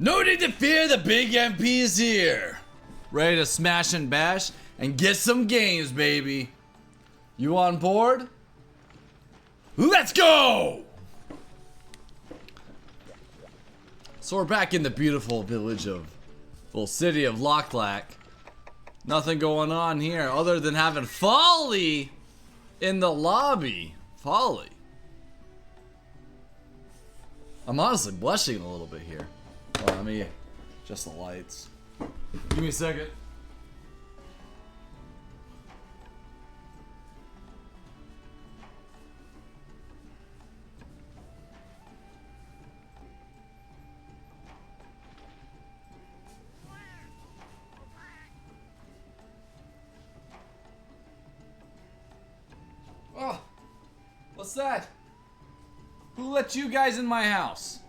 No need to fear, the big MP is here. Ready to smash and bash and get some games, baby. You on board? Let's go! So we're back in the beautiful village of, well, city of Locklack. Nothing going on here other than having Folly in the lobby. Folly. I'm honestly blushing a little bit here. Well, let me adjust the lights. Give me a second. Oh, what's that? Who let you guys in my house?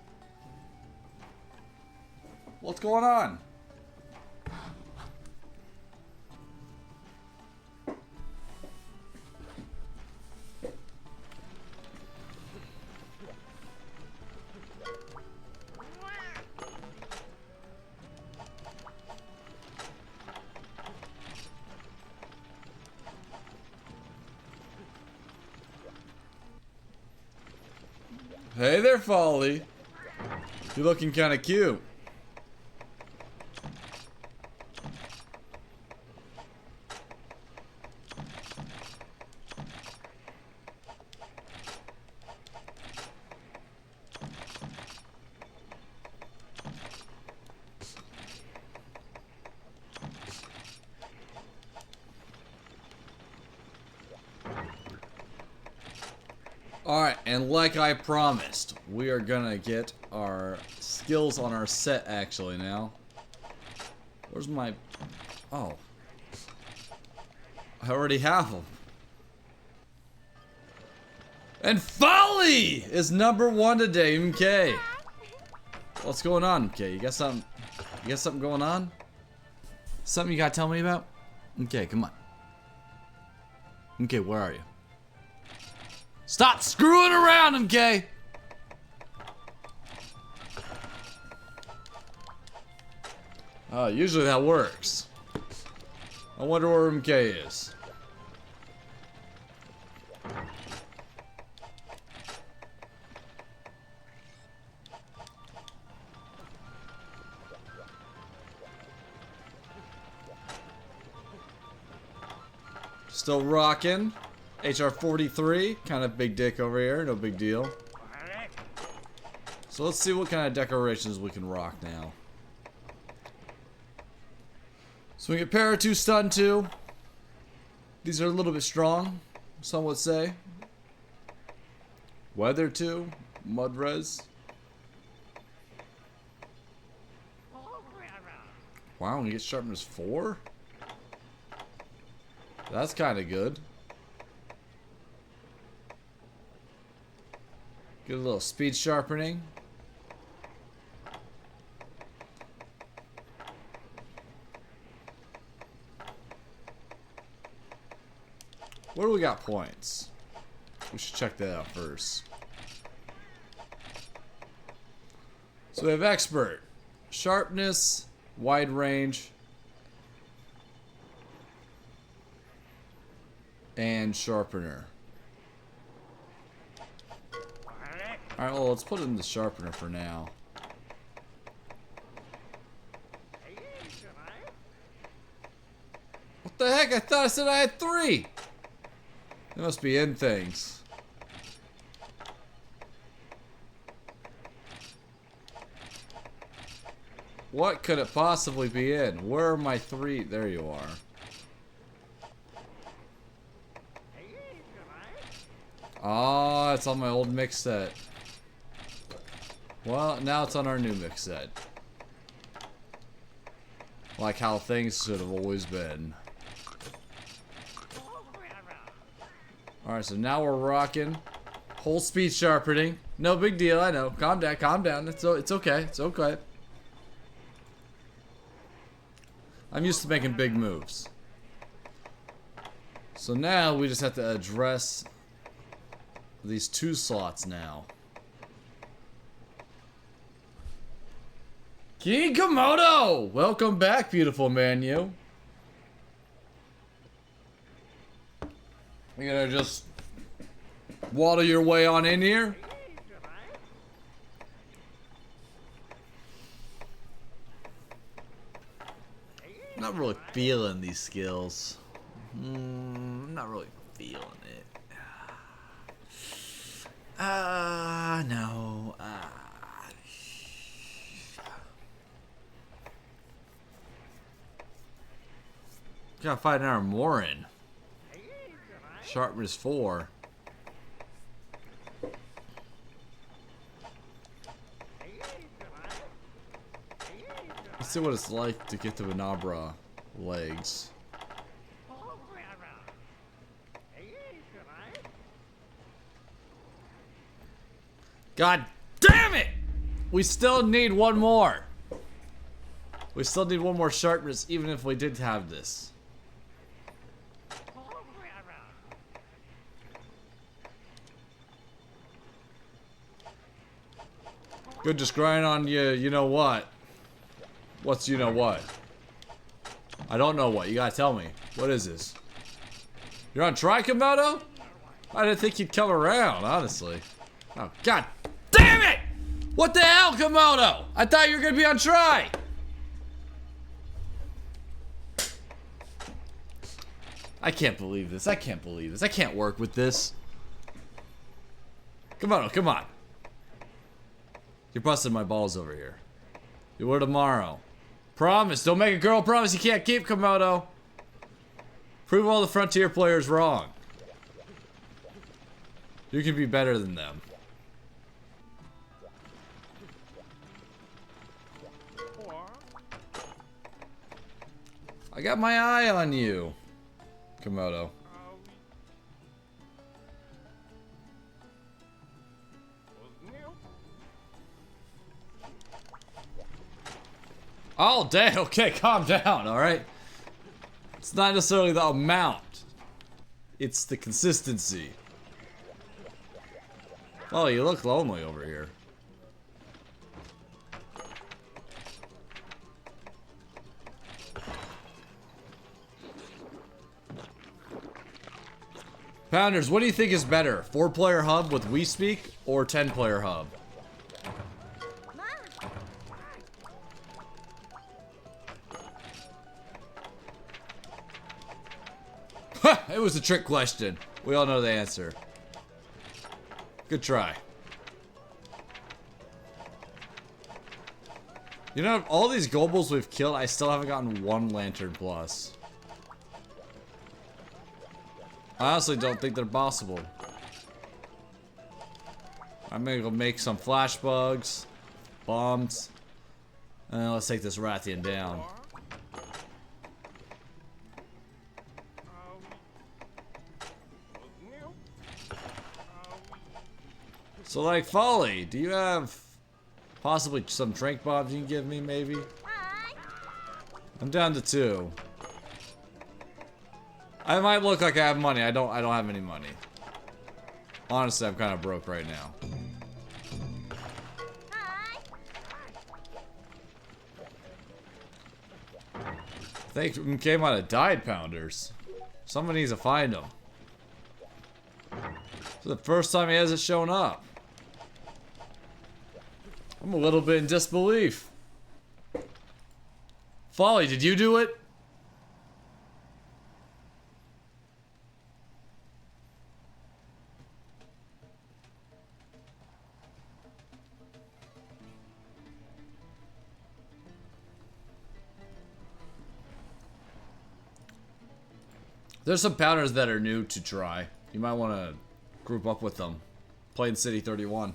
What's going on? Hey there, Folly. You're looking kind of cute. Alright, and like I promised, we are gonna get our skills on our set actually now. Where's my... Oh. I already have them. And Folly is #1 today, MK. What's going on, MK? You got something going on? Something you gotta tell me about? MK, come on. MK, where are you? Stop screwing around, MK! Oh, usually that works. I wonder where MK is. Still rocking. HR 43, kind of big dick over here, no big deal. So let's see what kind of decorations we can rock now. So we get Para 2, Stun 2. These are a little bit strong, some would say. Weather 2, Mud Res. Wow, we get Sharpness 4? That's kind of good. Get a little speed sharpening. Where do we got points? We should check that out first. So we have Expert, Sharpness, Wide Range, and Sharpener. Alright, well, let's put in the Sharpener for now. What the heck? I thought I said I had 3! They must be in things. What could it possibly be in? Where are my 3? There you are. Oh, it's on my old mix set. Well, now it's on our new mix set. Like how things should have always been. Alright, so now we're rocking whole speed sharpening. No big deal, I know. Calm down, calm down. It's okay, it's okay. I'm used to making big moves. So now we just have to address these 2 slots now. King Komodo! Welcome back, beautiful man, you. You gonna just waddle your way on in here? Not really feeling these skills. Not really feeling it. No. Gotta fight an Armoran. Sharpness 4. Let's see what it's like to get the Venabra legs. God damn it! We still need one more. We still need one more sharpness, even if we did have this. Good, just grind on you know what. What's you know what? I don't know what. You gotta tell me. What is this? You're on Tri, Komodo? I didn't think you'd come around, honestly. Oh, God damn it! What the hell, Komodo? I thought you were gonna be on Tri. I can't believe this. I can't believe this. I can't work with this. Komodo, come on. You're busting my balls over here. You will tomorrow. Promise. Don't make a girl promise you can't keep, Komodo. Prove all the Frontier players wrong. You can be better than them. I got my eye on you, Komodo. Oh, dang. Okay, calm down, alright? It's not necessarily the amount. It's the consistency. Oh, you look lonely over here. Pounders, what do you think is better? 4-player hub with We Speak or 10-player hub? It was a trick question. We all know the answer. Good try. You know, all these Gobles we've killed, I still haven't gotten one Lantern Plus. I honestly don't think they're possible. I'm gonna go make some flash bugs, bombs, and let's take this Rathian down. So, like, Folly, do you have possibly some trank bombs you can give me, maybe? I'm down to 2. I might look like I have money. I don't have any money. Honestly, I'm kind of broke right now. I think MK might have died, Pounders. Someone needs to find him. It's the first time he hasn't shown up. I'm a little bit in disbelief. Folly, did you do it? There's some Pounders that are new to try. You might want to group up with them. Play in City 31.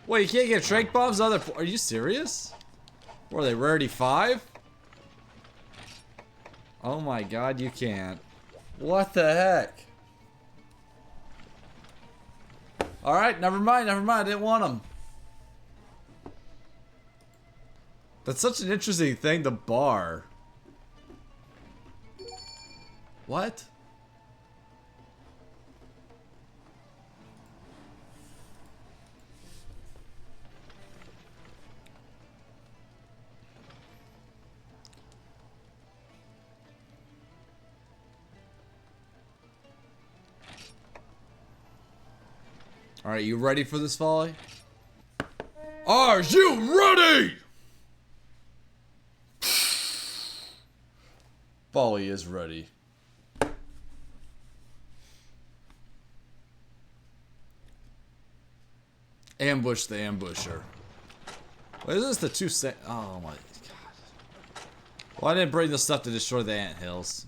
Wait, you can't get trank bombs on other. Are you serious? What are they, rarity 5? Oh my god, you can't. What the heck? Alright, never mind, I didn't want them. That's such an interesting thing to bar. What? Alright, you ready for this volley? Are you ready? Volley is ready. Ambush the ambusher. Wait, is this the two set? Oh my god. Well, I didn't bring the stuff to destroy the anthills.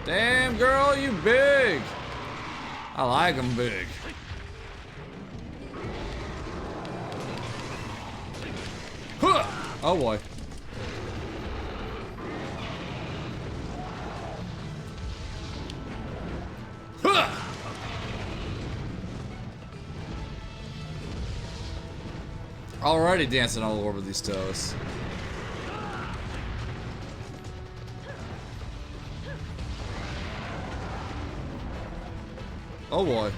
Damn, girl, you big. I like them big. Huh! Oh boy. Huh! Already dancing all over these toes. Oh boy.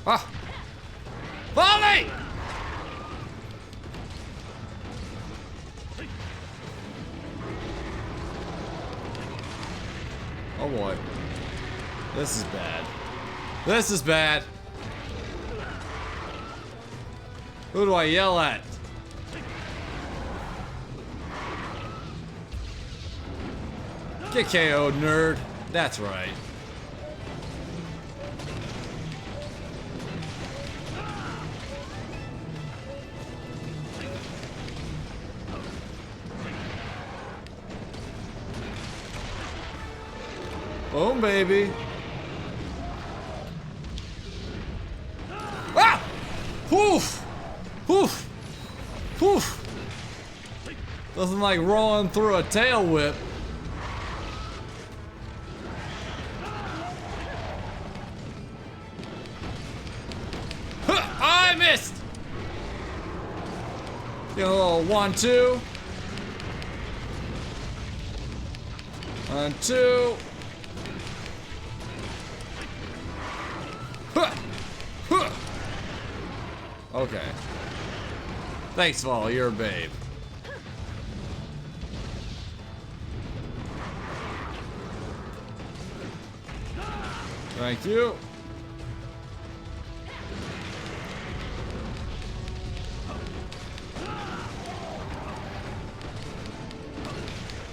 Ah! Volley! Oh boy. This is bad. This is bad. Who do I yell at? Get KO'd, nerd. That's right. Boom, baby. Ah! Poof! Poof! Poof! Nothing like rolling through a tail whip. I missed! Get a little 1-2. 1-2. Okay. Thanks, Vol. You're a babe. Thank you.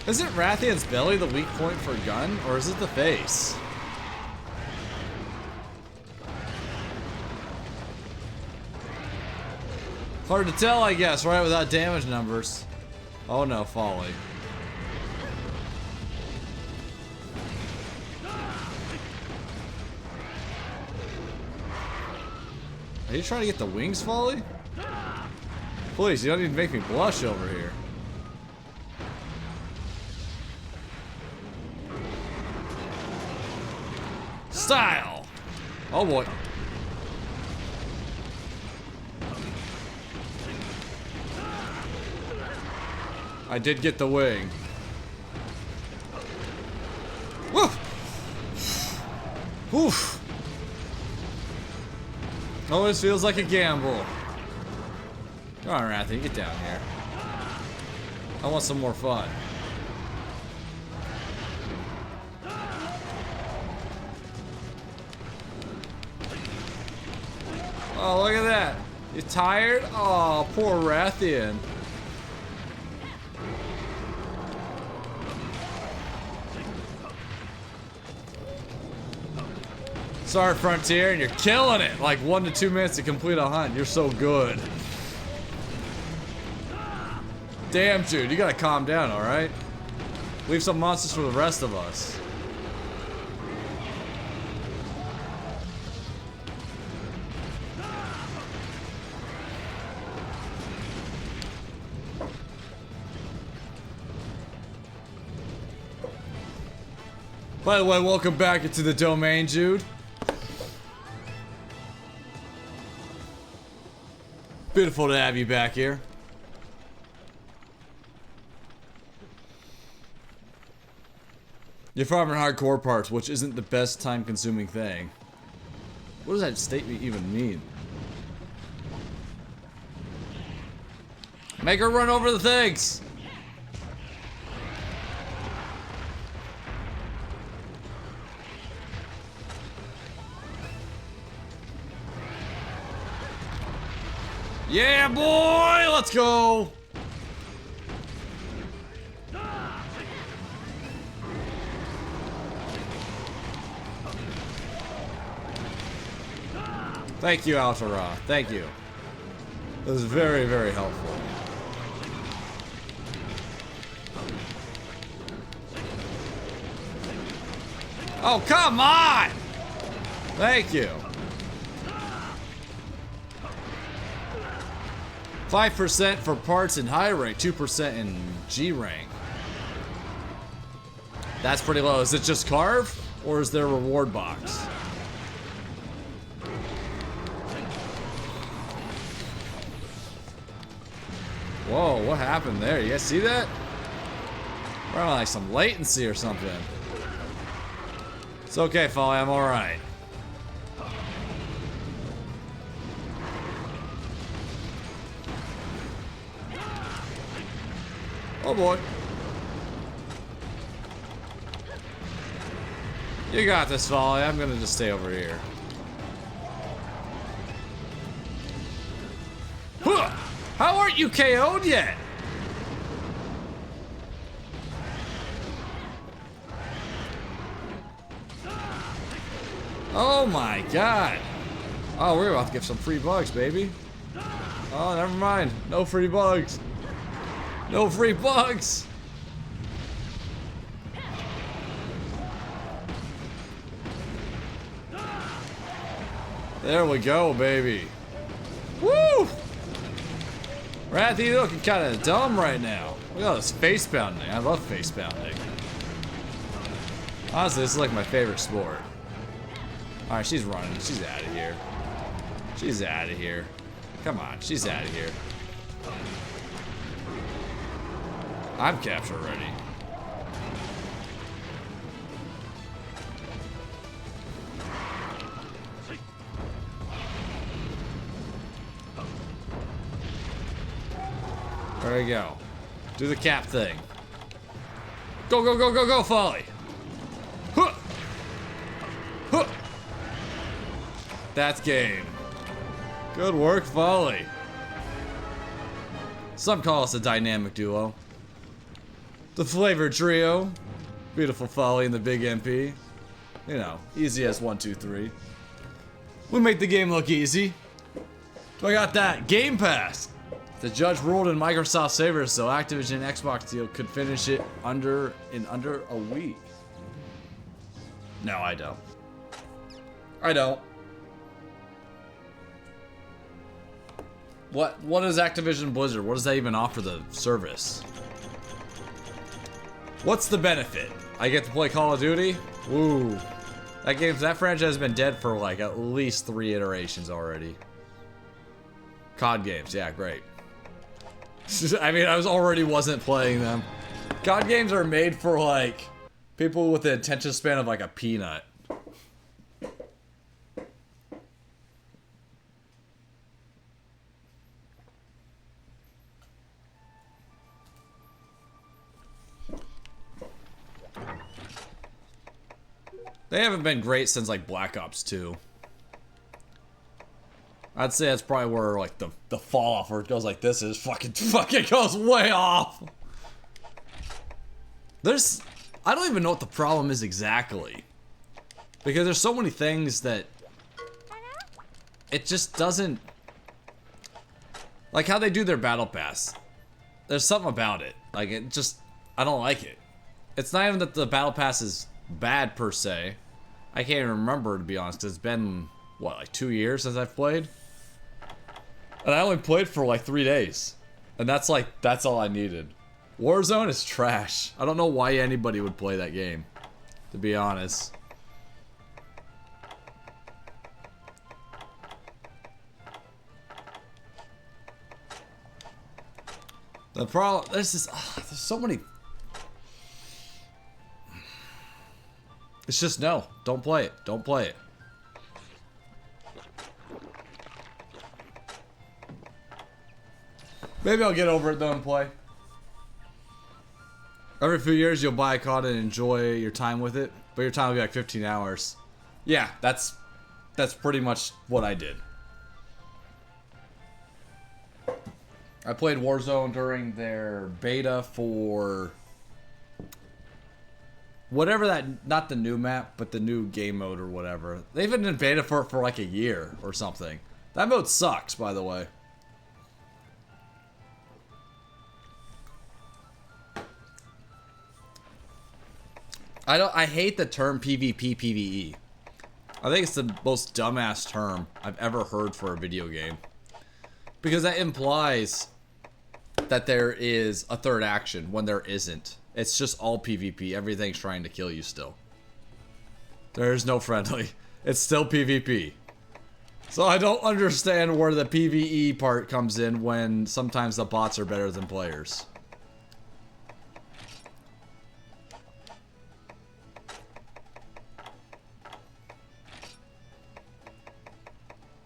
Isn't Rathian's belly the weak point for gun, or is it the face? Hard to tell, I guess, right, without damage numbers. Oh no, Folly. Are you trying to get the wings, Folly? Please, you don't need to make me blush over here. Style! Oh boy. I did get the wing. Woof! Woof! Always feels like a gamble. Come on, Rathian, get down here. I want some more fun. Oh, look at that. You tired? Oh, poor Rathian. Sorry, Frontier, and you're killing it. Like 1 to 2 minutes to complete a hunt. You're so good. Damn, dude, you gotta calm down, alright? Leave some monsters for the rest of us. By the way, welcome back into the domain, Jude. Beautiful to have you back here. You're farming hardcore parts, which isn't the best time-consuming thing. What does that statement even mean? Make her run over the things! Yeah, boy! Let's go! Thank you, Altara. Thank you. That was very, very helpful. Oh, come on! Thank you. 5% for parts in high rank, 2% in G rank. That's pretty low. Is it just carve? Or is there a reward box? Whoa, what happened there? You guys see that? We're on like some latency or something. It's okay, Folly, I'm alright. Oh boy. You got this, Folly. I'm gonna just stay over here. Huh! How aren't you KO'd yet? Oh my god. Oh, we're about to get some free bugs, baby. Oh, never mind. No free bugs. No free bugs. There we go, baby. Woo! Rathy, you're looking kind of dumb right now. Look at all this face pounding. I love face pounding. Honestly, this is like my favorite sport. Alright, she's running. She's out of here. She's out of here. Come on, she's out of here. I'm capture ready. There we go. Do the cap thing. Go, go, go, go, go, Folly! Huh! Huh! That's game. Good work, Folly. Some call us a dynamic duo. The flavor trio. Beautiful Folly and the big MP. You know, easy as 1, 2, 3. We make the game look easy. I got that Game Pass. The judge ruled in Microsoft's favor, so Activision and Xbox deal could finish it in under a week. No, I don't. I don't. What is Activision Blizzard? What does that even offer the service? What's the benefit? I get to play Call of Duty? Woo. That franchise has been dead for like at least 3 iterations already. COD games, yeah, great. I mean, I wasn't playing them. COD games are made for like people with the attention span of like a peanut. They haven't been great since like Black Ops 2. I'd say that's probably where like the fall off where it goes like this is fucking goes way off. I don't even know what the problem is exactly. Because there's so many things that it just doesn't, like how they do their battle pass. There's something about it. Like I don't like it. It's not even that the battle pass is bad per se. I can't even remember, to be honest, because it's been what, like 2 years since I've played? And I only played for like 3 days. And that's all I needed. Warzone is trash. I don't know why anybody would play that game. to be honest. The problem, there's so many. It's just no, don't play it, don't play it. Maybe I'll get over it though and play. Every few years you'll buy a COD and enjoy your time with it, but your time will be like 15 hours. Yeah, that's pretty much what I did. I played Warzone during their beta for whatever that, not the new map, but the new game mode or whatever. They've been in beta for like a year or something. That mode sucks, by the way. I hate the term PvP PvE. I think it's the most dumbass term I've ever heard for a video game. Because that implies that there is a third action when there isn't. It's just all PvP. Everything's trying to kill you still. There's no friendly. It's still PvP. So I don't understand where the PvE part comes in when sometimes the bots are better than players.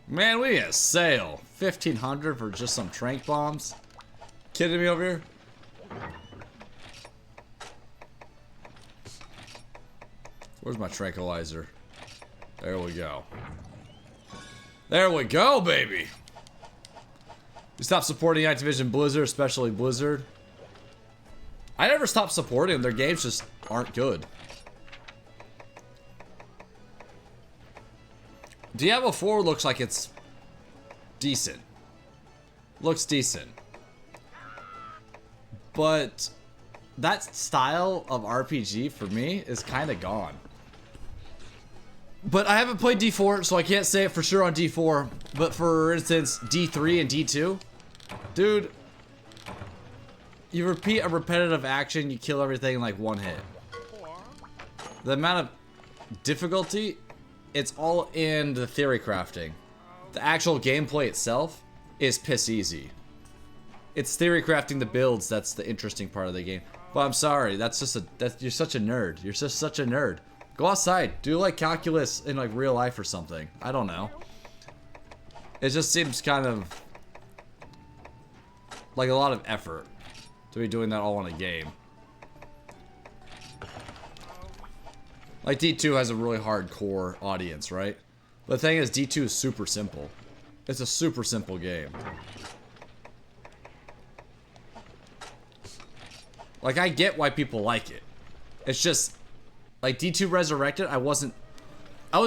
Man, we need a sale. 1,500 for just some trank bombs. Kidding me over here? Where's my tranquilizer? There we go. There we go, baby. You stop supporting Activision Blizzard, especially Blizzard. I never stopped supporting them. Their games just aren't good. Diablo 4 looks like it's decent. Looks decent. But that style of RPG for me is kind of gone. But I haven't played D4, so I can't say it for sure on D4. But for instance, D3 and D2, dude, you repeat a repetitive action, you kill everything in like one hit. The amount of difficulty, it's all in the theory crafting. The actual gameplay itself is piss easy. It's theory crafting the builds that's the interesting part of the game. But I'm sorry, you're such a nerd. You're just such a nerd. Go outside, do like calculus in like real life or something. I don't know. It just seems kind of like a lot of effort to be doing that all in a game. Like D2 has a really hardcore audience, right? But the thing is, D2 is super simple. It's a super simple game. Like, I get why people like it. It's just, like, D2 Resurrected, I was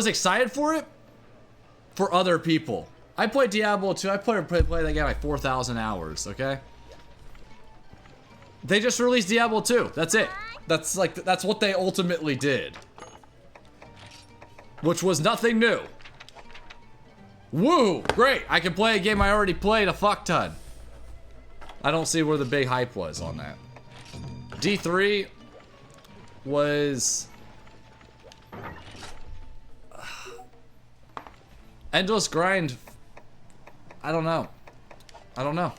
excited for it for other people. I played Diablo 2, I played that game like 4,000 hours, okay? They just released Diablo 2, that's it. That's what they ultimately did. Which was nothing new. Woo! Great! I can play a game I already played a fuck ton. I don't see where the big hype was on that. D3 was... Endless grind. I don't know. I don't know.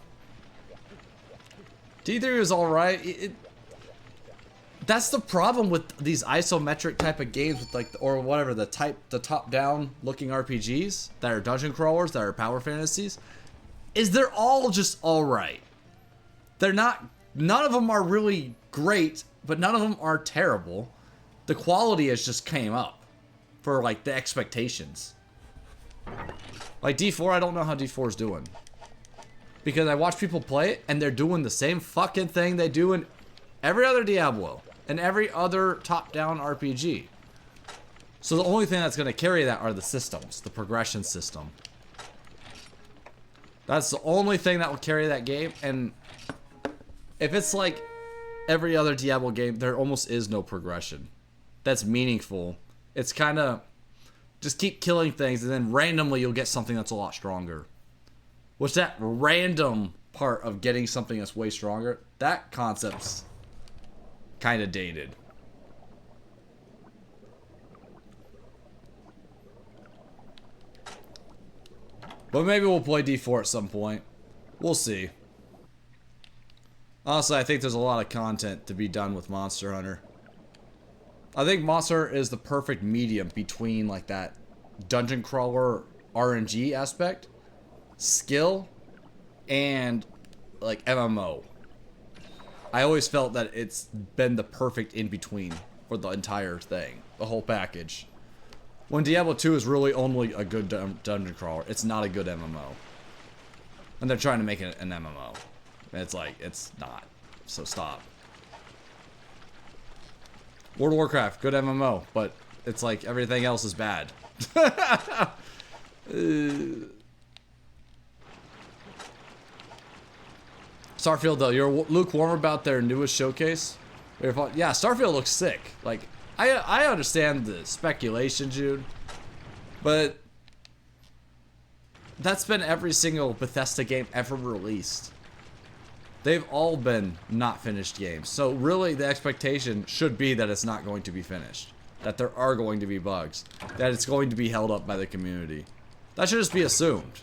D3 was alright. That's the problem with these isometric type of games with like, or whatever, the top-down looking RPGs that are dungeon crawlers, that are power fantasies, is they're all just alright. They're not, none of them are really great, but none of them are terrible. The quality has just came up for like the expectations. Like D4, I don't know how D4 is doing. Because I watch people play it and they're doing the same fucking thing they do in every other Diablo and every other top-down RPG. So the only thing that's going to carry that are the systems, the progression system. That's the only thing that will carry that game. And if it's like every other Diablo game, there almost is no progression that's meaningful. It's kind of just keep killing things and then randomly you'll get something that's a lot stronger. Which that random part of getting something that's way stronger, that concept's kind of dated. But maybe we'll play D4 at some point. We'll see. Honestly, I think there's a lot of content to be done with Monster Hunter. I think Monster Hunter is the perfect medium between like that dungeon crawler RNG aspect, skill, and like MMO. I always felt that it's been the perfect in-between for the entire thing, the whole package. When Diablo 2 is really only a good dungeon crawler, it's not a good MMO. And they're trying to make it an MMO. And it's like, it's not. So stop. World of Warcraft, good MMO, but it's like everything else is bad. Starfield though, you're lukewarm about their newest showcase? Yeah, Starfield looks sick. Like, I understand the speculation, Jude, but that's been every single Bethesda game ever released. They've all been not finished games. So really the expectation should be that it's not going to be finished. That there are going to be bugs. That it's going to be held up by the community. That should just be assumed.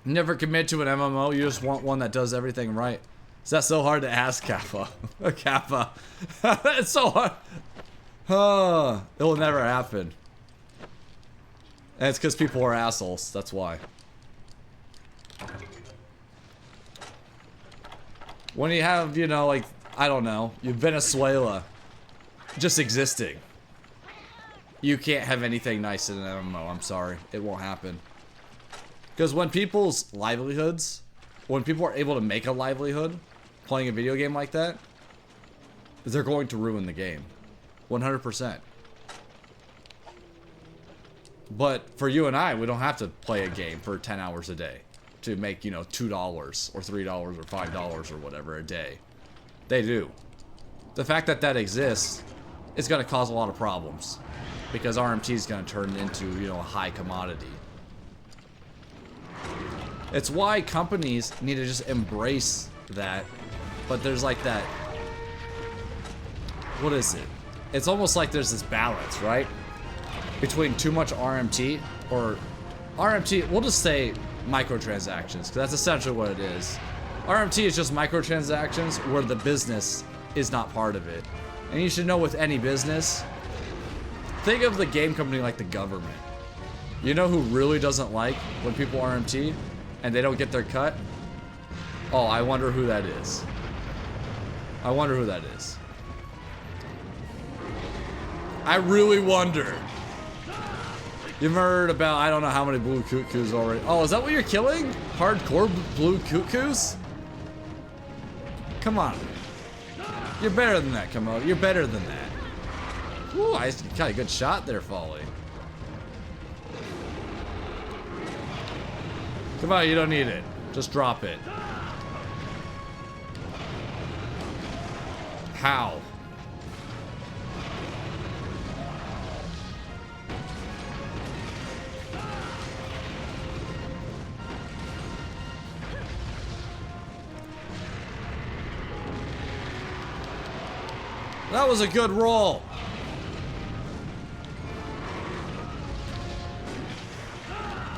Never commit to an MMO, you just want one that does everything right. Is that so hard to ask, Kappa? Kappa. It's so hard. It will never happen. And it's because people are assholes, that's why. When you have, you know, like, I don't know, Venezuela just existing. You can't have anything nice in an MMO, I'm sorry. It won't happen. Because when people's livelihoods, when people are able to make a livelihood playing a video game like that, they're going to ruin the game. 100%. But for you and I, we don't have to play a game for 10 hours a day to make, you know, $2 or $3 or $5 or whatever a day. They do. The fact that that exists is going to cause a lot of problems because RMT is going to turn into, you know, a high commodity. It's why companies need to just embrace that, but there's like that, what is it? It's almost like there's this balance, right? Between too much RMT, or RMT, we'll just say microtransactions, because that's essentially what it is. RMT is just microtransactions where the business is not part of it. And you should know with any business, think of the game company like the government. You know who really doesn't like when people RMT and they don't get their cut? Oh, I wonder who that is. I wonder who that is. I really wonder. You've heard about, I don't know how many blue cuckoos already. Oh, is that what you're killing? Hardcore blue cuckoos? Come on. You're better than that, Komodo. You're better than that. Ooh, I got a good shot there, Folly. Come on, you don't need it. Just drop it. How? That was a good roll.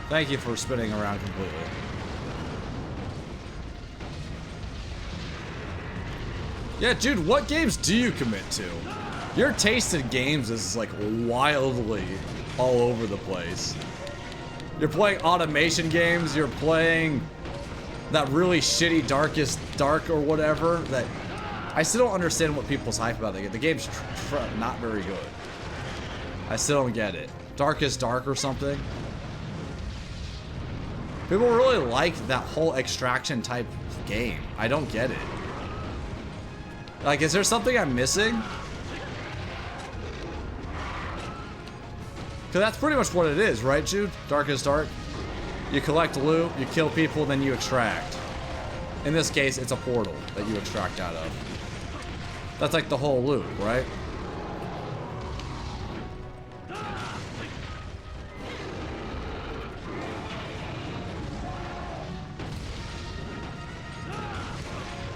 Thank you for spinning around completely. Yeah, dude, what games do you commit to? Your taste in games is like wildly all over the place. You're playing automation games, you're playing that really shitty Darkest Dark or whatever that I still don't understand what people's hype about the game. The game's not very good. I still don't get it. Darkest Dark or something. People really like that whole extraction type game. I don't get it. Like, is there something I'm missing? Because that's pretty much what it is, right, Jude? Darkest Dark. You collect loot, you kill people, then you extract. In this case, it's a portal that you extract out of. That's like the whole loop, right?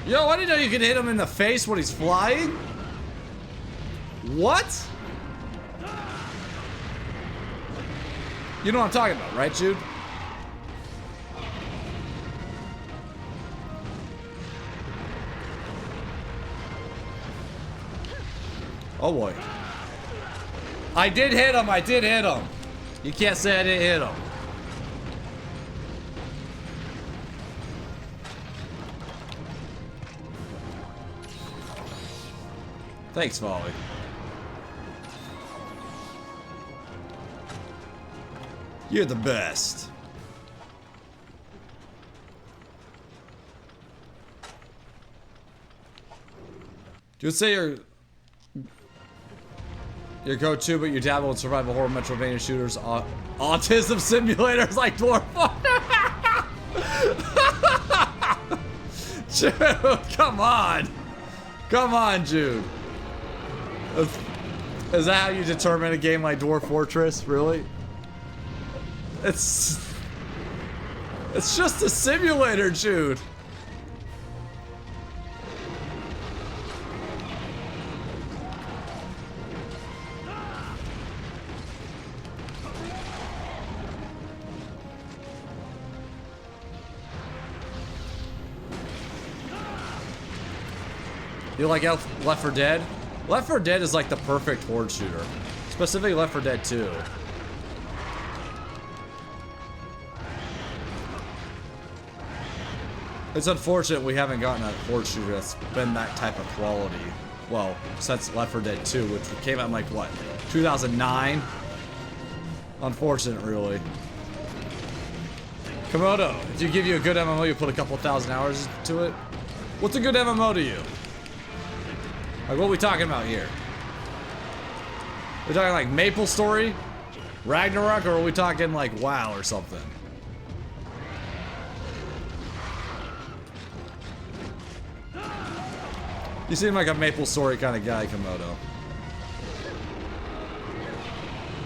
Yo, I didn't know you could hit him in the face when he's flying. What? You know what I'm talking about, right, Jude? Oh boy. I did hit him. I did hit him. You can't say I didn't hit him. Thanks, Volley. You're the best. You would say you're your go-to, but you dabble in survival horror, Metroidvania shooters, autism simulators like Dwarf. Jude, come on. Come on, Jude. Is that how you determine a game like Dwarf Fortress? Really? It's just a simulator, Jude. You like Left 4 Dead? Left 4 Dead is like the perfect horde shooter. Specifically Left 4 Dead 2. It's unfortunate we haven't gotten a horde shooter that's been that type of quality. Well, since Left 4 Dead 2, which came out in like, what, 2009? Unfortunate, really. Komodo, if you give you a good MMO, you put a couple thousand hours to it. What's a good MMO to you? Like, what are we talking about here? We're talking like Maple Story, Ragnarok, or are we talking like WoW or something? You seem like a Maple Story kind of guy, Komodo.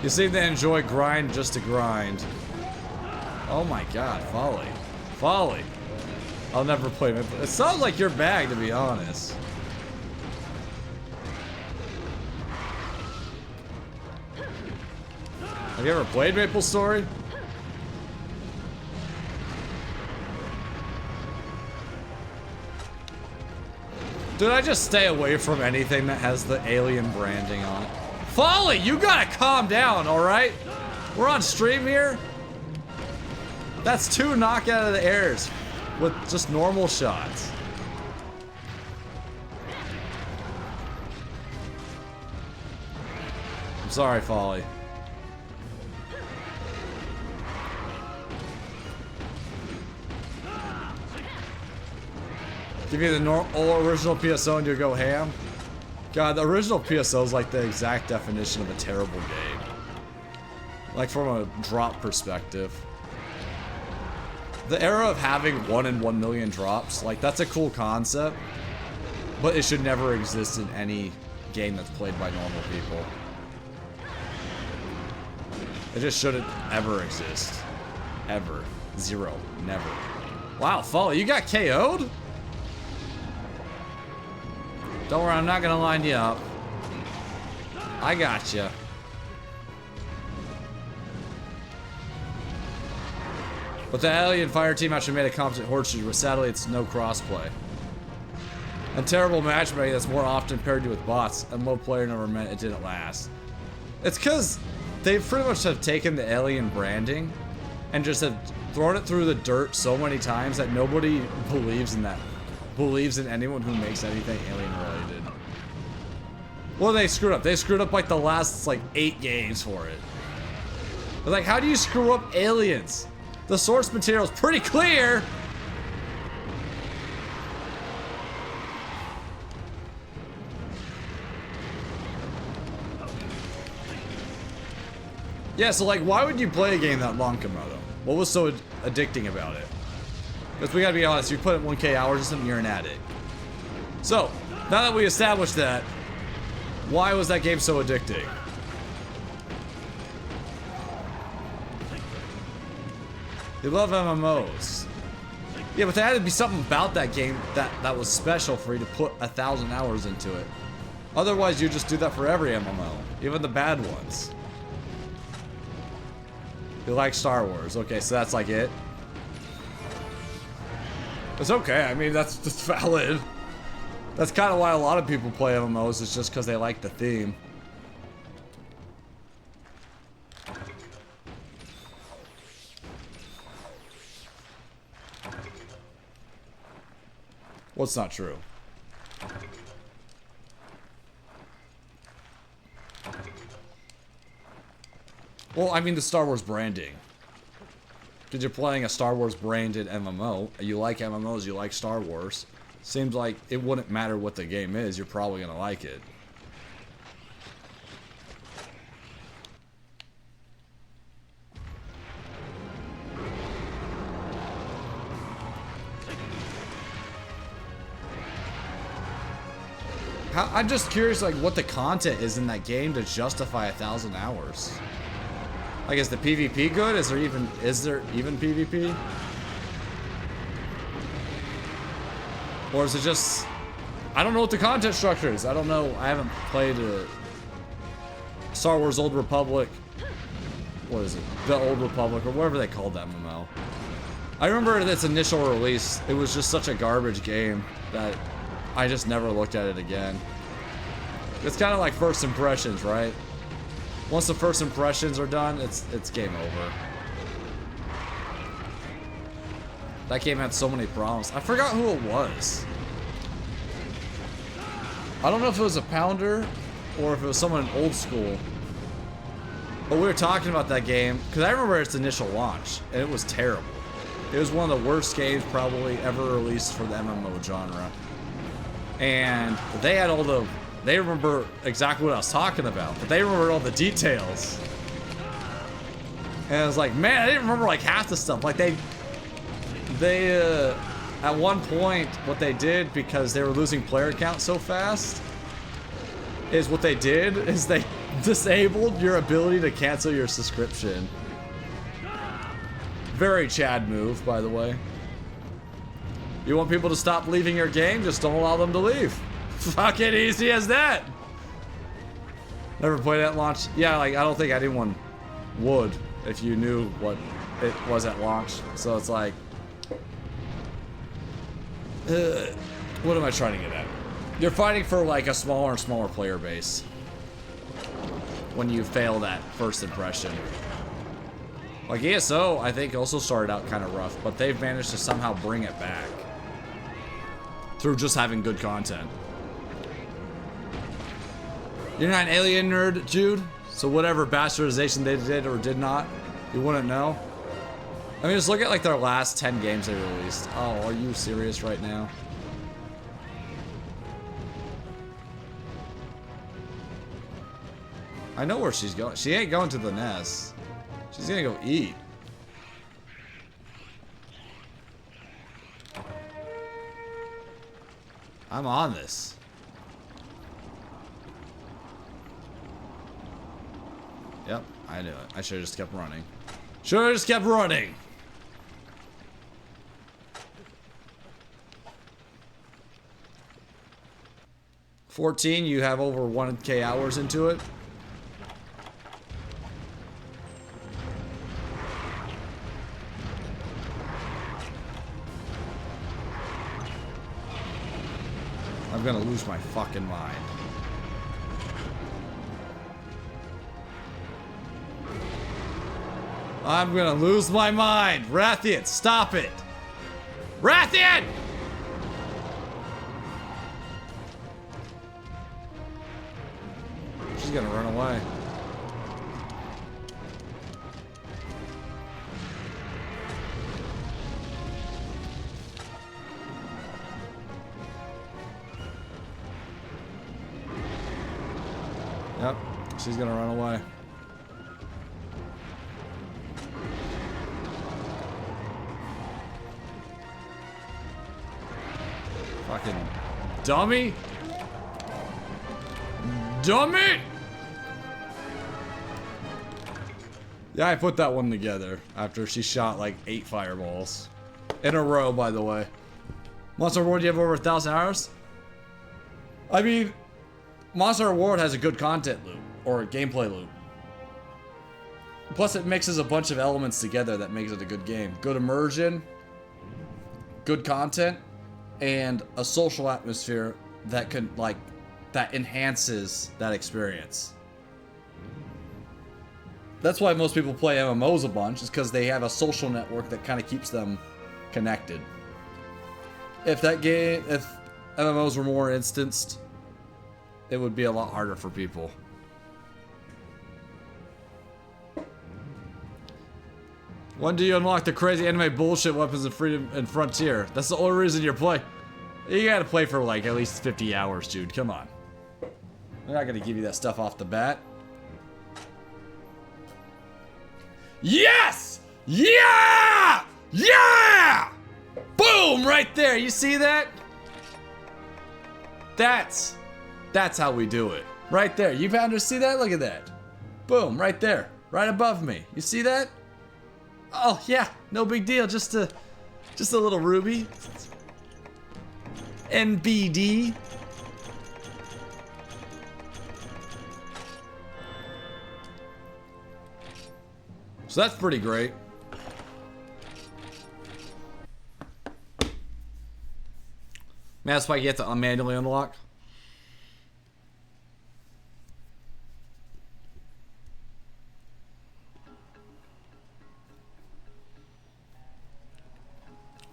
You seem to enjoy grind just to grind. Oh my god, Folly. Folly. I'll never play Maple. It sounds like your bag, to be honest. Have you ever played Maple Story? Did I just stay away from anything that has the alien branding on it? Folly, you gotta calm down, alright? We're on stream here. That's 2 knock out of the airs with just normal shots. I'm sorry, Folly. Give you the original PSO and you go ham? God, the original PSO is like the exact definition of a terrible game. Like from a drop perspective. The era of having 1 in 1 million drops, like that's a cool concept. But it should never exist in any game that's played by normal people. It just shouldn't ever exist. Ever. Zero. Never. Wow, Folly, you got KO'd? Don't worry, I'm not gonna line you up. I gotcha. But the Alien Fire Team actually made a competent horde shooter, but sadly it's no crossplay. And terrible matchmaking that's more often paired you with bots, and low player number meant it didn't last. It's because they pretty much have taken the Alien branding and just have thrown it through the dirt so many times that nobody believes in that. Believes in anyone who makes anything alien related. Well, they screwed up. They screwed up like the last like 8 games for it. But like, how do you screw up aliens? The source material is pretty clear. Yeah, so like, why would you play a game that long, Komodo? What was so addicting about it? Because we gotta be honest, you put in 1K hours or something, you're an addict. So, now that we established that, why was that game so addicting? You love MMOs. Yeah, but there had to be something about that game that was special for you to put 1,000 hours into it. Otherwise, you just do that for every MMO, even the bad ones. You like Star Wars. Okay, so that's like it. It's okay. I mean, that's valid. That's kind of why a lot of people play MMOs. It's just because they like the theme. Well, it's not true. Well, I mean the Star Wars branding. Because you're playing a Star Wars branded MMO. You like MMOs, you like Star Wars. Seems like it wouldn't matter what the game is, you're probably going to like it. I'm just curious, like, what the content is in that game to justify 1,000 hours. Like, is the PvP good? Is there even PvP? Or is it just... I don't know what the content structure is. I don't know. I haven't played Star Wars Old Republic. What is it? The Old Republic, or whatever they called that MMO. I remember its initial release, it was just such a garbage game that I just never looked at it again. It's kind of like first impressions, right? Once the first impressions are done, it's game over. That game had so many problems. I forgot who it was. I don't know if it was a Pounder or if it was someone old school. But we were talking about that game because I remember its initial launch and it was terrible. It was one of the worst games probably ever released for the MMO genre. And they had all the... They remember exactly what I was talking about, but they remember all the details. And I was like, man, I didn't remember like half the stuff. Like they at one point, what they did, because they were losing player count so fast, is what they did is they disabled your ability to cancel your subscription. Very Chad move, by the way. You want people to stop leaving your game? Just don't allow them to leave. Fucking easy as that. Never played at launch. Yeah, like I don't think anyone would if you knew what it was at launch. So it's like, what am I trying to get at? You're fighting for like a smaller and smaller player base when you fail that first impression. Like ESO, I think also started out kind of rough, but they've managed to somehow bring it back through just having good content. You're not an Alien nerd, Jude? So whatever bastardization they did or did not, you wouldn't know? I mean, just look at like their last 10 games they released. Oh, are you serious right now? I know where she's going. She ain't going to the nest. She's gonna go eat. I'm on this. Yep, I knew it. I should have just kept running. Should have just kept running. $14, you have over 1K hours into it. I'm gonna lose my fucking mind. I'm gonna lose my mind. Rathian, stop it. Rathian! She's gonna run away. Yep, she's gonna run away. Fucking dummy! Dummy! Yeah, I put that one together after she shot like 8 fireballs. In a row, by the way. Monster World, you have over 1,000 hours? I mean, Monster World has a good content loop, or gameplay loop. Plus, it mixes a bunch of elements together that makes it a good game. Good immersion, good content, and a social atmosphere that can, like, that enhances that experience. That's why most people play MMOs a bunch, is because they have a social network that kind of keeps them connected. If MMOs were more instanced, it would be a lot harder for people. When do you unlock the crazy anime bullshit weapons in Freedom and Frontier? That's the only reason you're playing. You gotta play for like at least 50 hours, dude. Come on. They're not gonna give you that stuff off the bat. Yes! Yeah! Yeah! Boom! Right there. You see that? That's how we do it. Right there. You found to see that? Look at that. Boom! Right there. Right above me. You see that? Oh yeah, no big deal. Just a little ruby. NBD. So that's pretty great. Man, that's why you have to manually unlock.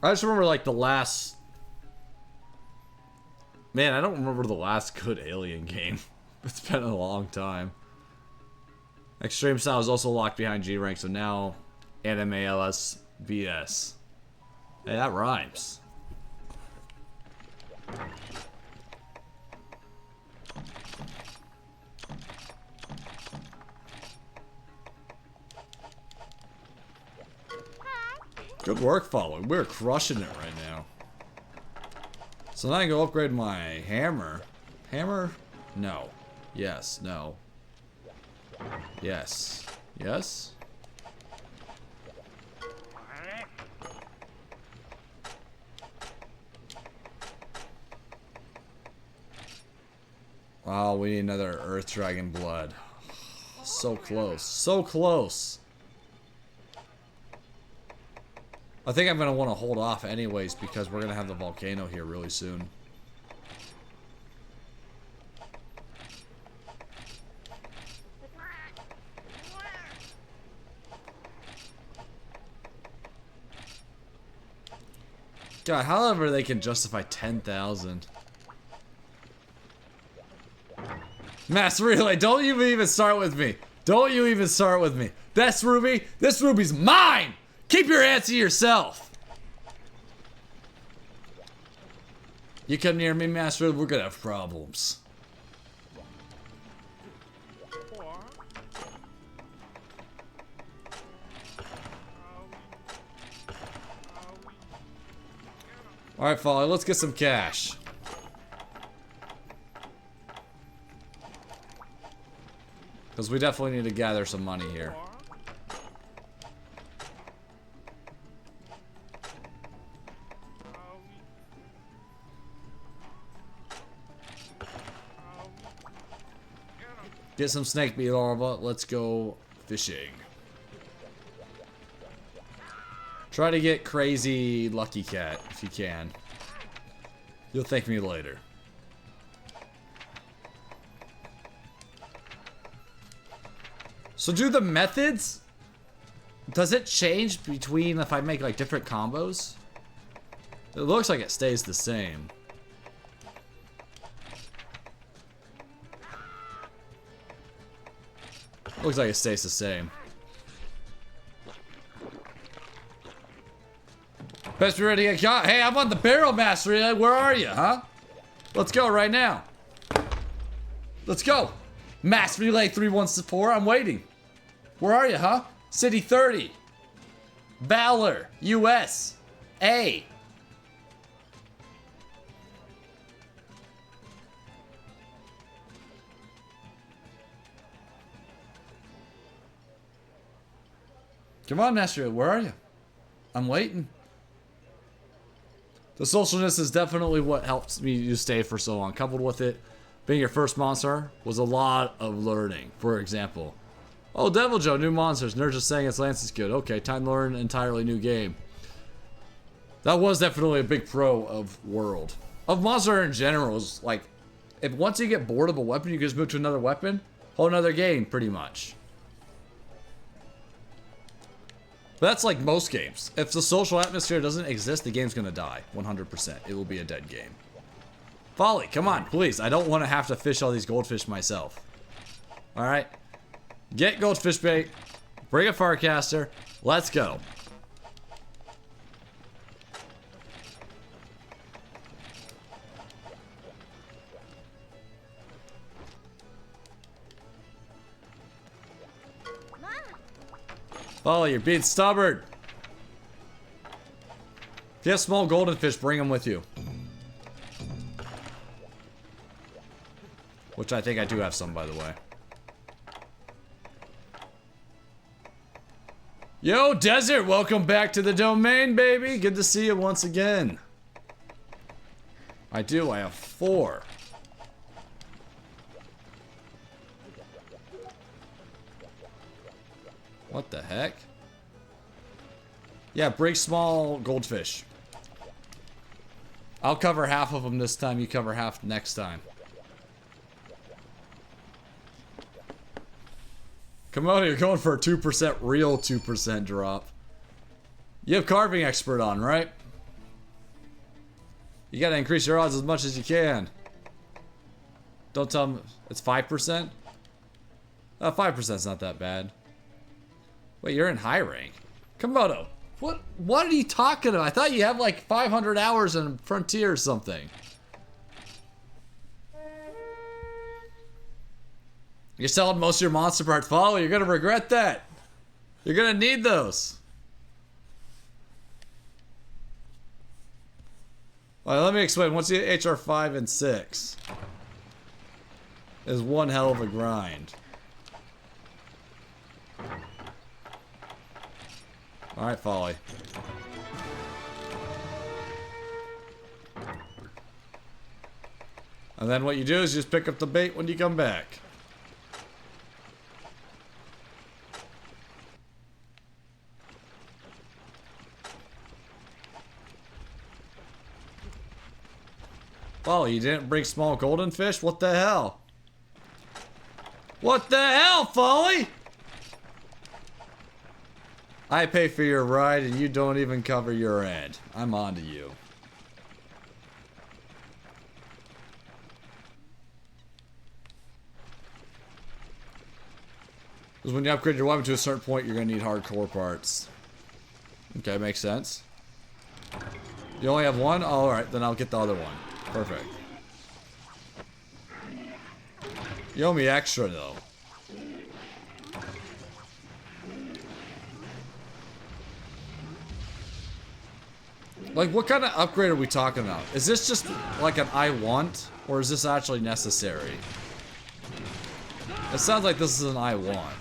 I just remember like the last... Man, I don't remember the last good Alien game. It's been a long time. Extreme Style is also locked behind G-Rank, so now Anime LS BS. Hey, that rhymes. Good work, Follow. We're crushing it right now. So now I can go upgrade my hammer. Hammer? No. Yes. No. Yes. Yes? Wow, we need another Earth Dragon blood. So close. So close. I think I'm going to want to hold off anyways because we're going to have the volcano here really soon. God, however they can justify 10,000. Mass Relay, don't you even start with me. Don't you even start with me. This ruby's mine! Keep your hands to yourself! You come near me, Master, we're gonna have problems. Alright, Folly, let's get some cash. Because we definitely need to gather some money here. Get some snake bee larva. Let's go fishing. Try to get crazy lucky cat if you can. You'll thank me later. So do the methods, does it change between if I make like different combos? It looks like it stays the same. Looks like it stays the same. Best be ready to get caught. Hey, I'm on the barrel, Master Relay. Where are you, huh? Let's go right now. Let's go. Master Relay 314, I'm waiting. Where are you, huh? City 30. Valor, US. A. Come on, Master, where are you? I'm waiting. The socialness is definitely what helps me to stay for so long. Coupled with it, being your first monster was a lot of learning. For example, Oh, Devil Joe, new monsters. Nerd just saying its Lance is good. Okay, time to learn an entirely new game. That was definitely a big pro of World. Of Monster in general, is like, if once you get bored of a weapon, you can just move to another weapon. Whole another game, pretty much. But that's like most games. If the social atmosphere doesn't exist, the game's gonna die. 100%. It will be a dead game. Folly, come on, please. I don't want to have to fish all these goldfish myself. Alright. Get goldfish bait. Bring a Farcaster. Let's go. Oh, you're being stubborn. If you have small golden fish, bring them with you. Which I think I do have some, by the way. Yo, Desert, welcome back to the domain, baby. Good to see you once again. I do, I have 4. What the heck? Yeah, break small goldfish. I'll cover half of them this time, you cover half next time. Come on, you're going for a 2% real 2% drop. You have Carving Expert on, right? You gotta increase your odds as much as you can. Don't tell me it's 5%? 5%'s not that bad. Wait, you're in high rank. Komodo, what are you talking about? I thought you have like 500 hours in Frontier or something. You're selling most of your monster parts. Follow, you're gonna regret that. You're gonna need those. Alright, let me explain. Once you hit HR 5 and 6, is one hell of a grind. Alright, Folly. And then what you do is you just pick up the bait when you come back. Oh, you didn't bring small golden fish? What the hell? What the hell, Folly? I pay for your ride and you don't even cover your end. I'm on to you. Because when you upgrade your weapon to a certain point, you're going to need hardcore parts. Okay, makes sense. You only have one? Oh, alright, then I'll get the other one. Perfect. You owe me extra, though. Like, what kind of upgrade are we talking about? Is this just like an I want? Or is this actually necessary? It sounds like this is an I want.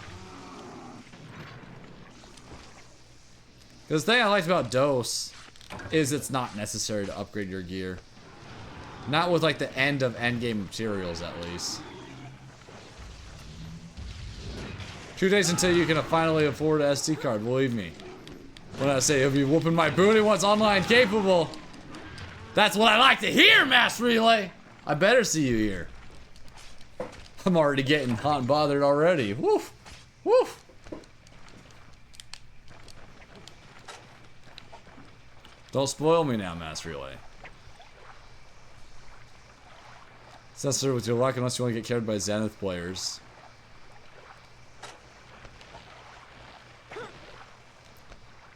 Because the thing I liked about DOS is it's not necessary to upgrade your gear. Not with like the end of endgame materials, at least. 2 days until you can finally afford an SD card, believe me. When I say you'll be whooping my booty once online capable. That's what I like to hear, Mass Relay! I better see you here. I'm already getting hot and bothered already. Woof! Woof! Don't spoil me now, Mass Relay. It's necessary with your luck unless you want to get carried by Zenith players.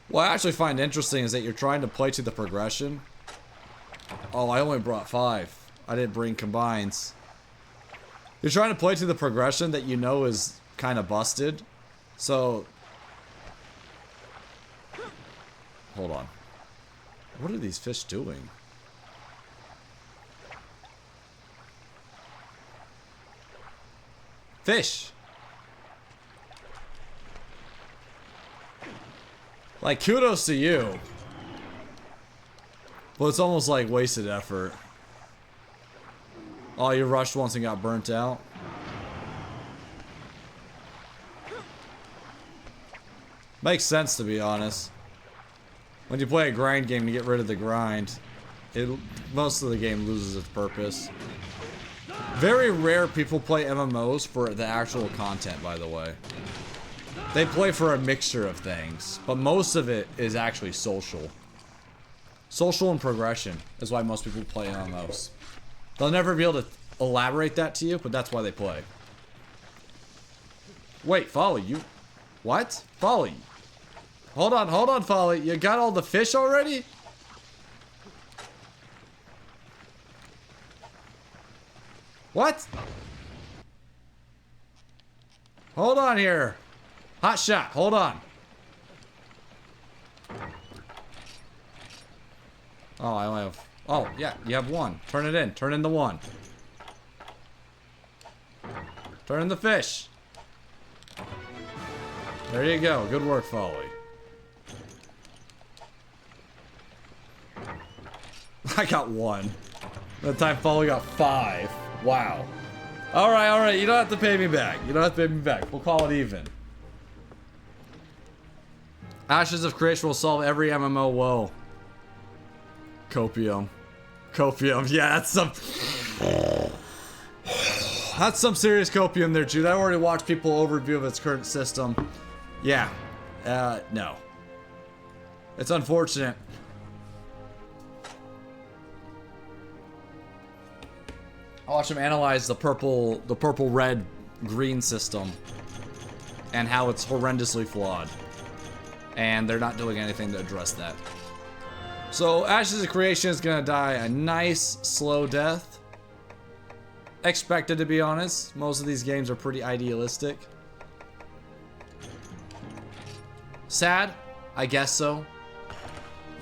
What I actually find interesting is that you're trying to play to the progression. Oh, I only brought 5. I didn't bring combines. You're trying to play to the progression that you know is kind of busted. So... Hold on. What are these fish doing? Fish! Like, kudos to you. But it's almost like wasted effort. Oh, you rushed once and got burnt out? Makes sense, to be honest. When you play a grind game to get rid of the grind, most of the game loses its purpose. Very rare people play MMOs for the actual content, by the way. They play for a mixture of things, but most of it is actually social. Social and progression is why most people play MMOs. They'll never be able to elaborate that to you, but that's why they play. Wait, Folly, you... What? Folly. Hold on, Folly. You got all the fish already? What? Hold on here. Hot shot, hold on. Oh, I only have... Oh, yeah, you have one. Turn it in. Turn in the one. Turn in the fish. There you go. Good work, Folly. I got one. That time Folly got 5. Wow. Alright. You don't have to pay me back. We'll call it even. Ashes of Creation will solve every MMO woe. Copium. Yeah, that's some... That's some serious copium there, Jude. I already watched people overview of its current system. Yeah. No. It's unfortunate. I watched them analyze the purple, red, green system and how it's horrendously flawed. And they're not doing anything to address that. So, Ashes of Creation is gonna die a nice, slow death. Expected, to be honest. Most of these games are pretty idealistic. Sad? I guess so.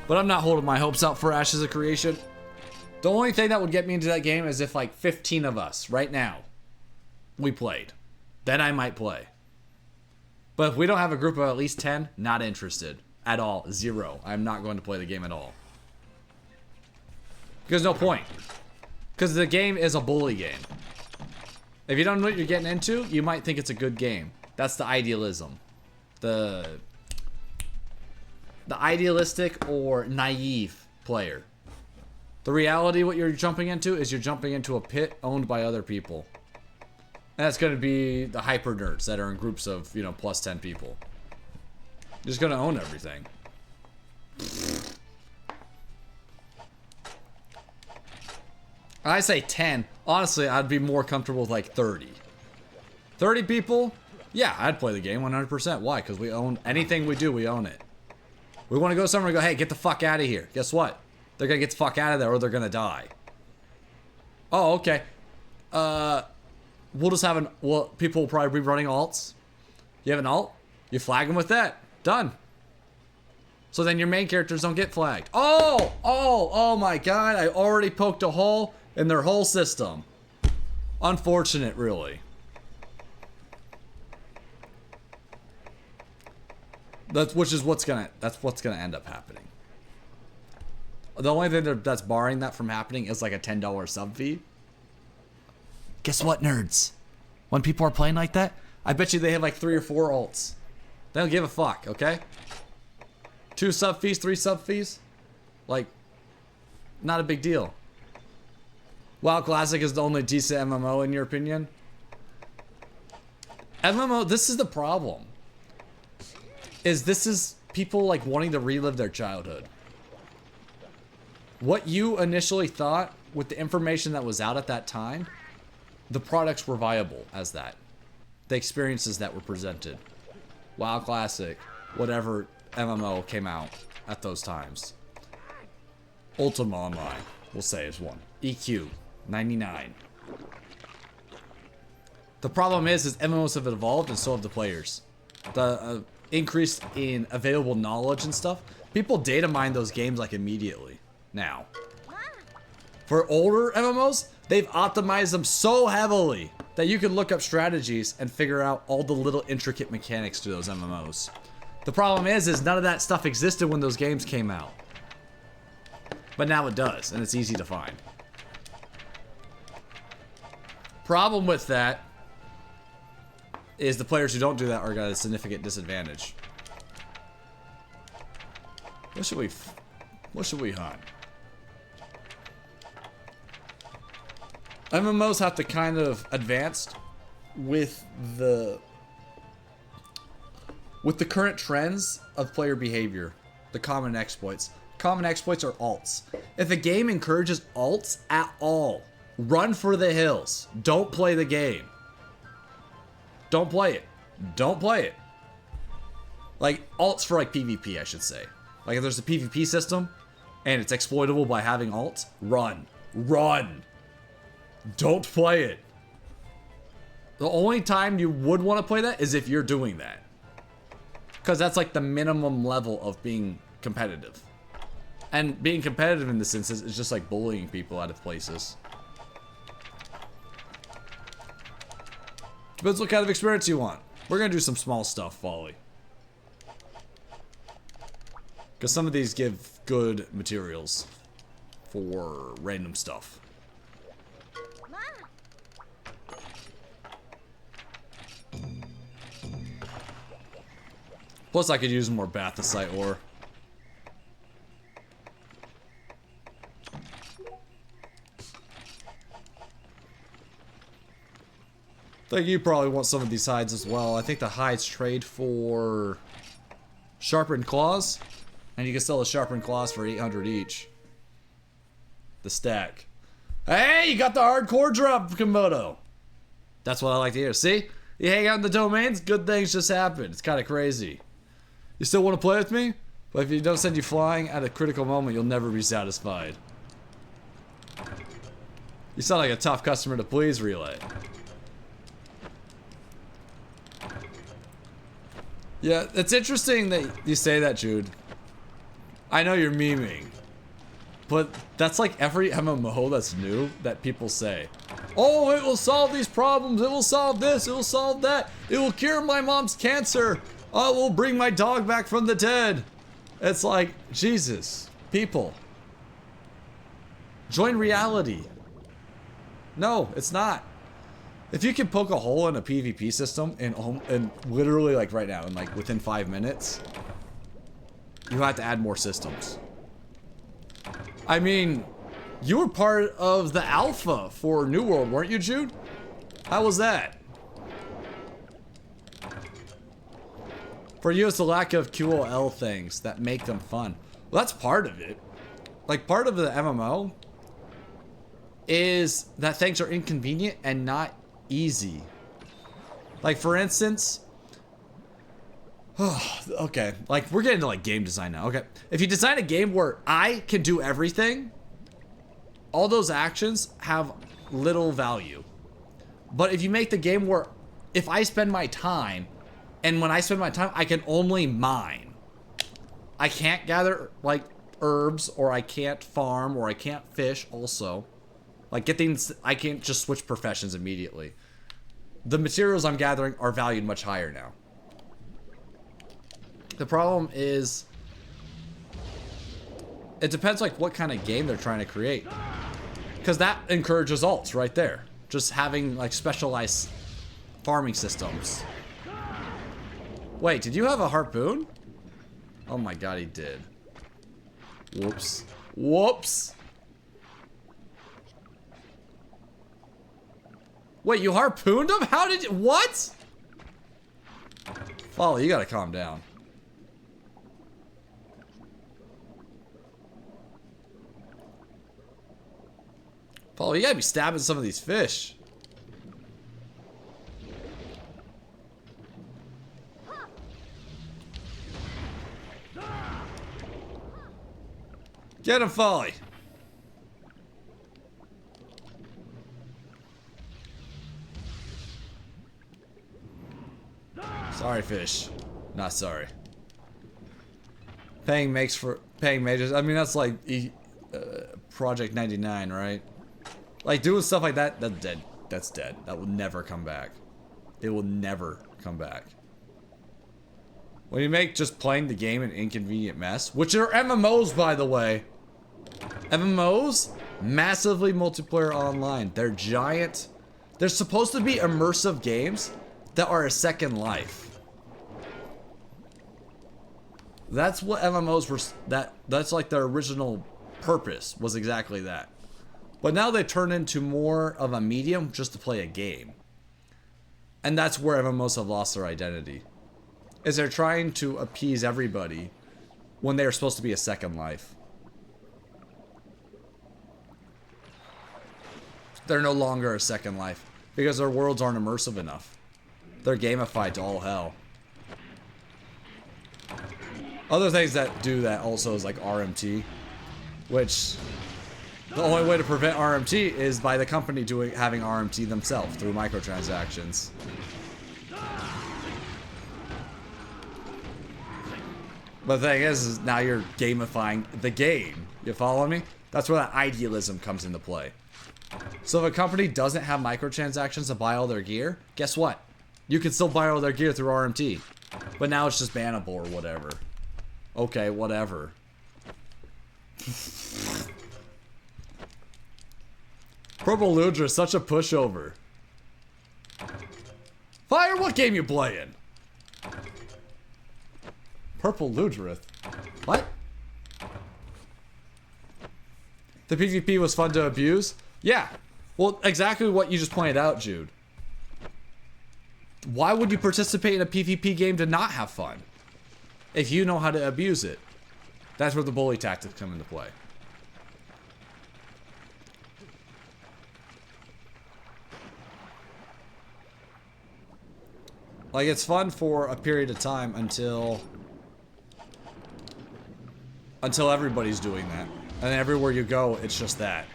But I'm not holding my hopes out for Ashes of Creation. The only thing that would get me into that game is if like 15 of us, right now, we played. Then I might play. But if we don't have a group of at least 10, not interested. At all. 0. I'm not going to play the game at all. Because no point. Because the game is a bully game. If you don't know what you're getting into, you might think it's a good game. That's the idealism. The idealistic or naive player. The reality, what you're jumping into, is you're jumping into a pit owned by other people. And that's going to be the hyper nerds that are in groups of, plus 10 people. You're just going to own everything. I say 10. Honestly, I'd be more comfortable with like 30. 30 people? Yeah, I'd play the game 100%. Why? Because we own anything we do, we own it. We want to go somewhere and go, hey, get the fuck out of here. Guess what? They're going to get the fuck out of there or they're going to die. Oh, okay. We'll just have people will probably be running alts. You have an alt? You flag them with that. Done. So then your main characters don't get flagged. Oh my god. I already poked a hole in their whole system. Unfortunate, really. That's what's gonna end up happening. The only thing that's barring that from happening is like a $10 sub fee. Guess what, nerds? When people are playing like that, I bet you they have like 3 or 4 alts. They don't give a fuck, okay? 2 sub fees, 3 sub fees? Like, not a big deal. WoW Classic is the only decent MMO in your opinion? MMO, this is the problem. This is people like wanting to relive their childhood. What you initially thought with the information that was out at that time, the products were viable as that. The experiences that were presented. WoW Classic, whatever MMO came out at those times. Ultima Online, we'll say is one. EQ, 99. The problem is MMOs have evolved and so have the players. The increase in available knowledge and stuff, people data mine those games like immediately now. For older MMOs, they've optimized them so heavily that you can look up strategies and figure out all the little intricate mechanics to those MMOs. The problem is none of that stuff existed when those games came out. But now it does, and it's easy to find. Problem with that is the players who don't do that are at a significant disadvantage. What should we hunt? MMOs have to kind of advance with the current trends of player behavior, the common exploits. Common exploits are alts. If a game encourages alts at all, run for the hills. Don't play the game. Don't play it. Don't play it. Like, alts for, like, PvP, I should say. Like, if there's a PvP system, and it's exploitable by having alts, run. Run! Don't play it. The only time you would want to play that is if you're doing that. Because that's, like, the minimum level of being competitive. And being competitive in this instance is just, like, bullying people out of places. Depends what kind of experience you want. We're gonna do some small stuff, Folly. Because some of these give good materials for random stuff. Plus, I could use more Bathosite ore. I think you probably want some of these hides as well. I think the hides trade for sharpened claws. And you can sell the sharpened claws for 800 each. The stack. Hey, you got the hardcore drop, Komodo. That's what I like to hear. See? You hang out in the domains, good things just happen. It's kind of crazy. You still want to play with me? But if you don't send you flying at a critical moment, you'll never be satisfied. You sound like a tough customer to please, Relay. Yeah, it's interesting that you say that, Jude. I know you're memeing, but that's like every MMO that's new that people say, oh, it will solve these problems, it will solve this, it will solve that, it will cure my mom's cancer, oh, it will bring my dog back from the dead. It's like, Jesus, people. Join reality. No, it's not. If you can poke a hole in a PvP system and literally like right now, in like within 5 minutes, you have to add more systems. I mean, you were part of the alpha for New World, weren't you, Jude? How was that? For you, it's the lack of QOL things that make them fun. Well, that's part of it. Like, part of the MMO is that things are inconvenient and not easy. Like, for instance, okay, like we're getting to like game design now. Okay, if you design a game where I can do everything, all those actions have little value. But if you make the game where if I spend my time, and when I spend my time, I can only mine. I can't gather like herbs, or I can't farm, or I can't fish also. Like get things, I can't just switch professions immediately. The materials I'm gathering are valued much higher now. The problem is, it depends like what kind of game they're trying to create. Because that encourages alts right there. Just having like specialized farming systems. Wait, did you have a harpoon? Oh my god, he did. Whoops. Whoops! Wait, you harpooned him? How did you- what? Folly, you gotta calm down. Folly, you gotta be stabbing some of these fish. Get him, Folly. Sorry, fish. Not sorry. Paying majors. I mean, that's like Project 99, right? Like doing stuff like that, that's dead. That's dead. That will never come back. It will never come back. When you make just playing the game an inconvenient mess, which are MMOs, by the way. MMOs, massively multiplayer online. They're giant. They're supposed to be immersive games that are a second life. That's what MMOs were. That's like their original purpose was exactly that. But now they turn into more of a medium just to play a game. And that's where MMOs have lost their identity. Is they're trying to appease everybody when they are supposed to be a second life. They're no longer a second life because their worlds aren't immersive enough. They're gamified to all hell. Other things that do that also is like RMT, which the only way to prevent RMT is by the company having RMT themselves through microtransactions. But the thing is now you're gamifying the game. You follow me? That's where that idealism comes into play. So if a company doesn't have microtransactions to buy all their gear, guess what? You can still buy all their gear through RMT. But now it's just bannable or whatever. Okay, whatever. Purple Ludra is such a pushover. Fire, what game you playing? Purple Ludra. What? The PvP was fun to abuse? Yeah. Well, exactly what you just pointed out, Jude. Why would you participate in a PvP game to not have fun? If you know how to abuse it. That's where the bully tactics come into play. Like, it's fun for a period of time until everybody's doing that. And then everywhere you go, it's just that.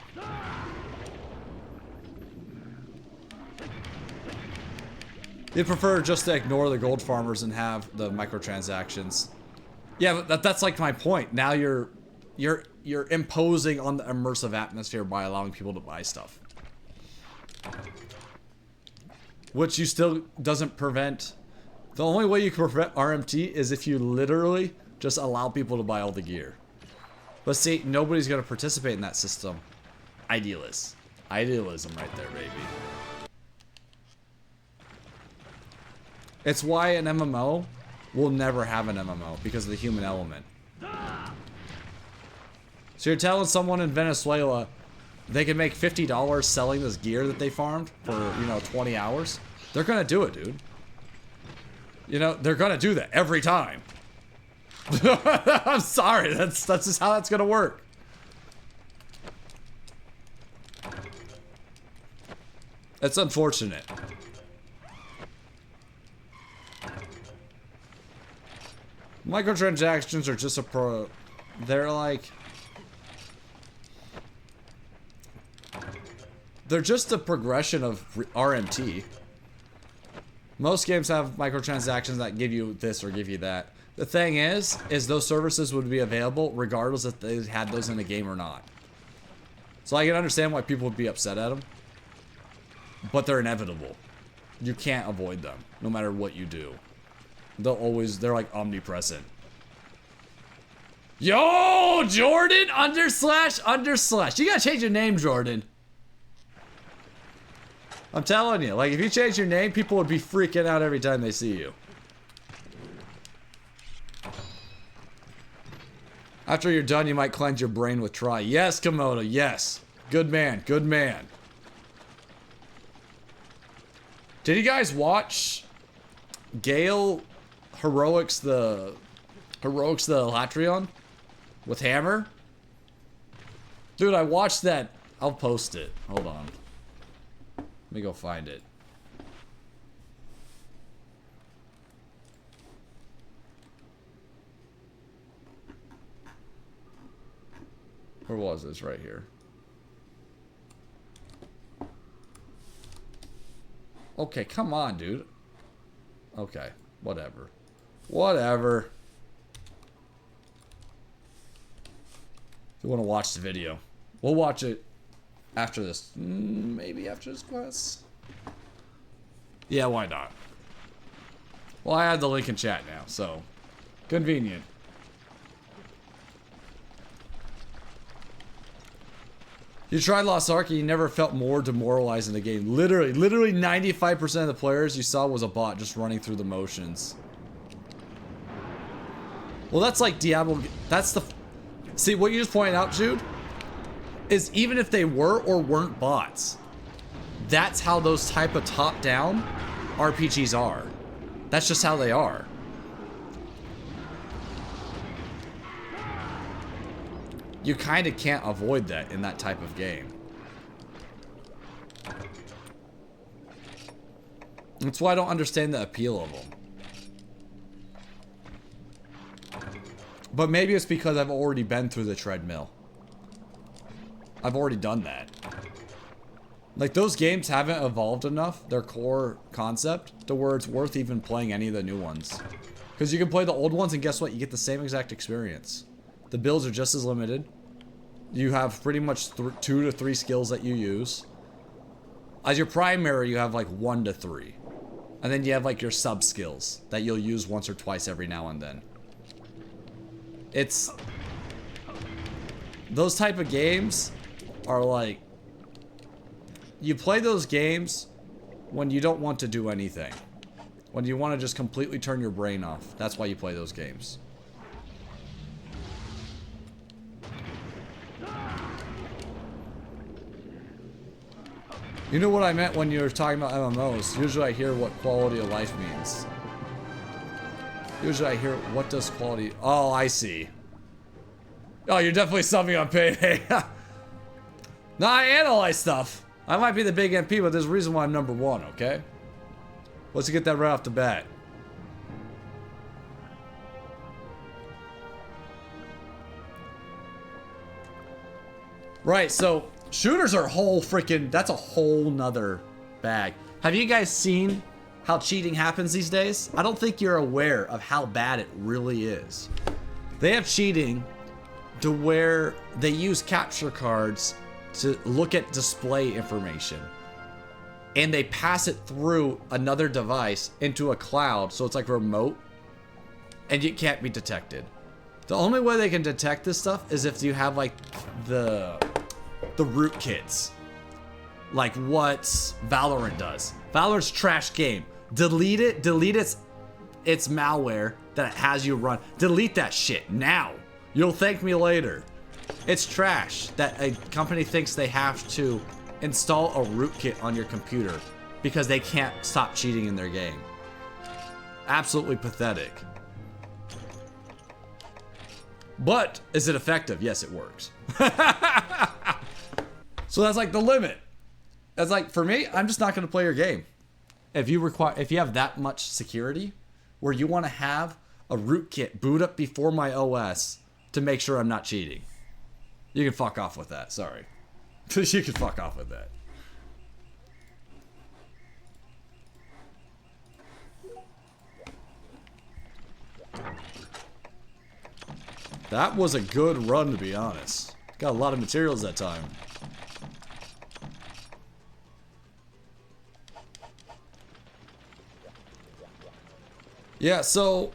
You'd prefer just to ignore the gold farmers and have the microtransactions. Yeah, but that's like my point. Now you're imposing on the immersive atmosphere by allowing people to buy stuff. Which you still doesn't prevent. The only way you can prevent RMT is if you literally just allow people to buy all the gear. But see, nobody's gonna participate in that system. Idealists. Idealism right there, baby. It's why an MMO will never have an MMO, because of the human element. So you're telling someone in Venezuela they can make $50 selling this gear that they farmed for, 20 hours? They're gonna do it, dude. They're gonna do that every time. I'm sorry, that's just how that's gonna work. It's unfortunate. Microtransactions are just they're just a progression of RMT. Most games have microtransactions that give you this or give you that. The thing is those services would be available regardless if they had those in the game or not. So I can understand why people would be upset at them. But they're inevitable. You can't avoid them, no matter what you do. They're like omnipresent. Yo, Jordan __. You gotta change your name, Jordan. I'm telling you, like, if you change your name, people would be freaking out every time they see you. After you're done, you might cleanse your brain with Try. Yes, Komodo, yes. Good man, good man. Did you guys watch Gale Heroics the Latreon with Hammer? Dude, I watched that. I'll post it. Hold on. Let me go find it. Where was this? Right here. Okay, come on, dude. Okay, whatever. Whatever. If you want to watch the video, we'll watch it after this. Maybe after this class. Yeah, why not? Well, I have the link in chat now, so convenient. You tried Lost Ark and you never felt more demoralized in the game. Literally 95% of the players you saw was a bot just running through the motions. Well, that's like Diablo. That's the... See, what you just pointed out, Jude, is even if they were or weren't bots, that's how those type of top-down RPGs are. That's just how they are. You kind of can't avoid that in that type of game. That's why I don't understand the appeal of them. But maybe it's because I've already been through the treadmill. I've already done that. Like, those games haven't evolved enough, their core concept, to where it's worth even playing any of the new ones. Because you can play the old ones and guess what? You get the same exact experience. The builds are just as limited. You have pretty much 2 to 3 skills that you use. As your primary, you have like 1 to 3. And then you have like your sub skills that you'll use once or twice every now and then. It's... Those type of games are like... You play those games when you don't want to do anything. When you want to just completely turn your brain off. That's why you play those games. You know what I meant when you were talking about MMOs? Usually I hear what quality of life means. Usually I hear, what does quality... Oh, I see. Oh, you're definitely subbing on Payday. No, I analyze stuff. I might be the big MP, but there's a reason why I'm number 1, okay? Let's get that right off the bat. Right, so... Shooters are whole freaking... That's a whole nother bag. Have you guys seen how cheating happens these days? I don't think you're aware of how bad it really is. They have cheating to where they use capture cards to look at display information. And they pass it through another device into a cloud, so it's like remote. And it can't be detected. The only way they can detect this stuff is if you have like the rootkits, like what Valorant does. Valorant's trash game. Delete it. Delete its malware that it has you run. Delete that shit now. You'll thank me later. It's trash that a company thinks they have to install a rootkit on your computer because they can't stop cheating in their game. Absolutely pathetic. But is it effective? Yes, it works. So that's like the limit. That's like, for me, I'm just not going to play your game. If you have that much security where you want to have a rootkit boot up before my OS to make sure I'm not cheating, you can fuck off with that. Sorry. You can fuck off with that. That was a good run, to be honest. Got a lot of materials that time. Yeah, so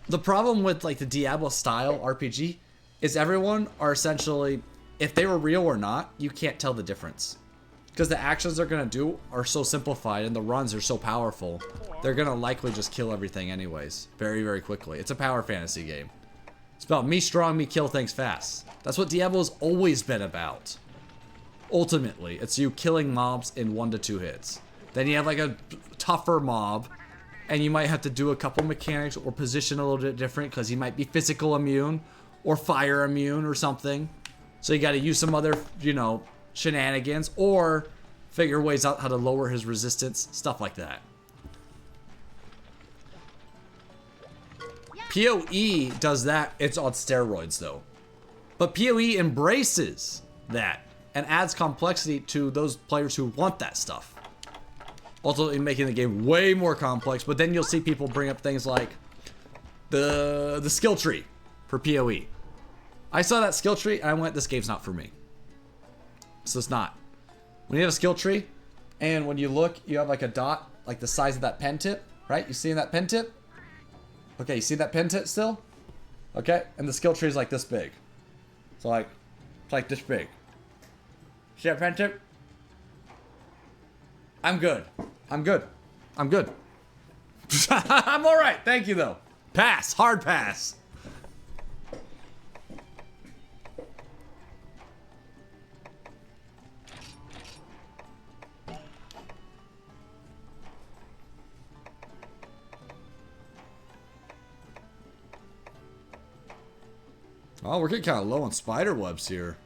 the problem with like the Diablo style RPG is everyone are essentially, if they were real or not, you can't tell the difference. Because the actions they're going to do are so simplified and the runs are so powerful, they're going to likely just kill everything anyways, very, very quickly. It's a power fantasy game. It's about me strong, me kill things fast. That's what Diablo's always been about. Ultimately, it's you killing mobs in 1 to 2 hits. Then you have like a tougher mob, and you might have to do a couple mechanics or position a little bit different because he might be physical immune or fire immune or something. So you got to use some other, you know, shenanigans or figure ways out how to lower his resistance, stuff like that. PoE does that. It's on steroids though. But PoE embraces that and adds complexity to those players who want that stuff. Ultimately making the game way more complex, but then you'll see people bring up things like the skill tree for PoE. I saw that skill tree and I went, this game's not for me. So it's not. When you have a skill tree and when you look, you have like a dot, like the size of that pen tip, right? You see that pen tip? Okay, you see that pen tip still? Okay, and the skill tree is like this big. So like, it's like this big. See that pen tip? I'm good. I'm good. I'm good. I'm alright. Thank you, though. Pass. Hard pass. Oh, we're getting kind of low on spider webs here.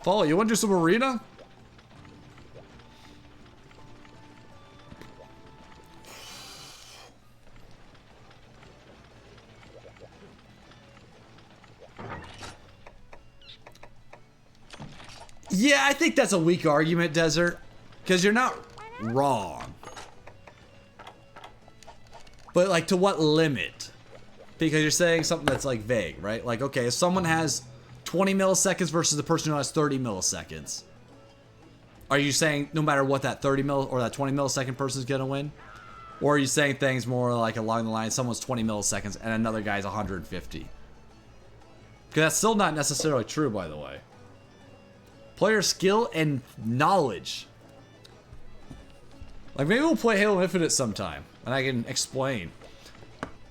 Follow, you want to do some arena? Yeah, I think that's a weak argument, Desert. Because you're not wrong. But, like, to what limit? Because you're saying something that's, like, vague, right? Like, okay, if someone has 20 milliseconds versus the person who has 30 milliseconds, are you saying no matter what that 30 mil or that 20 millisecond person is going to win? Or are you saying things more like along the line, someone's 20 milliseconds and another guy's 150? Because that's still not necessarily true, by the way. Player skill and knowledge. Like, maybe we'll play Halo Infinite sometime, and I can explain.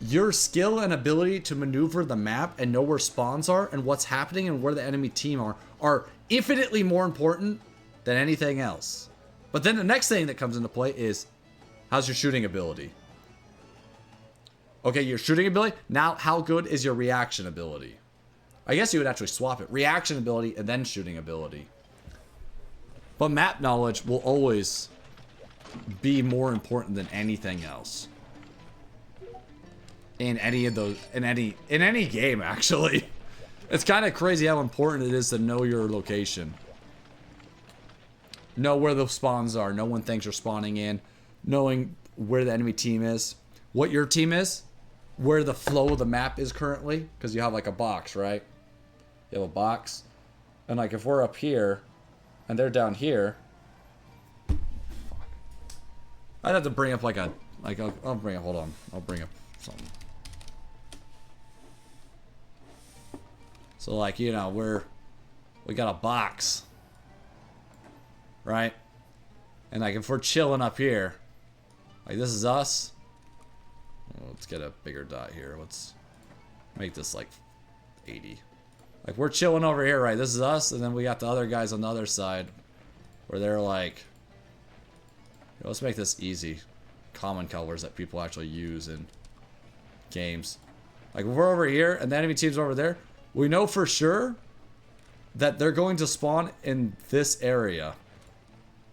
Your skill and ability to maneuver the map and know where spawns are and what's happening and where the enemy team are infinitely more important than anything else. But then the next thing that comes into play is, how's your shooting ability? Okay, your shooting ability. Now, how good is your reaction ability? I guess you would actually swap it. Reaction ability and then shooting ability. But map knowledge will always be more important than anything else. In any of those, in any game, actually. It's kind of crazy how important it is to know your location. Know where the spawns are, know when things are spawning in, knowing where the enemy team is, what your team is, where the flow of the map is currently, because you have like a box, right? You have a box, and like if we're up here, and they're down here, I'd have to bring up like a, I'll bring up, hold on, I'll bring up something. So like, you know, we got a box, right? And like if we're chilling up here, like this is us. Well, let's get a bigger dot here. Let's make this like 80. Like we're chilling over here, right? This is us, and then we got the other guys on the other side where they're like, let's make this easy. Common colors that people actually use in games. Like if we're over here and the enemy team's over there, we know for sure that they're going to spawn in this area.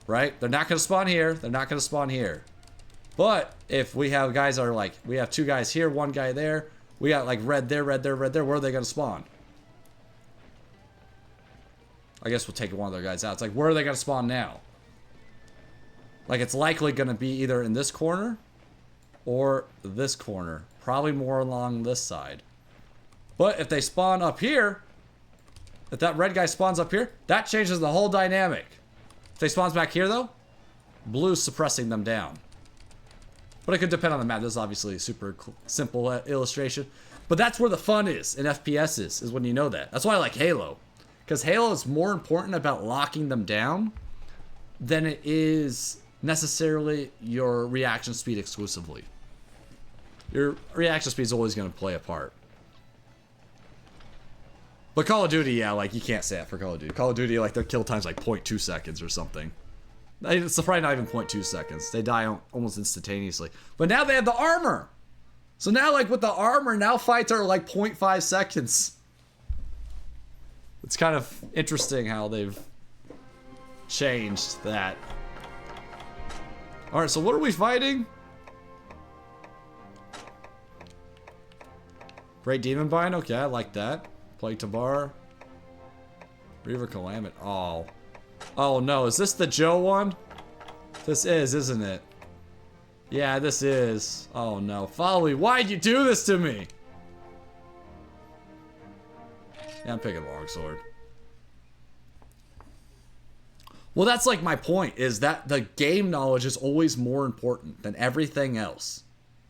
Right? They're not going to spawn here. They're not going to spawn here. But if we have guys that are like, we have two guys here, one guy there. We got like red there, red there, red there. Where are they going to spawn? I guess we'll take one of their guys out. It's like, where are they going to spawn now? Like, it's likely going to be either in this corner or this corner. Probably more along this side. But if they spawn up here, if that red guy spawns up here, that changes the whole dynamic. If they spawns back here, though, blue's suppressing them down. But it could depend on the map. This is obviously a super simple illustration. But that's where the fun is in FPS is when you know that. That's why I like Halo. Because Halo is more important about locking them down than it is necessarily your reaction speed exclusively. Your reaction speed is always going to play a part. But Call of Duty, yeah, like, you can't say that for Call of Duty. Call of Duty, like, their kill time's like 0.2 seconds or something. It's probably not even 0.2 seconds. They die almost instantaneously. But now they have the armor! So now, like, with the armor, now fights are like 0.5 seconds. It's kind of interesting how they've changed that. Alright, so what are we fighting? Great Demon Bind? Okay, I like that. Plague Tabar. Reaver Calamity. Oh. Oh no, is this the Joe one? This is, isn't it? Yeah, this is. Oh no. Folly, why'd you do this to me? Yeah, I'm picking Longsword. Well, that's like my point, is that the game knowledge is always more important than everything else.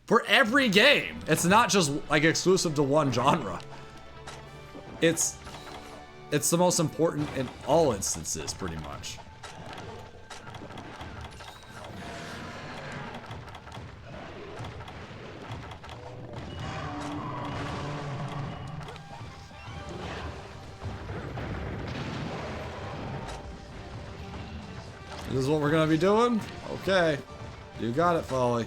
For every game. It's not just like exclusive to one genre. It's the most important in all instances, pretty much. This is what we're gonna be doing? Okay. You got it, Folly.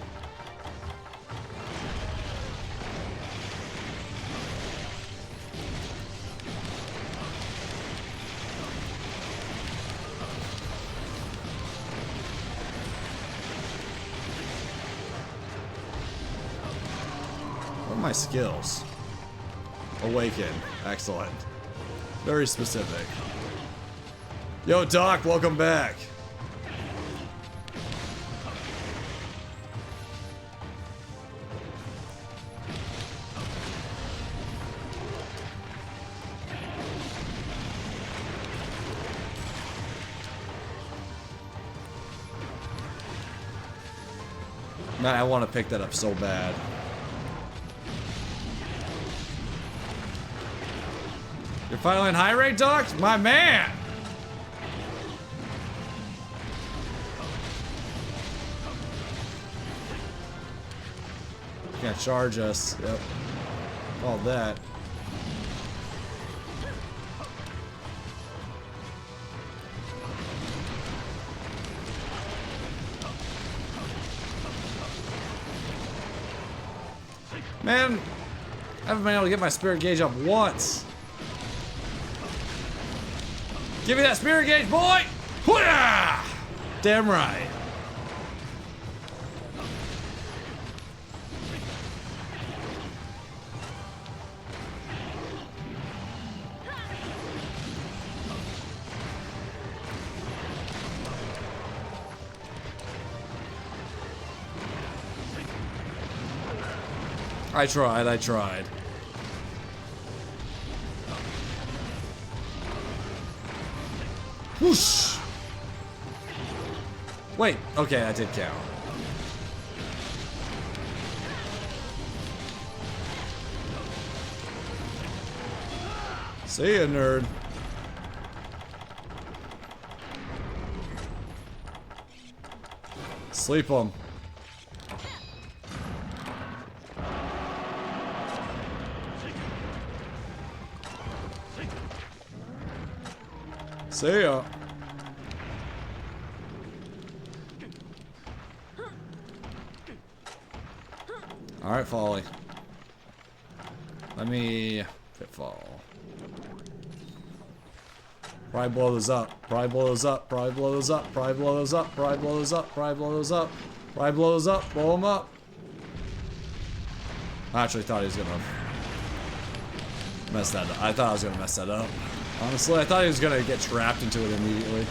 What are my skills? Awaken. Excellent. Very specific. Yo, Doc, welcome back. Man, I want to pick that up so bad. You're finally in high rate, Doc? My man! Can't charge us. Yep. All that. Man, I haven't been able to get my spirit gauge up once. Give me that spirit gauge, boy! Hoo-yah! Damn right. I tried. Whoosh! Wait, okay, that did count. See ya, nerd. Sleep 'em. See ya. Alright, Folly. Let me pitfall. Probably blow those up. Probably blow those up. Probably blow those up. Probably blow those up. Probably blow those up. Probably blow those up. Probably blow those up. Blow them up. I actually thought he was gonna mess that up. I thought I was gonna mess that up. Honestly, I thought he was gonna get trapped into it immediately.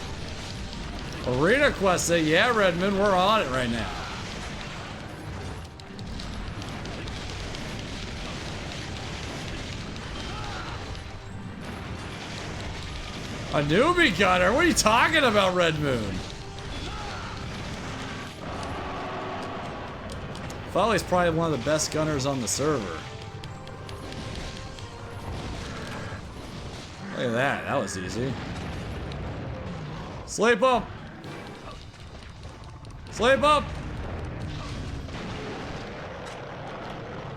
Arena quest, yeah, Redmond, we're on it right now. A newbie gunner? What are you talking about, Red Moon? Folly's probably one of the best gunners on the server. Look at that, that was easy. Sleep up! Sleep up!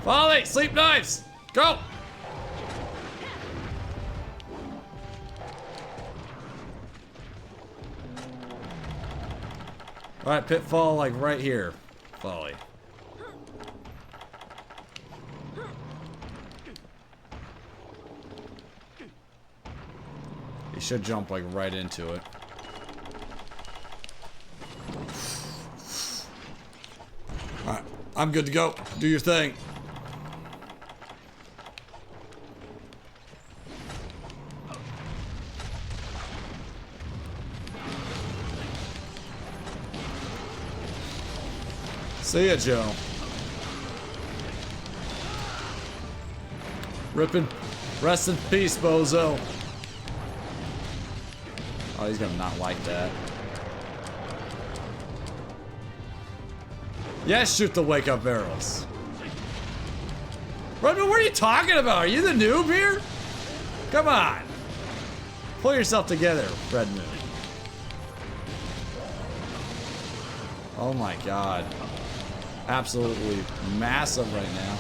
Folly, sleep knives! Go! Alright, pitfall like right here. Folly. He should jump like right into it. Alright, I'm good to go. Do your thing. See ya, Joe. Rest in peace, bozo. Oh, he's gonna not like that. Yes, shoot the wake up arrows. Redmond, what are you talking about? Are you the noob here? Come on. Pull yourself together, Redmond. Oh my god. Absolutely massive right now.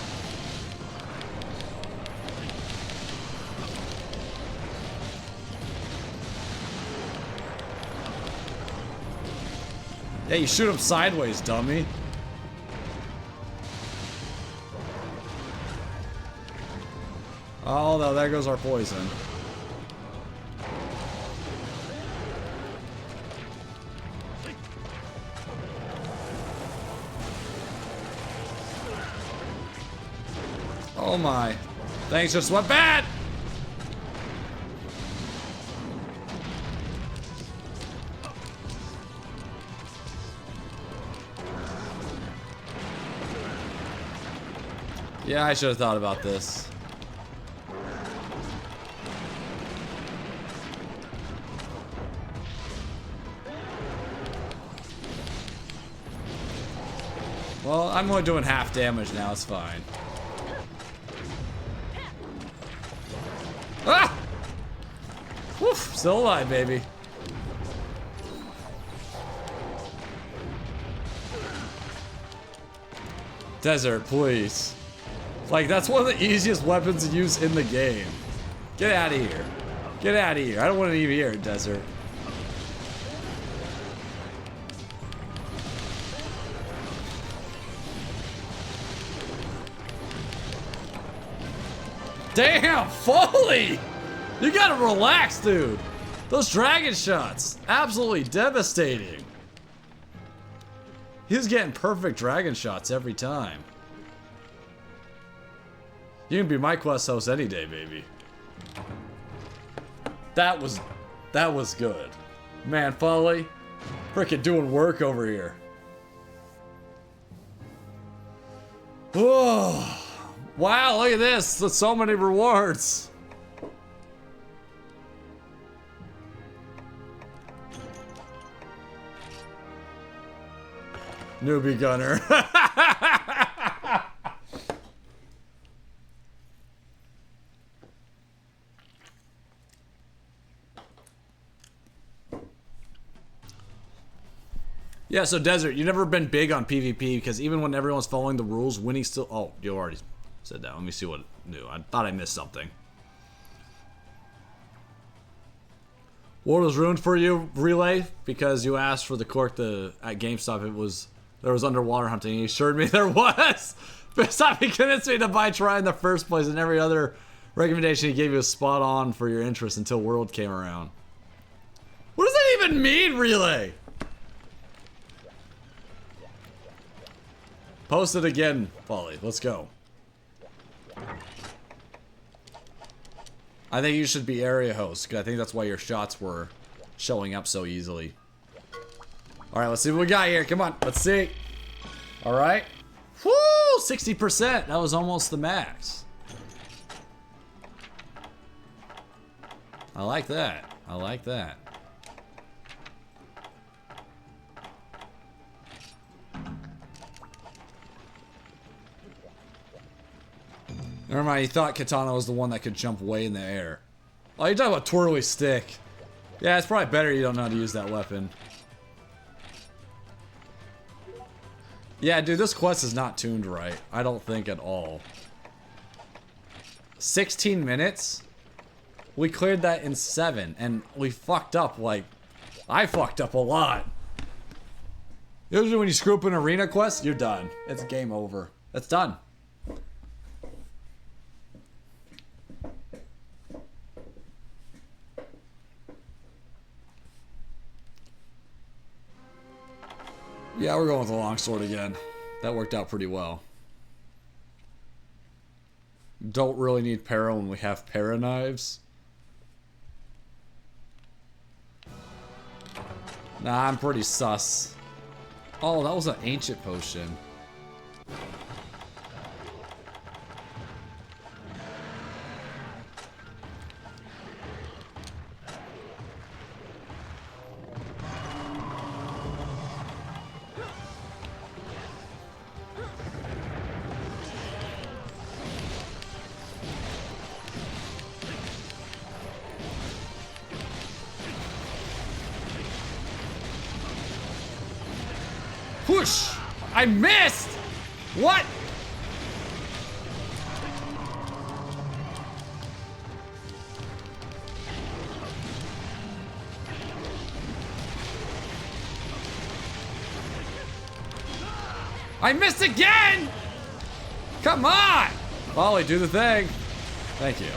Hey, you shoot him sideways, dummy. Oh no, there goes our poison. Oh my. Things just went bad! Yeah, I should have thought about this. Well, I'm only doing half damage now, it's fine. Ah! Woof, still alive, baby. Desert, please. Like, that's one of the easiest weapons to use in the game. Get out of here. Get out of here. I don't want to even hear it, Desert. Damn, Foley! You gotta relax, dude. Those dragon shots, absolutely devastating. He's getting perfect dragon shots every time. You can be my quest host any day, baby. That was good. Man, Foley, frickin' doing work over here. Oh. Wow, look at this. There's so many rewards. Newbie gunner. Yeah, so Desert, you've never been big on PvP because even when everyone's following the rules, winning still... Oh, you already said that. Let me see what new. I thought I missed something. World was ruined for you, Relay, because you asked for the cork at GameStop. There was underwater hunting. He assured me there was. But stop, he convinced me to buy Try in the first place, and every other recommendation he gave you was spot on for your interest until World came around. What does that even mean, Relay? Post it again, Folly. Let's go. I think you should be area host, because I think that's why your shots were showing up so easily. Alright, let's see what we got here. Come on, let's see. Alright. Woo! 60%. That was almost the max. I like that. I like that. Never mind, you thought Katana was the one that could jump way in the air. Oh, you're talking about Twirly Stick. Yeah, it's probably better you don't know how to use that weapon. Yeah, dude, this quest is not tuned right. I don't think at all. 16 minutes? We cleared that in 7, and we fucked up, like... I fucked up a lot. Usually when you screw up an arena quest, you're done. It's game over. It's done. Yeah, we're going with the longsword again. That worked out pretty well. Don't really need para when we have para knives. Nah, I'm pretty sus. Oh, that was an ancient potion. Push! I missed! What? I missed again! Come on! Volley, do the thing. Thank you.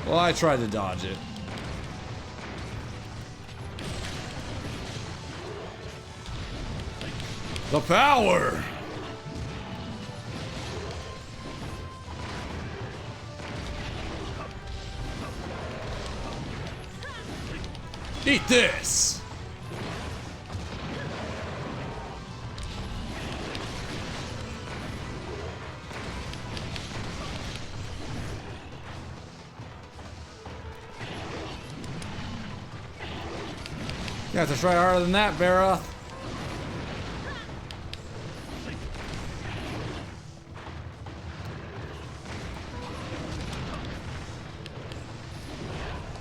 Well, I tried to dodge it. The power! Eat this! You have to try harder than that, Barroth.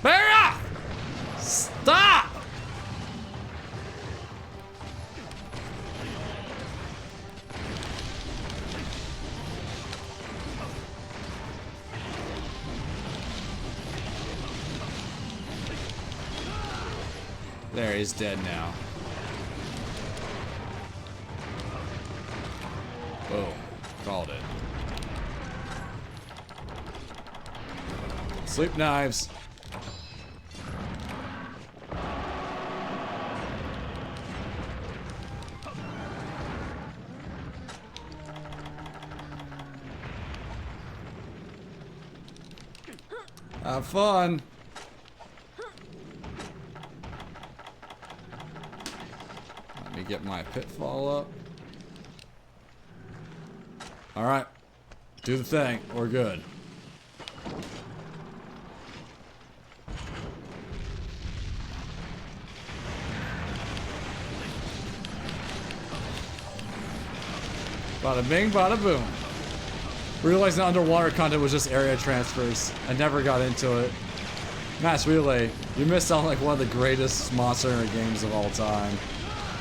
Barroth! Stop! There, he's dead now. Boom. Called it. Sleep knives. Have fun. Let me get my pitfall up. All right. Do the thing. We're good. Bada bing, bada boom. Realizing the underwater content was just area transfers. I never got into it. Mass Relay, you missed out on like one of the greatest Monster Hunter games of all time.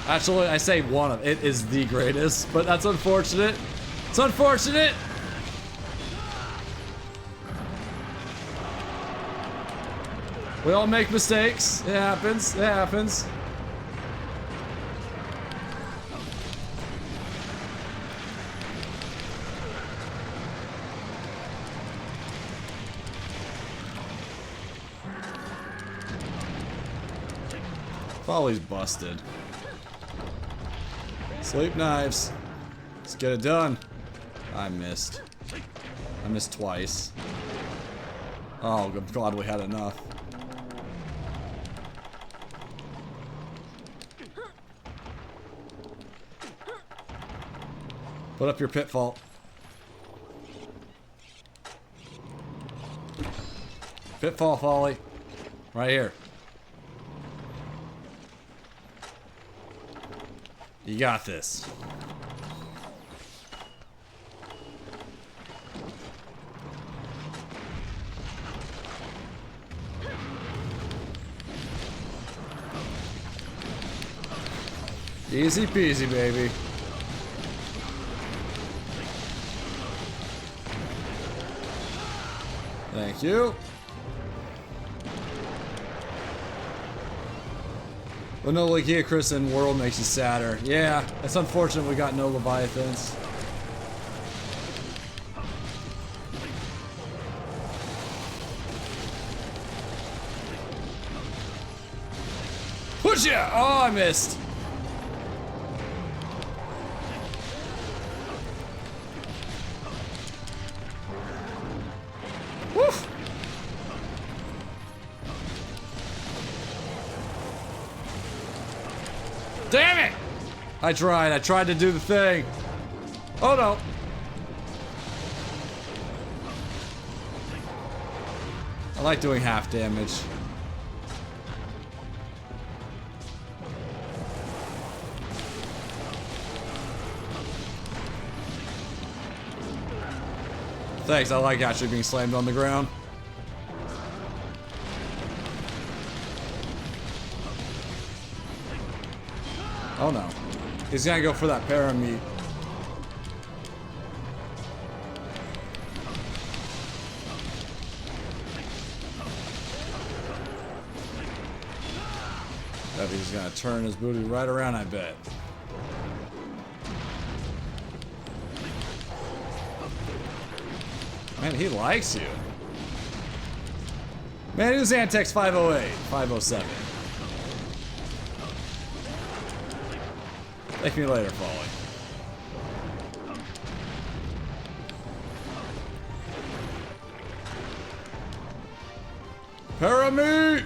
Actually, I say one of, it is the greatest, but that's unfortunate. It's unfortunate! We all make mistakes. It happens. It happens. Volley's busted. Sleep knives. Let's get it done. I missed. I missed twice. Oh, good God, we had enough. Put up your pitfall. Pitfall, Folly. Right here. You got this. Easy peasy, baby. Thank you. But no Legiacris in World makes you sadder. Yeah, it's unfortunate we got no Leviathans. Push ya! Oh, I missed. Woof! Damn it! I tried to do the thing. Oh no. I like doing half damage. Thanks, I like actually being slammed on the ground. Oh no. He's gonna go for that Paramite. Bet he's gonna turn his booty right around, I bet. Man, he likes you. Man, who's Antex 508, 507? Thank me later, Folly. Paramite!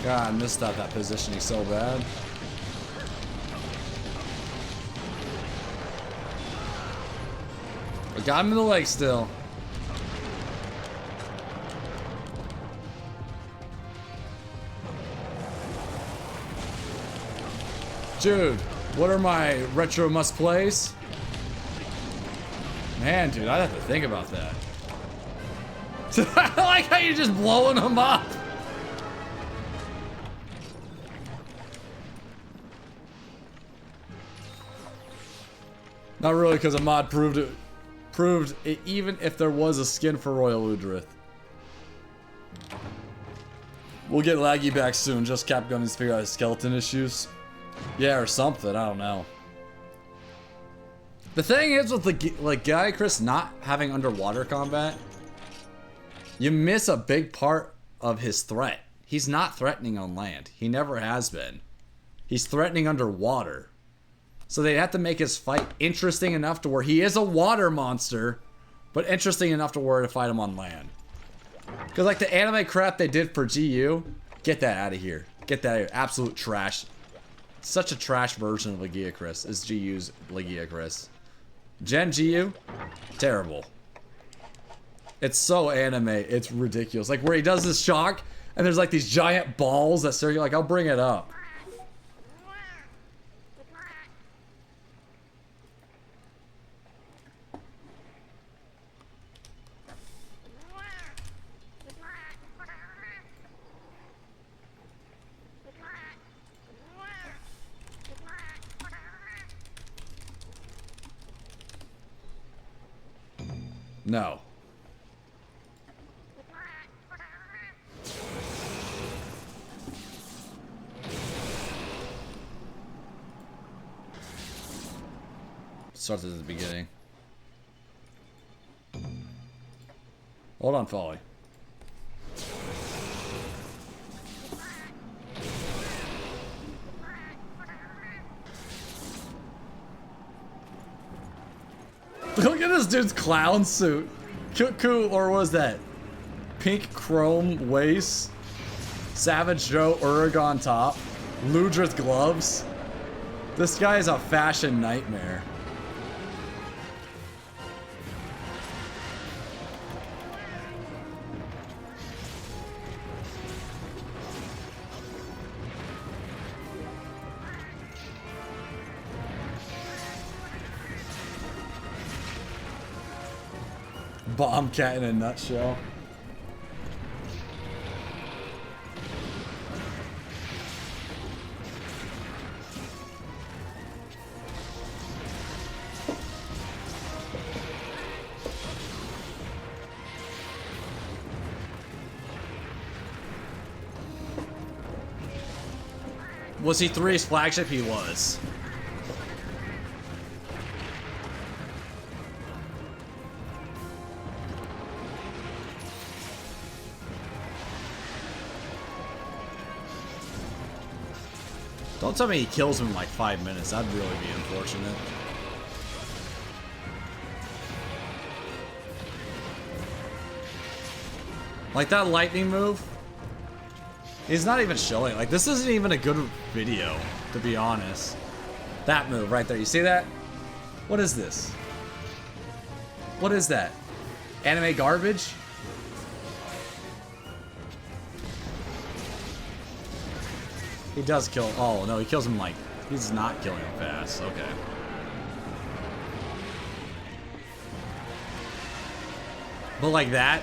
God, I missed out that positioning so bad. I got him in the leg still. Dude, what are my retro must plays? Man, dude, I'd have to think about that. I like how you're just blowing them up. Not really, because a mod proved it. Even if there was a skin for Royal Udrith. We'll get Laggy back soon. Just Capcom needs to figure out his skeleton issues. Yeah, or something. I don't know. The thing is with the Giacris not having underwater combat, you miss a big part of his threat. He's not threatening on land. He never has been. He's threatening underwater. So they'd have to make his fight interesting enough to where he is a water monster, but interesting enough to where to fight him on land. Because like the anime crap they did for GU, get that out of here. Get that out of here. Absolute trash. Such a trash version of Legiacris is GU's Legiacris. Gen GU, terrible. It's so anime, it's ridiculous. Like where he does this shock, and there's like these giant balls that circulate. Like, I'll bring it up. No. Starts at the beginning. Hold on, Folly. Look at this dude's clown suit. Cool, or was that? Pink chrome waist. Savage Joe Uragon top. Ludrith gloves. This guy is a fashion nightmare. Bomb cat in a nutshell. Was he 3's flagship? He was. Don't tell me he kills him in like 5 minutes. That'd really be unfortunate. Like that lightning move? He's not even showing. Like, this isn't even a good video, to be honest. That move right there. You see that? What is this? What is that? Anime garbage? He does kill. Oh, no, he kills him like. He's not killing him fast. Okay. But like that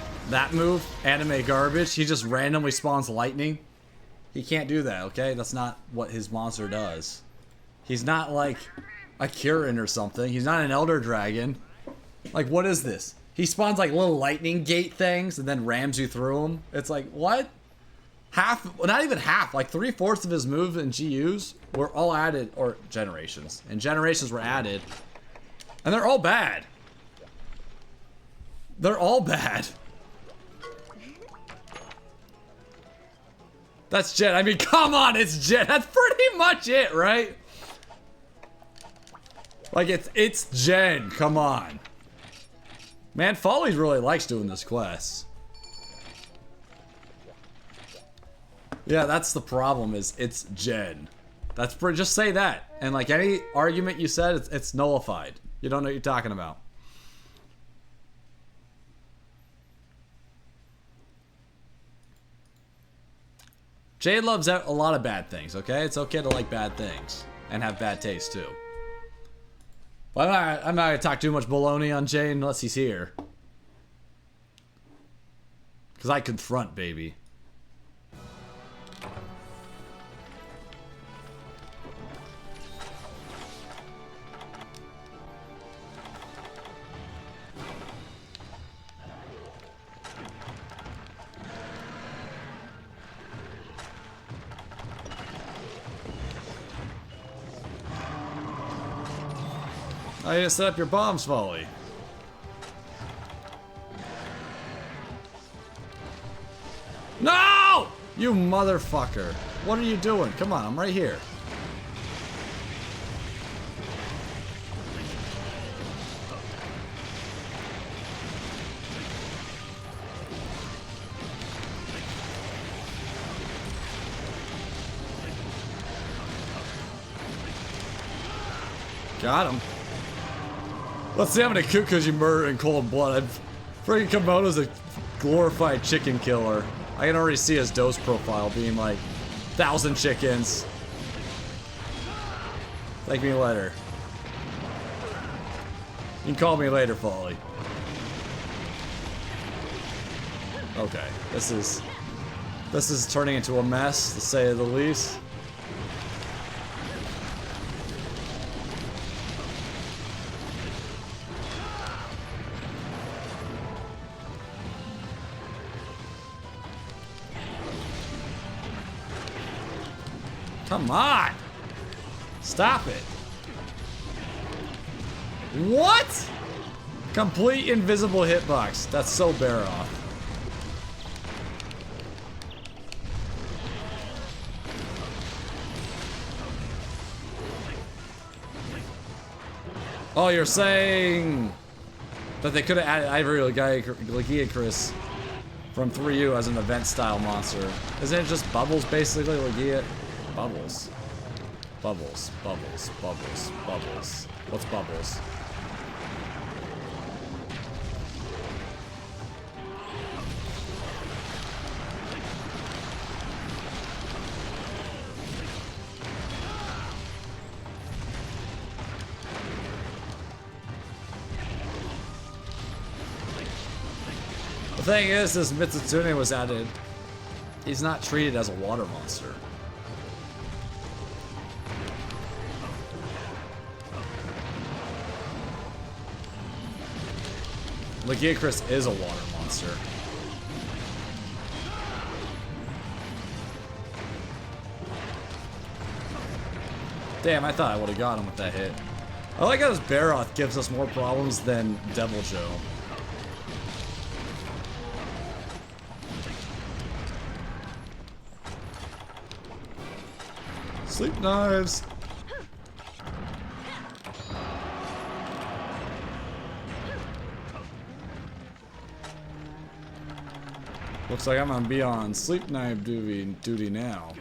move, anime garbage, he just randomly spawns lightning. He can't do that, okay? That's not what his monster does. He's not like a Kirin or something. He's not an Elder Dragon. Like, what is this? He spawns like little lightning gate things and then rams you through them. It's like, what? Half, well, not even half, like 3/4 of his move and GUs were all added, or generations. And generations were added. And they're all bad. They're all bad. That's Jen. I mean, come on, it's Jen. That's pretty much it, right? Like, it's Jen. Come on. Man, Folly really likes doing this quest. Yeah, that's the problem, is it's Jen. That's pretty, just say that. And like any argument you said, it's nullified. You don't know what you're talking about. Jade loves a lot of bad things, okay? It's okay to like bad things. And have bad taste, too. But I'm not gonna talk too much baloney on Jade unless he's here. Because I confront, baby. I need to set up your bombs, Folly. No! You motherfucker. What are you doing? Come on, I'm right here. Got him. Let's see how many cuckoos you murder in cold blood. Freaking Komodo's a glorified chicken killer. I can already see his dose profile being like 1,000 chickens. Thank me later. You can call me later, Folly. Okay, this is turning into a mess, to say the least. Come on! Stop it. What? Complete invisible hitbox. That's so bare off. Oh, you're saying that they could have added Ivory Lagiacrus from 3U as an event style monster. Isn't it just Bubbles basically, Lagia? Bubbles. Bubbles. Bubbles. Bubbles. Bubbles. What's Bubbles? The thing is, this Mitsutsume was added. He's not treated as a water monster. Lagiacrus is a water monster. Damn, I thought I would have got him with that hit. I like how this Barroth gives us more problems than Devil Joe. Sleep knives! Looks like I'm gonna be on sleep knife duty now.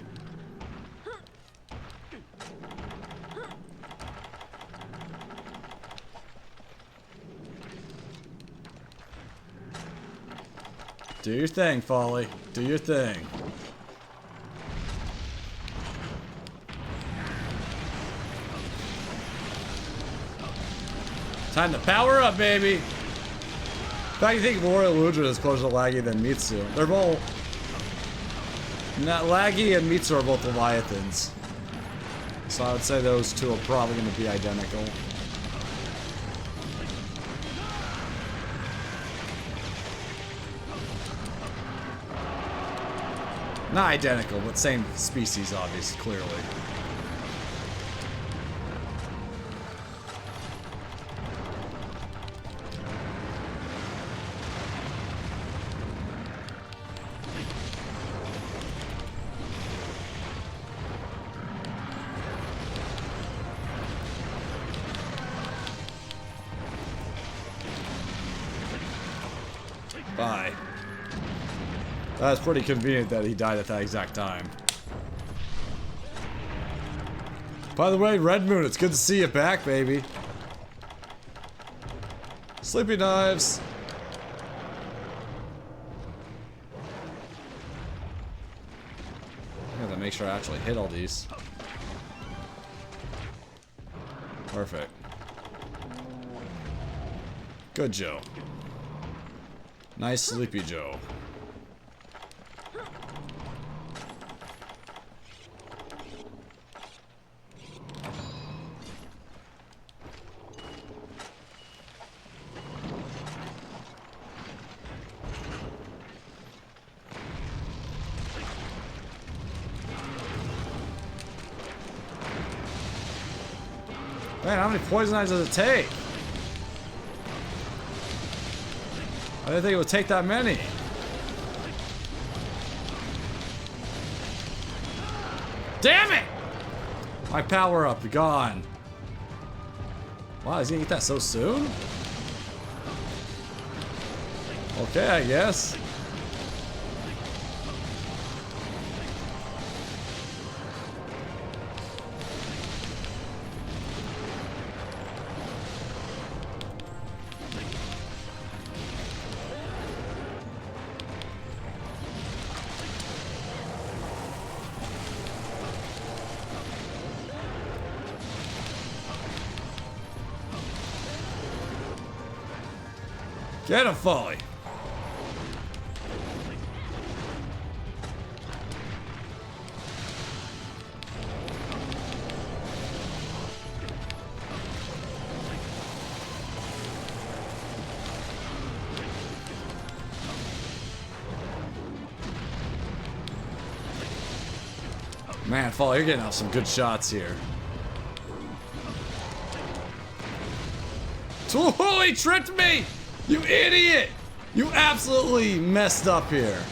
Do your thing, Folly. Do your thing. Time to power up, baby! In fact, you think Royal Ludra is closer to Laggy than Mitsu. They're both... Laggy and Mitsu are both Leviathans. So I would say those two are probably going to be identical. Not identical, but same species, obviously, clearly. Bye. That's pretty convenient that he died at that exact time. By the way, Red Moon, it's good to see you back, baby. Sleepy Knives. I gotta make sure I actually hit all these. Perfect. Good Joe. Nice Sleepy Joe. Man, how many poison knives does it take? I didn't think it would take that many. Damn it! My power up, gone. Wow, he's gonna get that so soon? Okay, I guess. Get him, Folly. Man, Folly, you're getting off some good shots here. Oh, he tricked me! You idiot! You absolutely messed up here.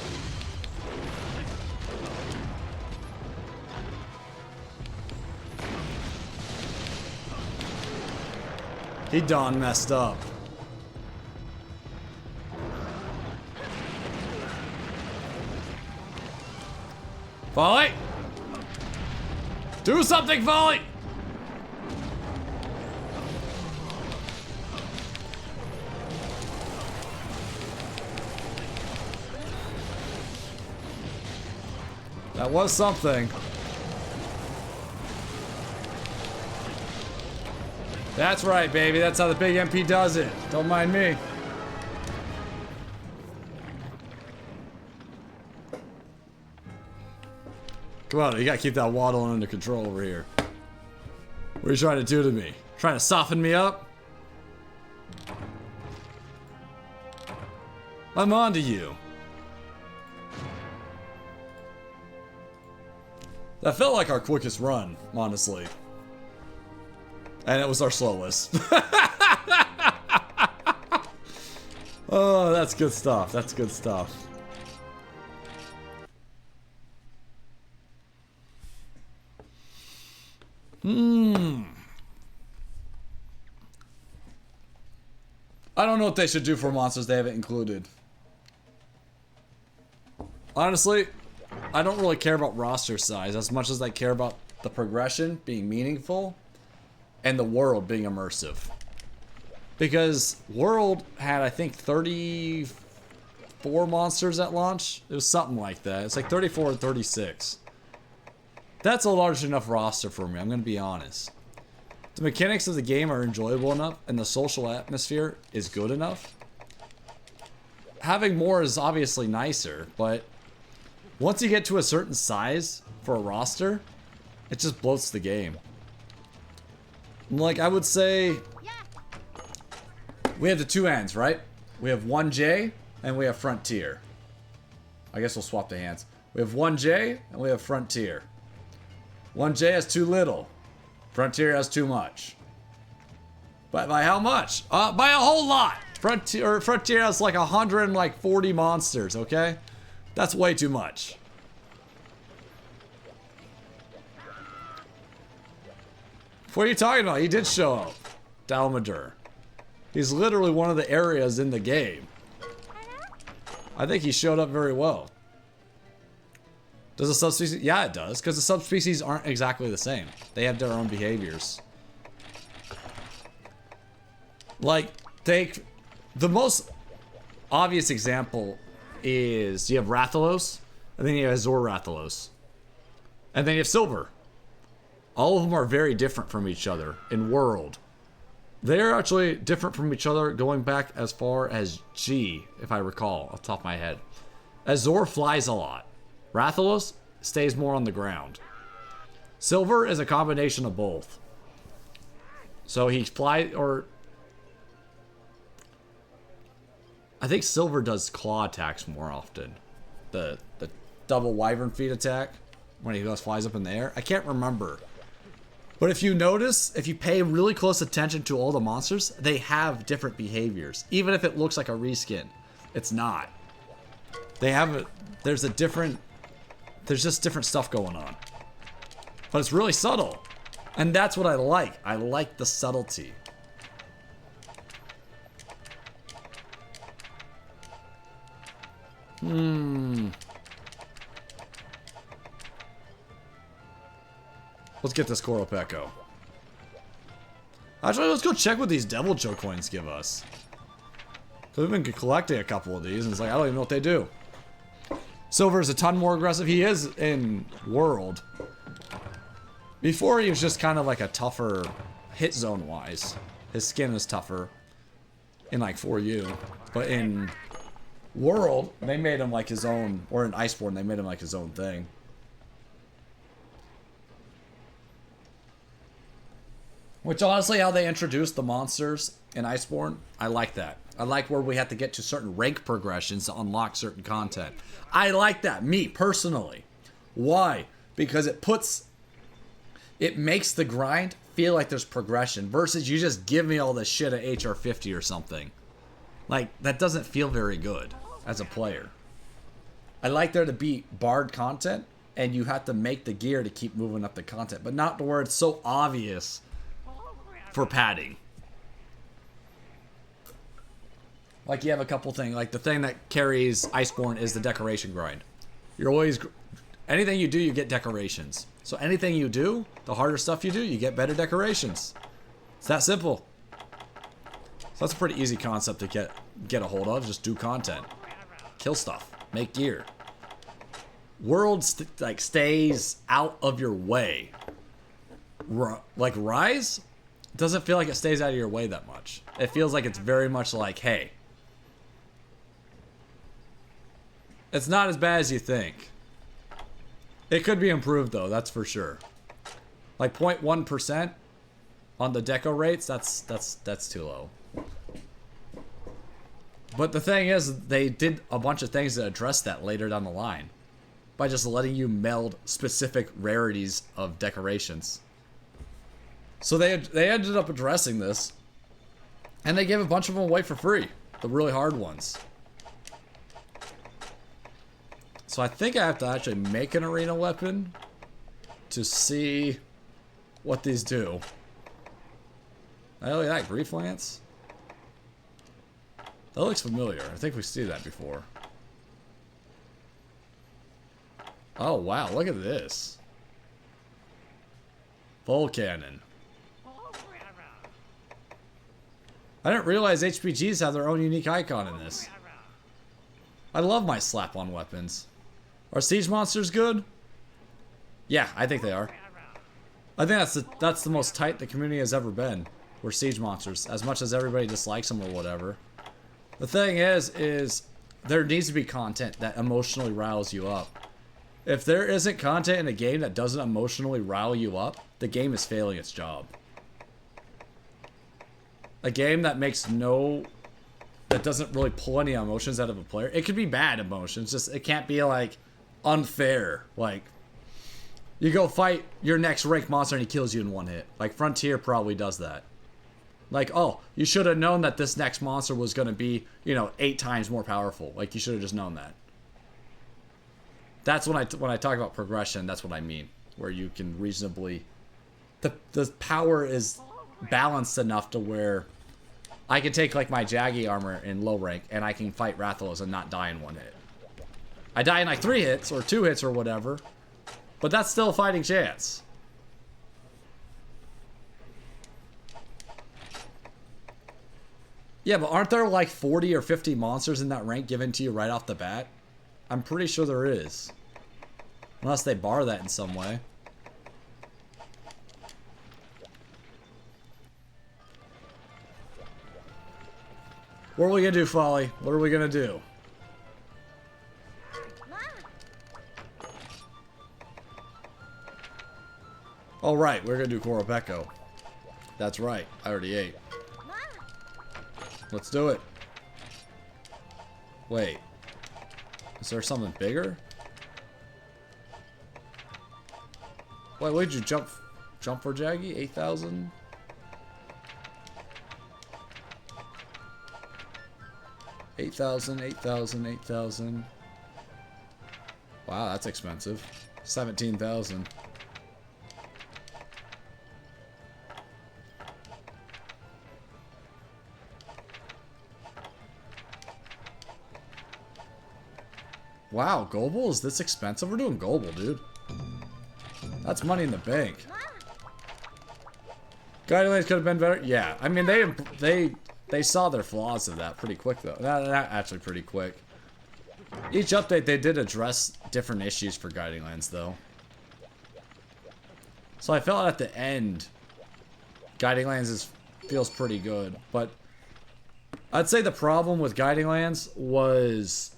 He done messed up. Folly! Do something, Folly! That was something. That's right, baby. That's how the big MP does it. Don't mind me. Come on, you gotta keep that waddle under control over here. What are you trying to do to me? Trying to soften me up? I'm on to you. That felt like our quickest run, honestly. And it was our slowest. Oh, that's good stuff. That's good stuff. I don't know what they should do for monsters they haven't included. Honestly, I don't really care about roster size as much as I care about the progression being meaningful and the world being immersive. Because World had, I think, 34 monsters at launch. It was something like that. It's like 34 or 36. That's a large enough roster for me, I'm going to be honest. The mechanics of the game are enjoyable enough, and the social atmosphere is good enough. having more is obviously nicer, but once you get to a certain size for a roster, it just bloats the game. Like, I would say we have the two ends, right? We have 1J and we have Frontier. I guess we'll swap the hands. We have 1J and we have Frontier. 1J has too little. Frontier has too much. But by how much? By a whole lot. Frontier has like 140 monsters, okay? That's way too much. What are you talking about? He did show up. Dalmadur. He's literally one of the areas in the game. I think he showed up very well. Does the subspecies? Yeah, it does, because the subspecies aren't exactly the same. They have their own behaviors. Like, take the most obvious example is you have Rathalos, and then you have Azor Rathalos, and then you have Silver. All of them are very different from each other in world. They're actually different from each other going back as far as G, if I recall, off the top of my head. Azor flies a lot. Rathalos stays more on the ground. Silver is a combination of both. So he flies, or I think Silver does claw attacks more often. The double wyvern feet attack when he goes flies up in the air. I can't remember. But if you notice, if you pay really close attention to all the monsters, they have different behaviors. Even if it looks like a reskin, it's not. They have there's just different stuff going on. But it's really subtle. And that's what I like. I like the subtlety. Let's get this Koropeko. Actually, let's go check what these Deviljho coins give us. Because we've been collecting a couple of these, and it's like, I don't even know what they do. Silver is a ton more aggressive. He is in World. Before, he was just kind of like a tougher hit zone-wise. His skin is tougher in, like, 4U. But in World, they made him like his own, or in Iceborne, they made him like his own thing. Which honestly, how they introduced the monsters in Iceborne, I like that. I like where we have to get to certain rank progressions to unlock certain content. I like that, me personally. Why? Because it makes the grind feel like there's progression versus you just give me all this shit at HR 50 or something. Like, that doesn't feel very good as a player. I like there to be barred content and you have to make the gear to keep moving up the content, but not to where it's so obvious for padding. Like, you have a couple things. Like, the thing that carries Iceborne is the decoration grind. You're always... anything you do, you get decorations. So anything you do, the harder stuff you do, you get better decorations. It's that simple. So that's a pretty easy concept to get a hold of. Just do content. Kill stuff. Make gear. World stays out of your way. Like, Rise doesn't feel like it stays out of your way that much. It feels like it's very much like, hey, it's not as bad as you think. It could be improved though, that's for sure. Like 0.1% on the deco rates, that's too low. But the thing is, they did a bunch of things to address that later down the line by just letting you meld specific rarities of decorations. So they ended up addressing this, and they gave a bunch of them away for free, the really hard ones. So I think I have to actually make an arena weapon to see what these do. Oh, look at that, Grief Lance. That looks familiar. I think we've seen that before. Oh wow, look at this. Full cannon. I didn't realize HPGs have their own unique icon in this. I love my slap-on weapons. Are siege monsters good? Yeah, I think they are. I think that's the most tight the community has ever been. We're siege monsters, as much as everybody dislikes them or whatever. The thing is there needs to be content that emotionally riles you up. If there isn't content in a game that doesn't emotionally rile you up, the game is failing its job. A game that that doesn't really pull any emotions out of a player. It could be bad emotions, just it can't be like unfair. Like, you go fight your next rank monster and he kills you in one hit. Like, Frontier probably does that. Like, oh, you should have known that this next monster was going to be, 8 times more powerful. Like, you should have just known that. That's when I talk about progression, that's what I mean. Where you can reasonably... The power is balanced enough to where I can take, like, my Jaggy armor in low rank and I can fight Rathalos and not die in one hit. I die in, like, 3 hits or 2 hits or whatever. But that's still a fighting chance. Yeah, but aren't there like 40 or 50 monsters in that rank given to you right off the bat? I'm pretty sure there is. Unless they bar that in some way. What are we gonna do, Folly? What are we gonna do? Oh, right, we're gonna do Korobeko. That's right, I already ate. Let's do it. Wait. Is there something bigger? Wait, what did you jump for, Jaggy? 8,000? $8,000. Wow, that's expensive. 17,000. Wow, Global is this expensive? We're doing Global, dude. That's money in the bank. Guidelines could have been better. Yeah, I mean they saw their flaws of that pretty quick though. Not actually pretty quick. Each update they did address different issues for Guiding Lands though. So I felt at the end, Guiding Lands feels pretty good, but I'd say the problem with Guiding Lands was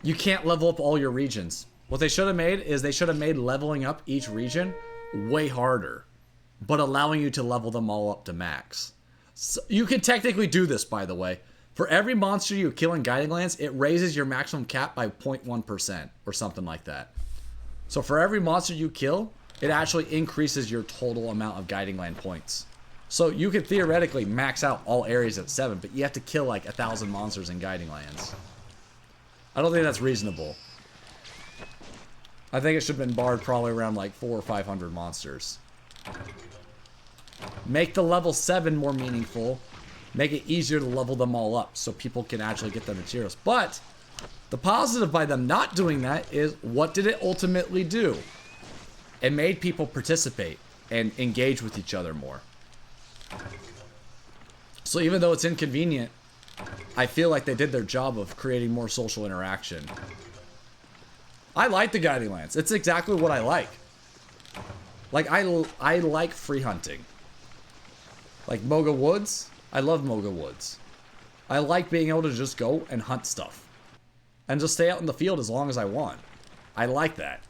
you can't level up all your regions. What they should have made is they should have made leveling up each region way harder, but allowing you to level them all up to max. So you can technically do this, by the way. For every monster you kill in Guiding Lands, it raises your maximum cap by 0.1% or something like that. So for every monster you kill, it actually increases your total amount of Guiding Land points. So you could theoretically max out all areas at 7, but you have to kill like 1,000 monsters in Guiding Lands. I don't think that's reasonable. I think it should have been barred probably around like 400 or 500 monsters. Make the level 7 more meaningful. Make it easier to level them all up so people can actually get their materials. But the positive by them not doing that is, what did it ultimately do? It made people participate and engage with each other more. So even though it's inconvenient, I feel like they did their job of creating more social interaction. I like the Guiding Lands. It's exactly what I like. Like, I like free hunting. Like Moga Woods. I love Moga Woods. I like being able to just go and hunt stuff. And just stay out in the field as long as I want. I like that.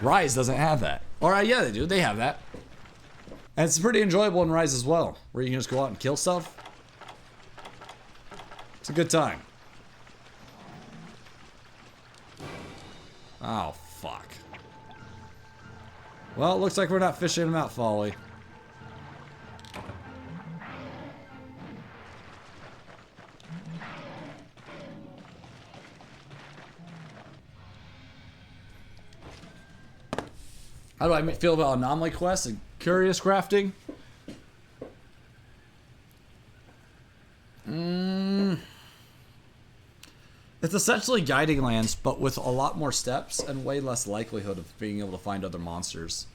Rise doesn't have that. Alright, yeah, they do. They have that. And it's pretty enjoyable in Rise as well, where you can just go out and kill stuff. It's a good time. Oh, fuck. Well, it looks like we're not fishing them out, Folly. How do I feel about Anomaly Quest and Curious Crafting? It's essentially Guiding Lands, but with a lot more steps and way less likelihood of being able to find other monsters.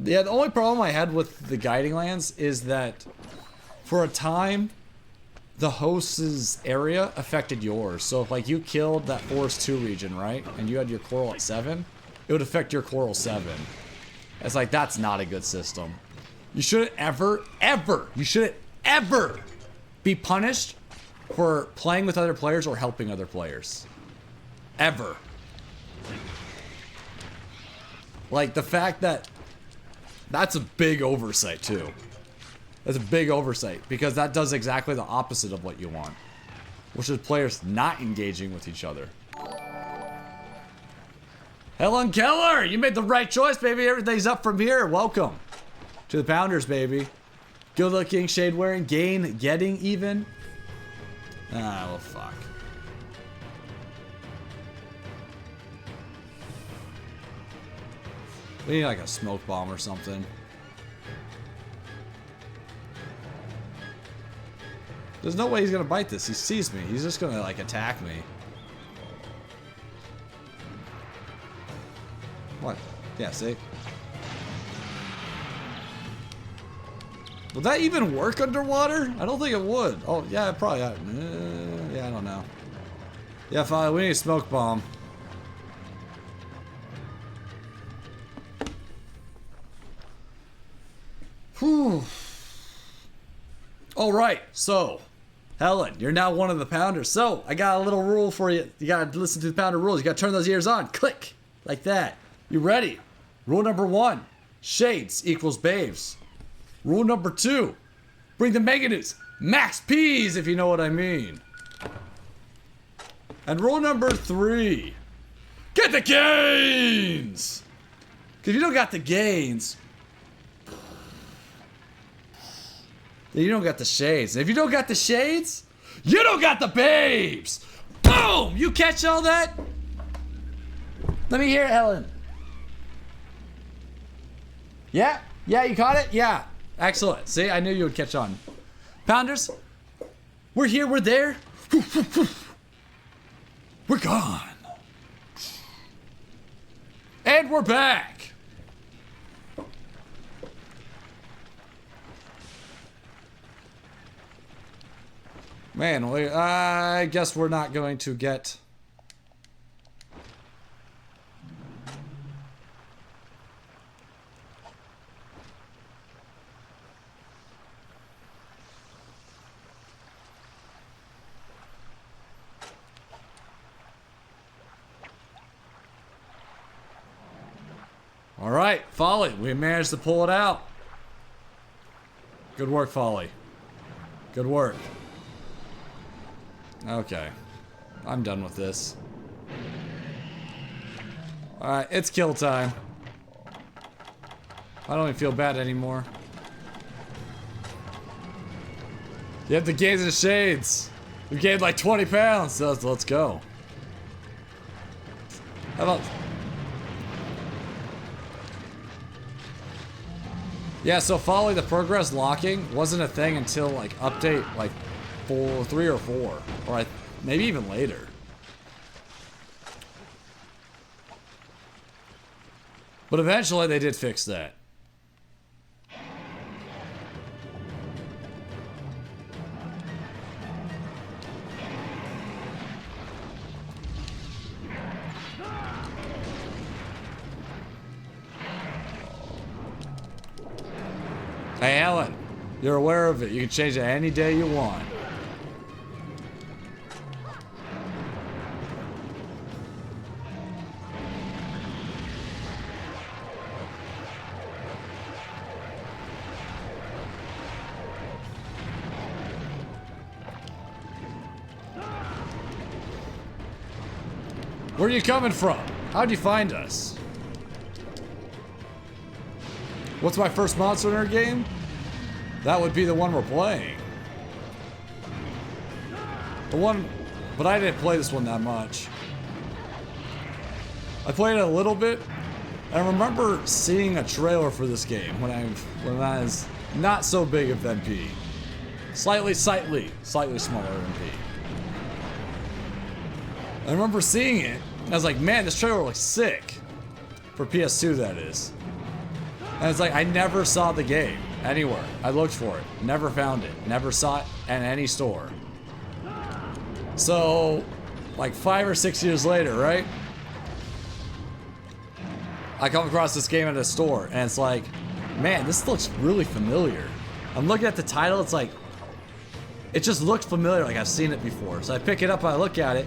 Yeah, the only problem I had with the Guiding Lands is that for a time, the host's area affected yours. So if like you killed that Forest 2 region, right? And you had your coral at 7, it would affect your coral 7. It's like, that's not a good system. You shouldn't you shouldn't ever be punished for playing with other players or helping other players. Ever. Like, the fact that that's a big oversight, too. That's a big oversight, because that does exactly the opposite of what you want, which is players not engaging with each other. Helen Keller, you made the right choice, baby. Everything's up from here. Welcome to the Pounders, baby. Good looking, shade wearing, getting even. Ah, well, fuck. We need like a smoke bomb or something. There's no way he's gonna bite this. He sees me. He's just gonna like attack me. What? Yeah, see? Would that even work underwater? I don't think it would. Oh, yeah, it probably. Yeah, I don't know. Yeah, fine. We need a smoke bomb. Whew. All right, so Helen, you're now one of the Pounders. So I got a little rule for you. You gotta listen to the Pounder rules. You gotta turn those ears on. Click like that. You ready? Rule number 1: shades equals babes. Rule number 2: bring the mega news. Max P's, if you know what I mean. And rule number 3: get the gains. Because if you don't got the gains, then you don't got the shades. And if you don't got the shades, you don't got the babes. Boom! You catch all that? Let me hear it, Helen. Yeah? Yeah, you caught it? Yeah. Excellent. See, I knew you would catch on. Pounders, we're here, we're there. We're gone. And we're back. Man, I guess we're not going to get... All right, Folly, we managed to pull it out. Good work, Folly. Good work. Okay, I'm done with this. Alright, it's kill time. I don't even feel bad anymore. You have the gains and shades. You gained like 20 pounds, so let's go. How about... Yeah, so following the progress locking wasn't a thing until like update like 3 or 4, or maybe even later. But eventually they did fix that. Hey, Alan, you're aware of it. You can change it any day you want. Where are you coming from? How'd you find us? What's my first Monster Hunter game? That would be the one we're playing. The one, but I didn't play this one that much. I played it a little bit. I remember seeing a trailer for this game when I was not so big of MP. Slightly smaller MP. I remember seeing it, and I was like, man, this trailer looks sick. For PS2, that is. And it's like, I never saw the game anywhere. I looked for it, never found it, never saw it in any store. So, like 5 or 6 years later, right? I come across this game at a store, and it's like, man, this looks really familiar. I'm looking at the title, it's like, it just looks familiar, like I've seen it before. So I pick it up, I look at it,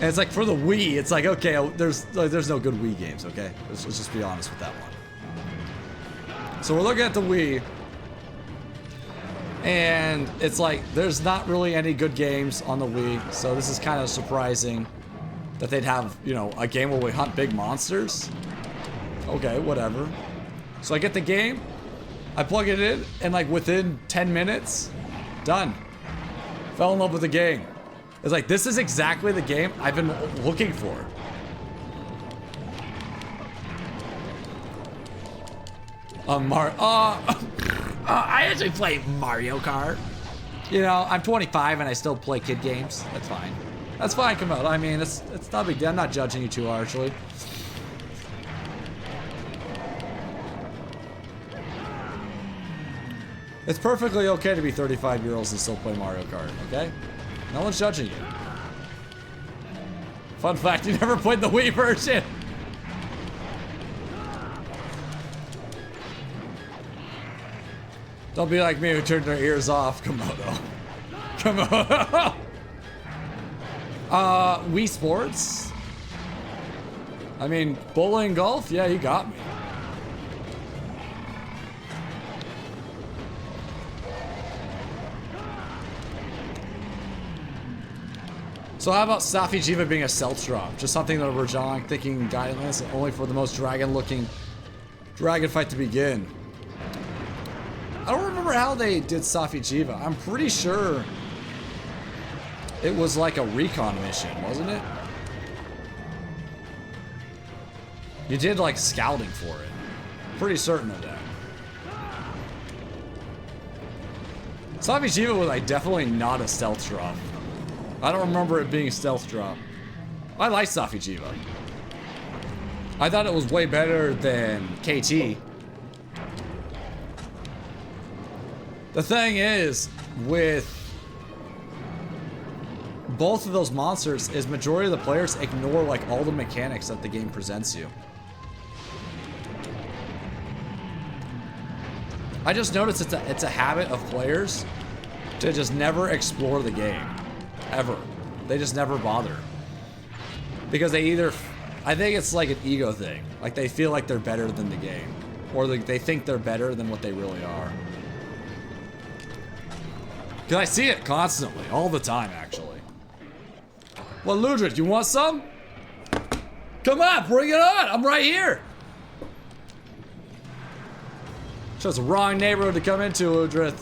and it's like for the Wii, it's like, okay, there's no good Wii games, okay? Let's just be honest with that one. So we're looking at the Wii, and it's like, there's not really any good games on the Wii, so this is kind of surprising that they'd have, you know, a game where we hunt big monsters. Okay, whatever. So I get the game, I plug it in, and like within 10 minutes, done. Fell in love with the game. It's like, this is exactly the game I've been looking for. I actually play Mario Kart. You know, I'm 25 and I still play kid games. That's fine. That's fine, come out. I mean, it's not a big deal. I'm not judging you too harshly. It's perfectly okay to be 35-year-olds and still play Mario Kart, okay? No one's judging you. Fun fact, you never played the Wii version. Don't be like me who turned their ears off, Komodo. Komodo. Wii Sports? I mean, bowling, golf? Yeah, you got me. So how about Safi'jiiva being a stealth drop? Just something that we're thinking guidance only for the most dragon-looking dragon fight to begin. I don't remember how they did Safi'jiiva. I'm pretty sure it was like a recon mission, wasn't it? You did like scouting for it. Pretty certain of that. Safi'jiiva was like definitely not a stealth drop. I don't remember it being a stealth drop. I like Safi'jiiva. I thought it was way better than KT. The thing is, with both of those monsters, is majority of the players ignore like all the mechanics that the game presents you. I just noticed it's a habit of players to just never explore the game. Ever. They just never bother. Because they either... I think it's like an ego thing. Like they feel like they're better than the game. Or they think they're better than what they really are. Because I see it constantly. All the time, actually. Well, Ludrith, you want some? Come on, bring it on! I'm right here! Chose the wrong neighborhood to come into, Ludrith.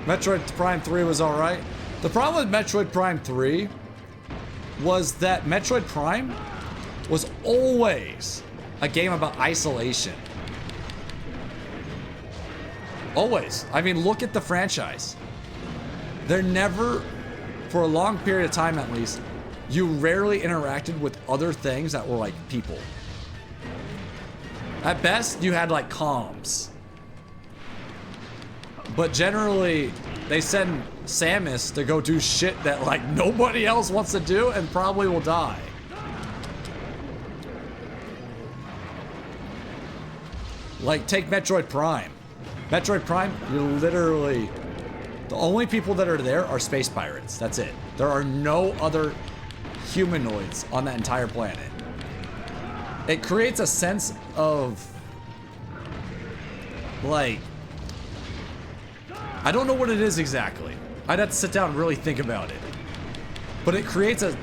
Metroid Prime 3 was alright. The problem with Metroid Prime 3 was that Metroid Prime was always a game about isolation. Always. I mean, look at the franchise. They're never, for a long period of time at least, you rarely interacted with other things that were like people. At best, you had like comms. But generally, they send Samus to go do shit that like nobody else wants to do and probably will die. Like, take Metroid Prime. Metroid Prime, you're literally... The only people that are there are space pirates. That's it. There are no other humanoids on that entire planet. It creates a sense of... like... I don't know what it is exactly. I'd have to sit down and really think about it. But it creates a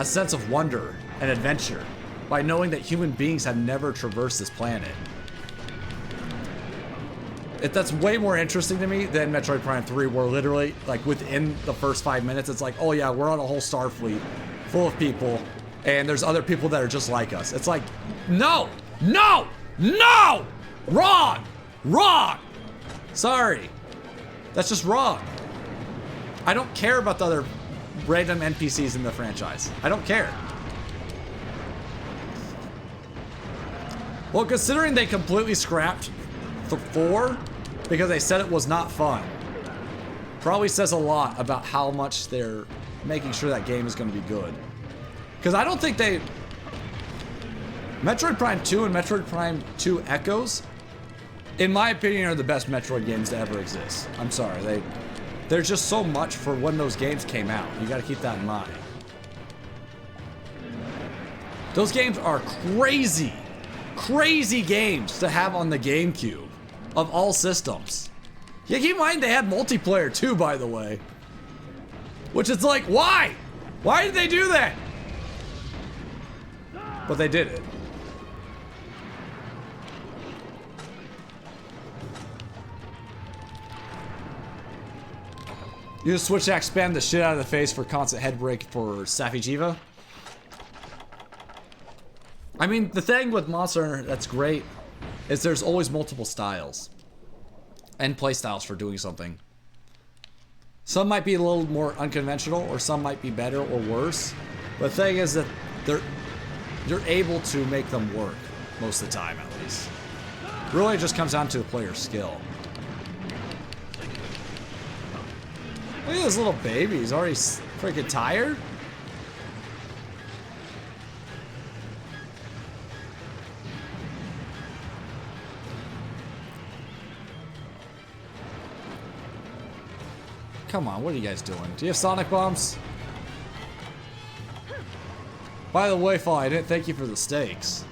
sense of wonder and adventure by knowing that human beings have never traversed this planet. That's way more interesting to me than Metroid Prime 3, where literally, like, within the first 5 minutes, it's like, oh yeah, we're on a whole star fleet full of people, and there's other people that are just like us. It's like, no! No! No! Wrong! Wrong! Sorry. That's just wrong. I don't care about the other random NPCs in the franchise. I don't care. Well, considering they completely scrapped 4 because they said it was not fun. Probably says a lot about how much they're making sure that game is going to be good. Because I don't think they... Metroid Prime 2 and Metroid Prime 2 Echoes, in my opinion, are the best Metroid games to ever exist. I'm sorry. There's just so much for when those games came out. You got to keep that in mind. Those games are crazy, crazy games to have on the GameCube of all systems. Yeah, keep in mind they had multiplayer too, by the way. Which is like, why? Why did they do that? But they did it. Use Switch Axe, spam the shit out of the face for constant head break for Safi'jiiva. I mean, the thing with Monster Hunter that's great is there's always multiple styles and play styles for doing something. Some might be a little more unconventional, or some might be better or worse. But the thing is that you're able to make them work most of the time, at least. Really, it just comes down to the player's skill. Look at this little baby. He's already freaking tired. Come on, what are you guys doing? Do you have Sonic Bombs? By the way, Fall, I didn't thank you for the steaks.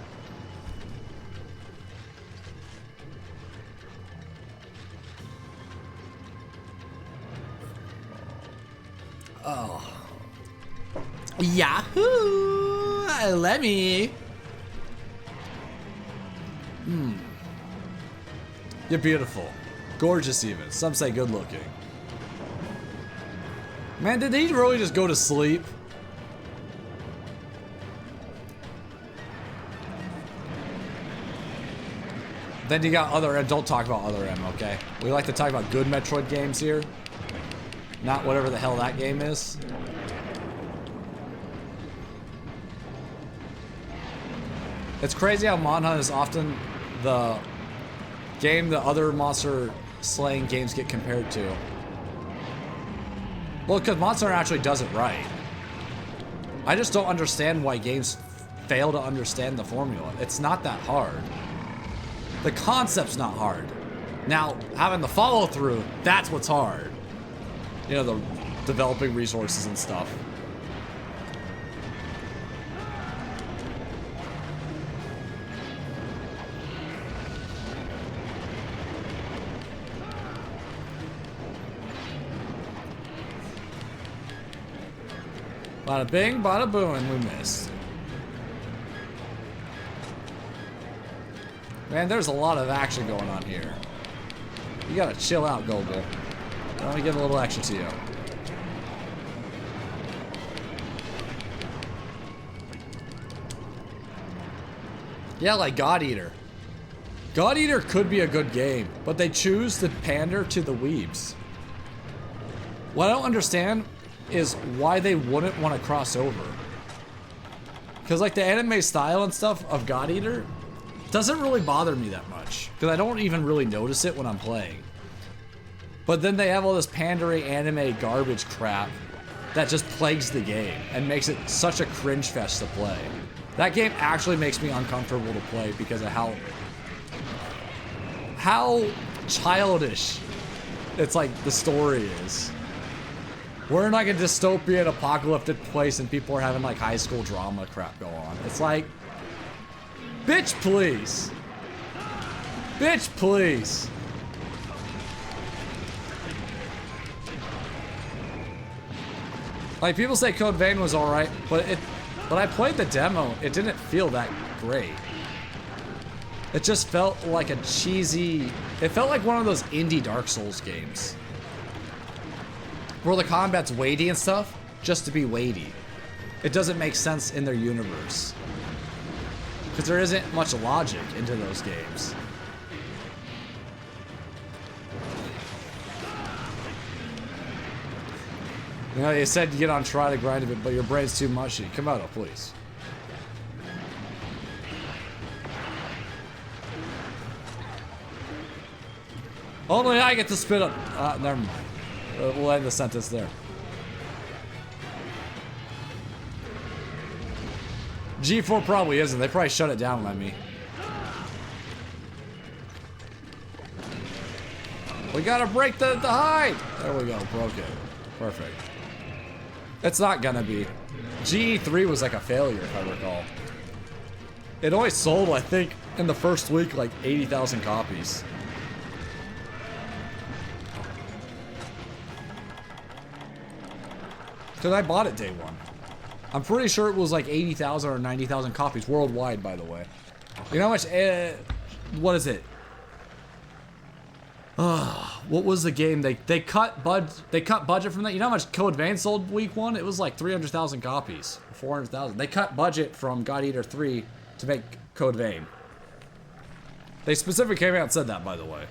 Oh. Yahoo! Let me. You're beautiful. Gorgeous even. Some say good looking. Man, did he really just go to sleep? Then you got other M. Don't talk about other M, okay? We like to talk about good Metroid games here. Not whatever the hell that game is. It's crazy how Monhunt is often the game that other monster slaying games get compared to. Well, because Monster Hunter actually does it right. I just don't understand why games fail to understand the formula. It's not that hard. The concept's not hard. Now, having the follow-through, that's what's hard. You know, the developing resources and stuff. Bada bing, bada boom, and we missed. Man, there's a lot of action going on here. You gotta chill out, Gogol. Let me give a little action to you. Yeah, like God Eater. God Eater could be a good game, but they choose to pander to the weebs. What I don't understand is why they wouldn't want to cross over. Because like the anime style and stuff of God Eater doesn't really bother me that much. Because I don't even really notice it when I'm playing. But then they have all this pandering anime garbage crap that just plagues the game and makes it such a cringe fest to play. That game actually makes me uncomfortable to play because of how childish it's like the story is. We're in like a dystopian apocalyptic place and people are having like high school drama crap go on. It's like, bitch please. Bitch please. Like people say Code Vein was alright, but I played the demo, it didn't feel that great. It just felt like a cheesy, it felt like one of those indie Dark Souls games. Where the combat's weighty and stuff, just to be weighty. It doesn't make sense in their universe. Because there isn't much logic into those games. You know, you said you get on try to grind a bit, but your brain's too mushy. Come out, please. Only I get to spit up. Never mind. We'll end the sentence there. G4 probably isn't. They probably shut it down on me. We gotta break the hide. There we go. Broke it. Perfect. It's not gonna be. GE3 was like a failure, if I recall. It only sold, I think, in the first week, like 80,000 copies. Because I bought it day one. I'm pretty sure it was like 80,000 or 90,000 copies worldwide, by the way. You know how much? What is it? What was the game? They cut budget from that. You know how much Code Vein sold week one? It was like 300,000 copies, 400,000. They cut budget from God Eater 3 to make Code Vein. They specifically came out and said that, by the way.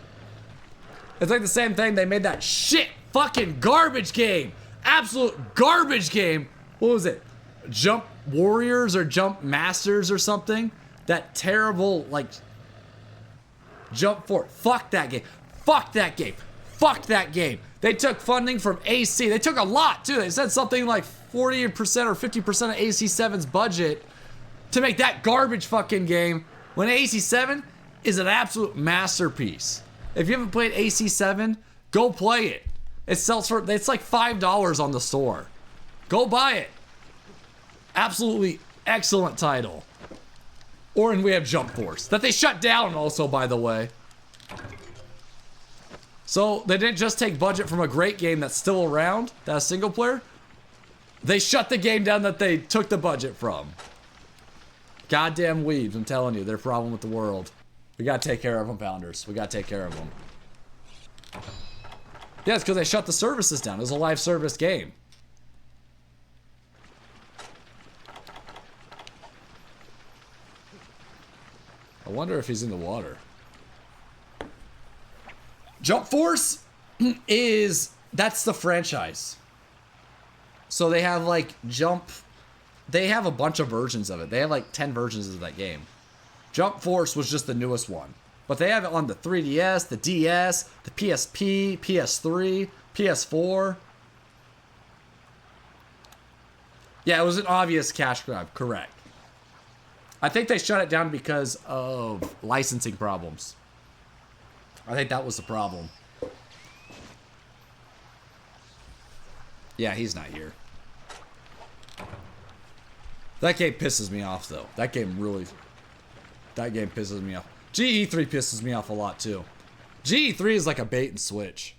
It's like the same thing. They made that shit fucking garbage game, absolute garbage game. What was it? Jump Warriors or Jump Masters or something? That terrible, like, Jump Force. Fuck that game. Fuck that game. Fuck that game. They took funding from AC. They took a lot, too. They said something like 40% or 50% of AC7's budget to make that garbage fucking game when AC7 is an absolute masterpiece. If you haven't played AC7, go play it. It sells for, it's like $5 on the store. Go buy it. Absolutely excellent title. Or and we have Jump Force that they shut down also, by the way. So they didn't just take budget from a great game that's still around, that's single player. They shut the game down that they took the budget from. Goddamn weebs, I'm telling you, they're a problem with the world. We gotta take care of them, Pounders. We gotta take care of them. Yeah, it's because they shut the services down. It was a live service game. I wonder if he's in the water. Jump Force that's the franchise. So they have like they have a bunch of versions of it. They have like 10 versions of that game. Jump Force was just the newest one. But they have it on the 3DS, the DS, the PSP, PS3, PS4. Yeah, it was an obvious cash grab, correct. I think they shut it down because of licensing problems. I think that was the problem. Yeah, he's not here. That game pisses me off, though. That game pisses me off. GE3 pisses me off a lot, too. GE3 is like a bait and switch.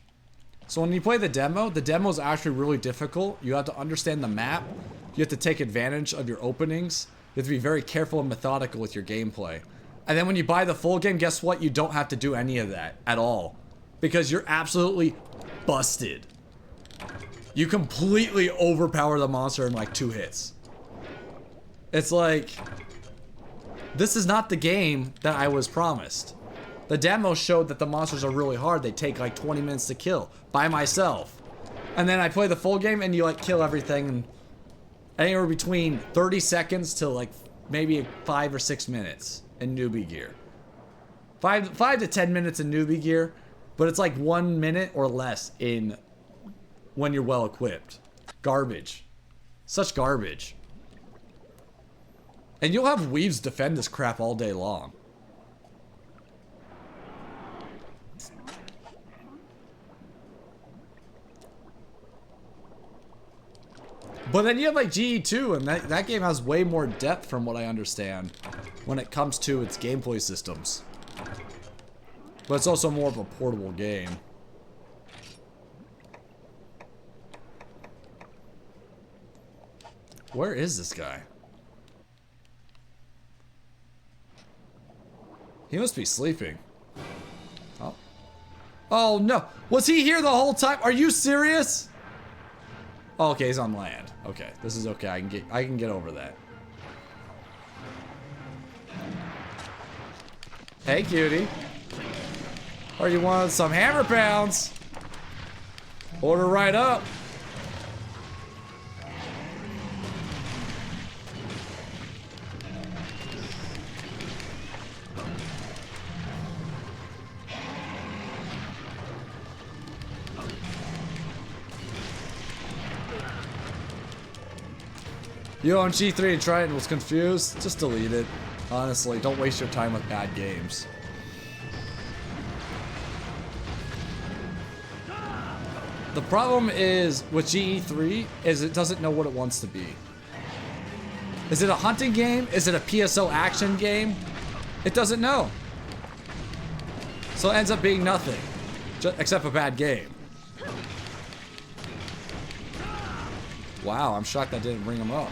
So when you play the demo is actually really difficult. You have to understand the map. You have to take advantage of your openings. You have to be very careful and methodical with your gameplay. And then when you buy the full game, guess what? You don't have to do any of that at all. Because you're absolutely busted. You completely overpower the monster in like 2 hits. It's like, this is not the game that I was promised. The demo showed that the monsters are really hard. They take like 20 minutes to kill by myself. And then I play the full game and you like kill everything in anywhere between 30 seconds to like maybe 5 or 6 minutes in newbie gear. 5 to 10 minutes in newbie gear, but it's like 1 minute or less in when you're well equipped. Garbage. Such garbage. And you'll have weaves defend this crap all day long. But then you have like GE2, and that game has way more depth from what I understand when it comes to its gameplay systems. But it's also more of a portable game. Where is this guy? He must be sleeping. Oh. Oh no. Was he here the whole time? Are you serious? Oh, okay, he's on land. Okay, this is okay. I can get over that. Hey, cutie. Or you want some hammer pounds? Order right up. You own G3 and tried and was confused? Just delete it. Honestly, don't waste your time with bad games. The problem is with GE3 is it doesn't know what it wants to be. Is it a hunting game? Is it a PSO action game? It doesn't know. So it ends up being nothing, except a bad game. Wow, I'm shocked that didn't bring him up.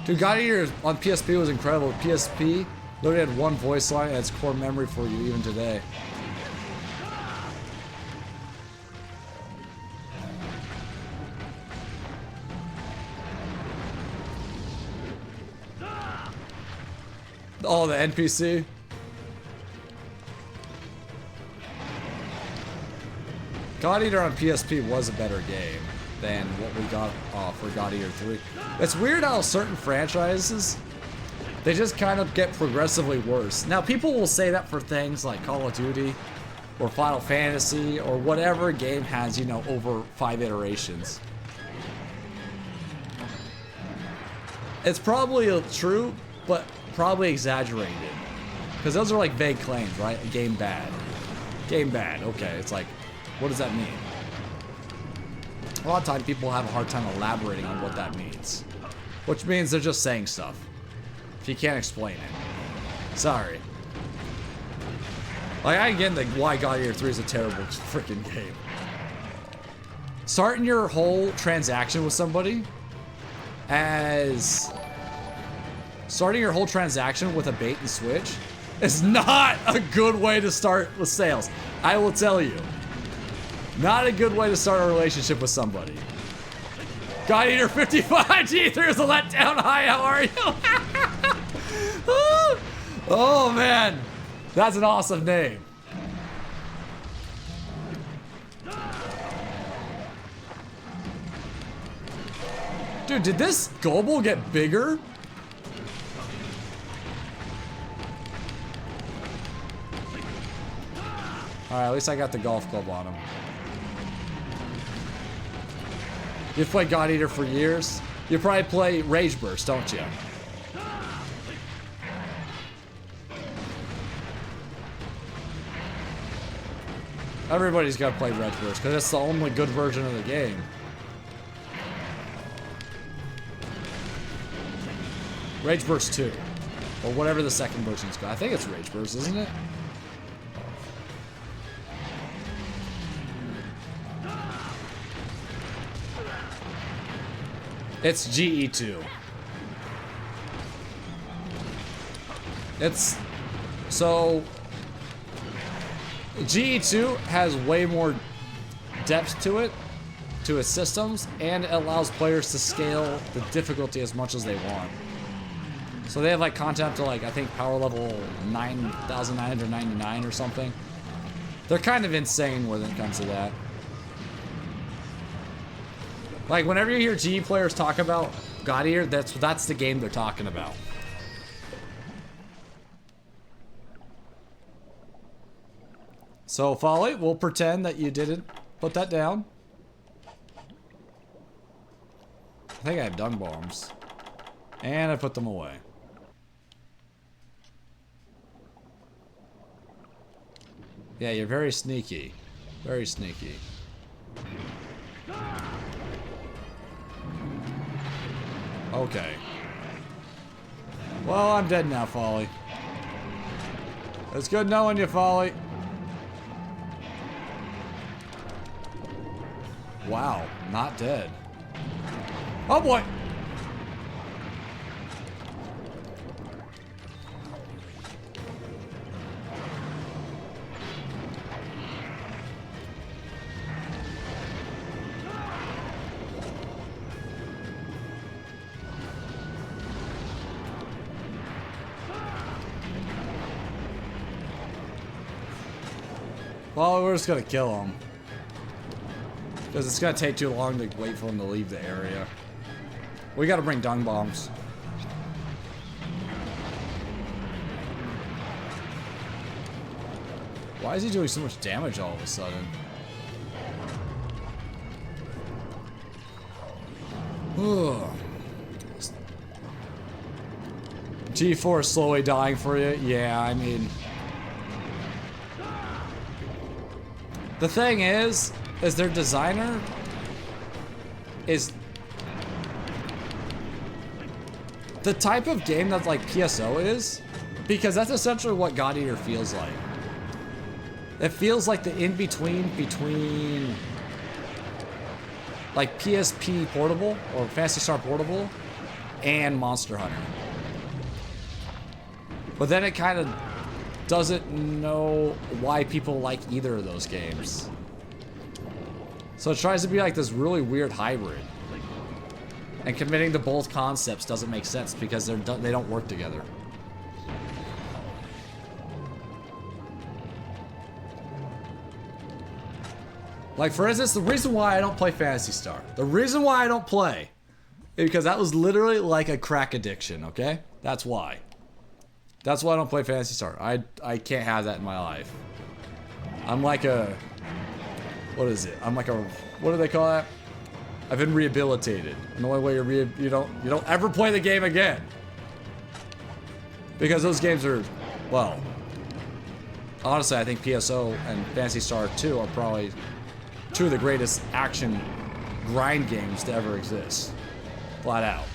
Dude, God Eater on PSP was incredible. PSP literally had one voice line and it's core memory for you even today. Oh, the NPC. God Eater on PSP was a better game than what we got for God Eater 3. It's weird how certain franchises, they just kind of get progressively worse. Now, people will say that for things like Call of Duty or Final Fantasy or whatever game has, you know, over 5 iterations. It's probably true, but probably exaggerated. Because those are like vague claims, right? A game bad. Game bad, okay. It's like, what does that mean? A lot of times people have a hard time elaborating on what that means. Which means they're just saying stuff. If you can't explain it. Sorry. Like, I get like why God Eater 3 is a terrible freaking game. Starting your whole transaction with somebody as... Starting your whole transaction with a bait and switch is not a good way to start with sales. I will tell you. Not a good way to start a relationship with somebody. God Eater 55 G3 is a letdown. Hi, how are you? Oh man, that's an awesome name. Dude, did this global get bigger? Alright, at least I got the golf club on him. You've played God Eater for years? You probably play Rage Burst, don't you? Everybody's got to play Rage Burst, because it's the only good version of the game. Rage Burst 2. Or whatever the second version's called. I think it's Rage Burst, isn't it? It's GE2. It's... So... GE2 has way more depth to it, to its systems, and it allows players to scale the difficulty as much as they want. So they have like content up to like, I think power level 9,999 or something. They're kind of insane when it comes to that. Like, whenever you hear GE players talk about God Eater, that's the game they're talking about. So, Folly, we'll pretend that you didn't put that down. I think I have dung bombs. And I put them away. Yeah, you're very sneaky. Very sneaky. Okay. Well, I'm dead now, Folly. It's good knowing you, Folly. Wow, not dead. Oh boy! Well, we're just gonna kill him. Because it's gonna take too long to wait for him to leave the area. We gotta bring dung bombs. Why is he doing so much damage all of a sudden? G4 is slowly dying for you. Yeah, I mean, the thing is their designer is the type of game that like PSO is, because that's essentially what God Eater feels like. It feels like the in-between between like PSP Portable or Phantasy Star Portable and Monster Hunter. But then it kind of doesn't know why people like either of those games. So it tries to be like this really weird hybrid. And committing to both concepts doesn't make sense because they don't work together. Like, for instance, the reason why I don't play Phantasy Star. The reason why I don't play is because that was literally like a crack addiction, okay? That's why. That's why I don't play Phantasy Star. I can't have that in my life. I'm like a... What is it? I'm like a... What do they call that? I've been rehabilitated. And the only way you don't ever play the game again. Because those games are... Well... Honestly, I think PSO and Phantasy Star 2 are probably two of the greatest action grind games to ever exist. Flat out.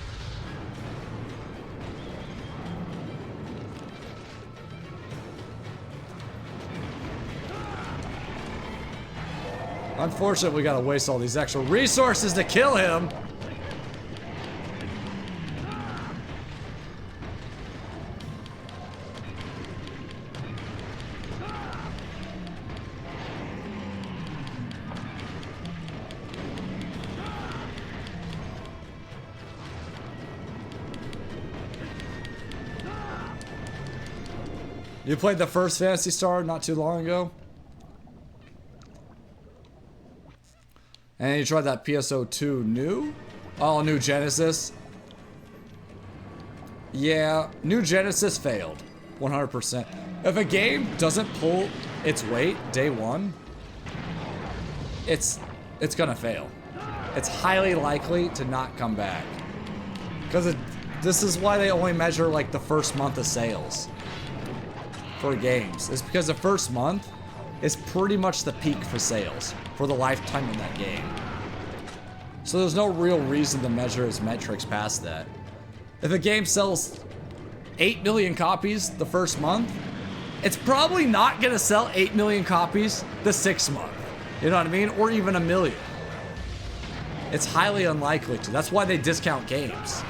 Unfortunately, we gotta waste all these extra resources to kill him. You played the first Phantasy Star not too long ago? And you tried that PSO2 new? Oh, New Genesis? Yeah, New Genesis failed. 100%. If a game doesn't pull its weight day one, it's gonna fail. It's highly likely to not come back. Because this is why they only measure like the first month of sales for games. It's because the first month is pretty much the peak for sales for the lifetime of that game. So there's no real reason to measure its metrics past that. If a game sells 8 million copies the first month, it's probably not gonna sell 8 million copies the 6th month. You know what I mean? Or even 1 million. It's highly unlikely to. That's why they discount games.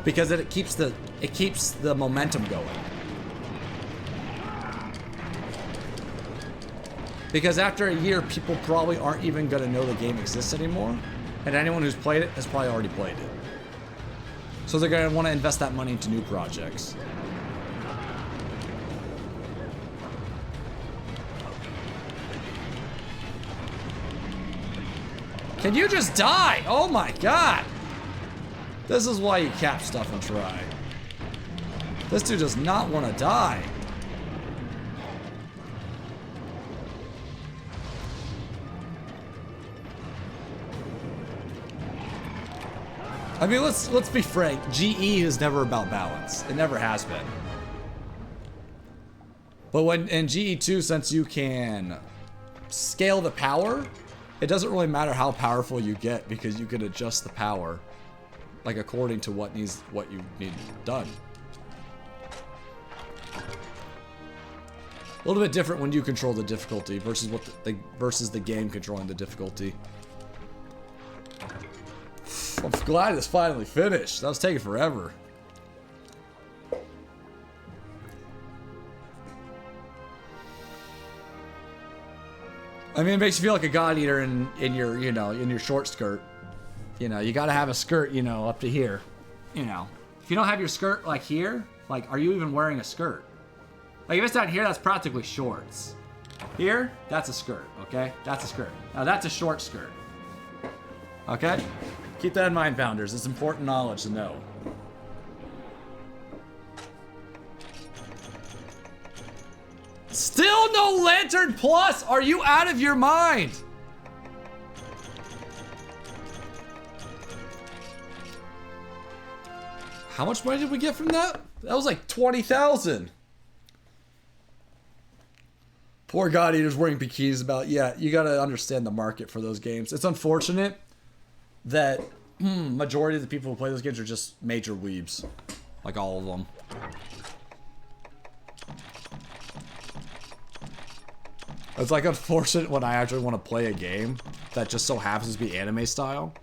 Because it keeps the momentum going. Because after a year, people probably aren't even gonna know the game exists anymore. And anyone who's played it has probably already played it. So they're gonna wanna invest that money into new projects. Can you just die? Oh my god! This is why you cap stuff and try. This dude does not want to die. I mean, let's be frank. GE is never about balance. It never has been. But when in GE2, since you can scale the power, it doesn't really matter how powerful you get because you can adjust the power, like according to what you need done. A little bit different when you control the difficulty versus versus the game controlling the difficulty. I'm glad it's finally finished. That was taking forever. I mean, it makes you feel like a god eater in your, you know, in your short skirt. You know, you gotta have a skirt, you know, up to here. You know, if you don't have your skirt like here, like, are you even wearing a skirt? Like, if it's down here, that's practically shorts. Here, that's a skirt, okay? That's a skirt. Now, that's a short skirt. Okay? Keep that in mind, Founders. It's important knowledge to know. Still no Lantern Plus? Are you out of your mind? How much money did we get from that? That was like 20,000. Poor God Eater's wearing bikinis about. Yeah, you gotta understand the market for those games. It's unfortunate that majority of the people who play those games are just major weebs. Like all of them. It's like unfortunate when I actually want to play a game that just so happens to be anime style.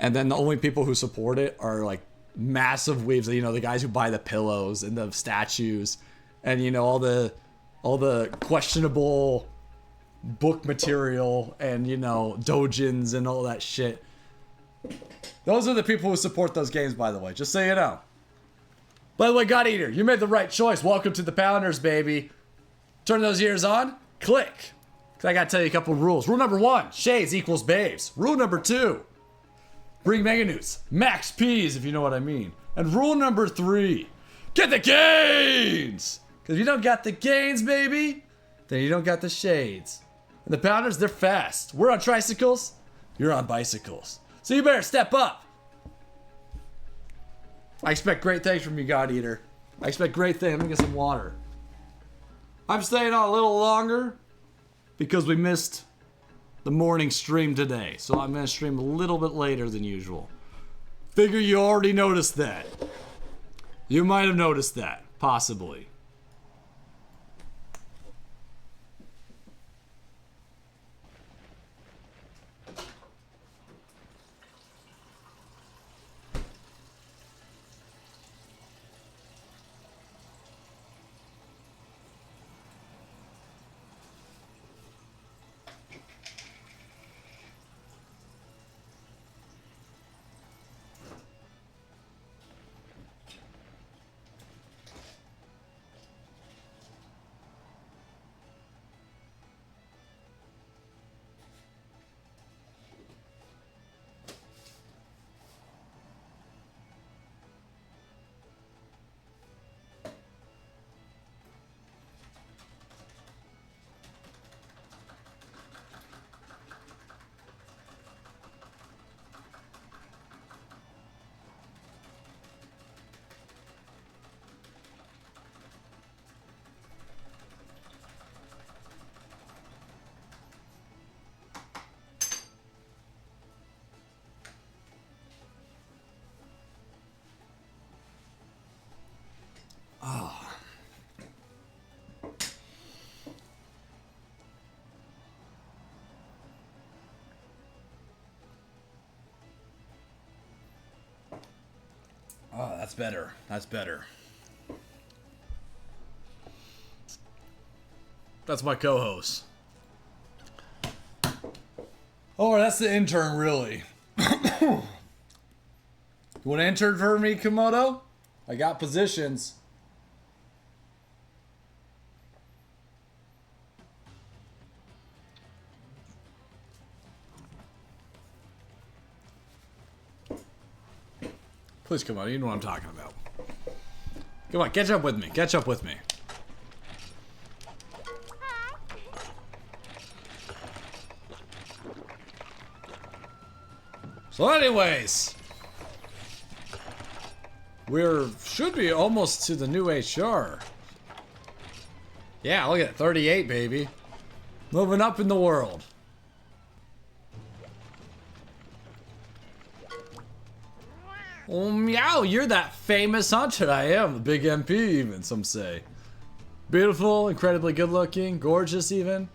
And then the only people who support it are like massive weebs. You know, the guys who buy the pillows and the statues. And you know, all the questionable book material and, you know, dojins and all that shit. Those are the people who support those games, by the way. Just so you know. By the way, God Eater, you made the right choice. Welcome to the Pounders, baby. Turn those ears on. Click. Cause I gotta tell you a couple of rules. Rule number 1, shades equals babes. Rule number 2, bring Mega News. Max P's, if you know what I mean. And rule number 3, get the gains! Cause if you don't got the gains, baby, then you don't got the shades. And the Pounders, they're fast. We're on tricycles, you're on bicycles. So you better step up. I expect great things from you, God Eater. I expect great things. Let me get some water. I'm staying on a little longer because we missed the morning stream today. So I'm going to stream a little bit later than usual. Figure you already noticed that. You might have noticed that, possibly. Oh, that's better. That's better. That's my co-host. Oh, that's the intern, really. You want to intern for me, Komodo? I got positions. Please come on, you know what I'm talking about. Come on, catch up with me. Catch up with me. So anyways, should be almost to the new HR. Yeah, look at it, 38, baby. Moving up in the world. Oh, meow, you're that famous hunter. I am, the big MP even, some say. Beautiful, incredibly good looking, gorgeous even.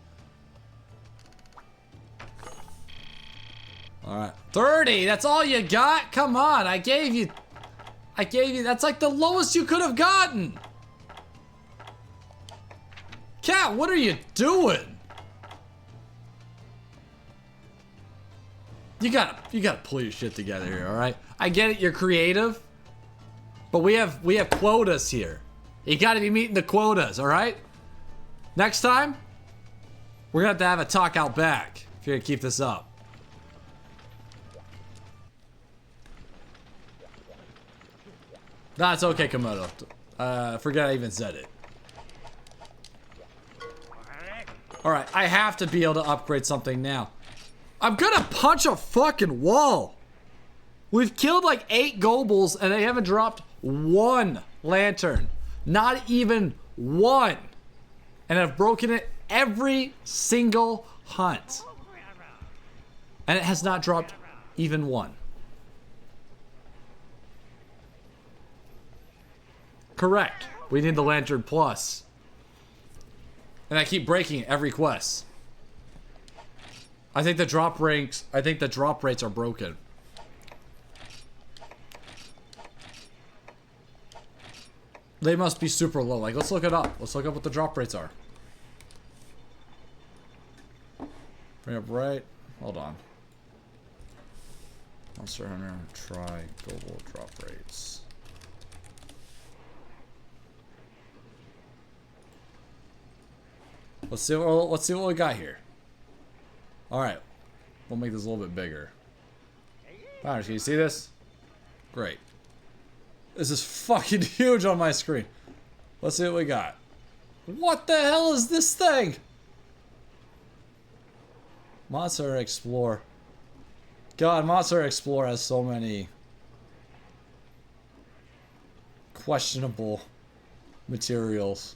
Alright, 30, that's all you got? Come on, I gave you, that's like the lowest you could have gotten. Cat, what are you doing? You gotta pull your shit together here, alright? I get it, you're creative, but we have quotas here. You gotta be meeting the quotas, alright? Next time, we're gonna have a talk out back if you're gonna keep this up. That's okay, Komodo. Forget I even said it. Alright, I have to be able to upgrade something now. I'm gonna punch a fucking wall. We've killed like 8 Gobles and they haven't dropped 1 lantern. Not even 1. And I've broken it every single hunt. And it has not dropped even 1. Correct. We need the Lantern Plus. And I keep breaking it every quest. I think the drop rates are broken. They must be super low. Like, let's look it up. Let's look up what the drop rates are. Bring up right. Hold on. Monster Hunter, try global drop rates. Let's see what we got here. All right, we'll make this a little bit bigger. Founders, can you see this? Great. This is fucking huge on my screen. Let's see what we got. What the hell is this thing? Monster Explorer. God, Monster Explorer has so many questionable materials.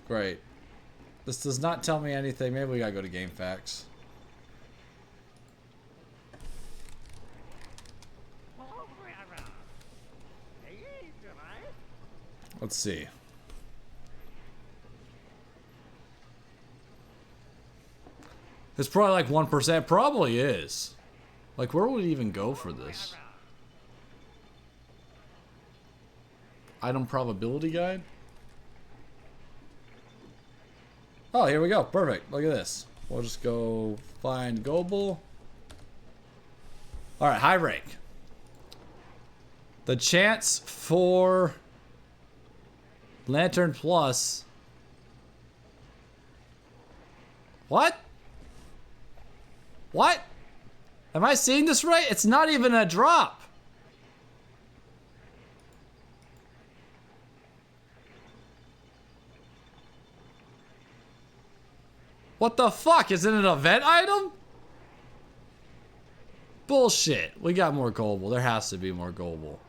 Great. This does not tell me anything. Maybe we gotta go to GameFAQs. Let's see. It's probably like 1%. Probably is. Like, where would it even go for this? Item probability guide? Oh, here we go. Perfect. Look at this. We'll just go find Goble. Alright, high rank. The chance for Lantern Plus. What? What? Am I seeing this right? It's not even a drop. What the fuck? Is it an event item? Bullshit. We got more Goble. There has to be more Goble.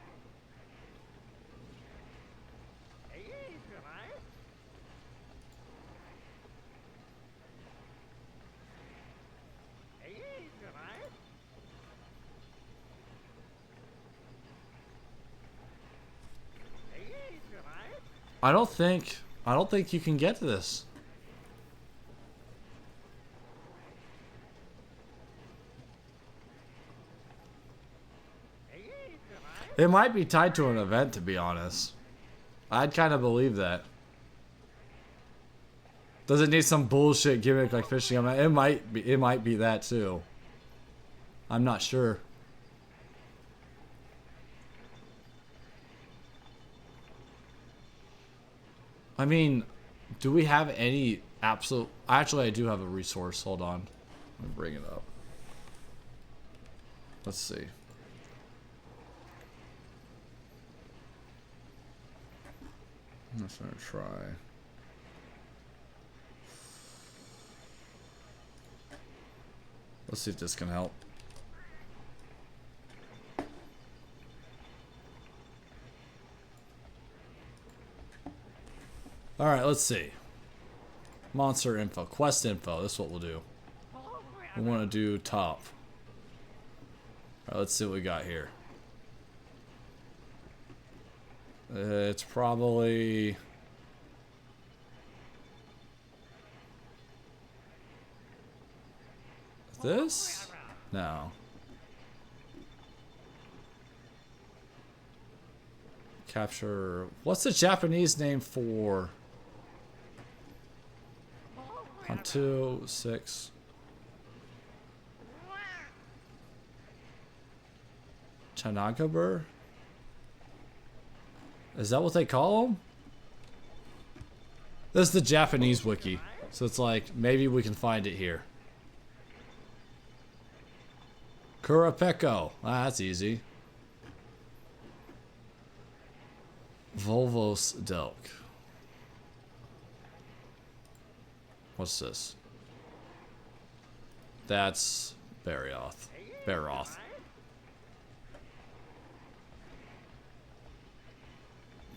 I don't think you can get to this. It might be tied to an event, to be honest. I'd kind of believe that. Does it need some bullshit gimmick like fishing? It might be that too. I'm not sure. I mean, do we have any absolute... Actually, I do have a resource. Hold on. Let me bring it up. Let's see. I'm just gonna try. Let's see if this can help. Alright, let's see. Monster info. Quest info. This is what we'll do. We want to do top. Alright, let's see what we got here. It's probably... This? No. Capture... What's the Japanese name for... Hantu 6. Chanagabur? Is that what they call them? This is the Japanese wiki. So it's like, maybe we can find it here. Kurapeko. Ah, that's easy. Volvos Delk. What's this? That's Barioth. Baroth.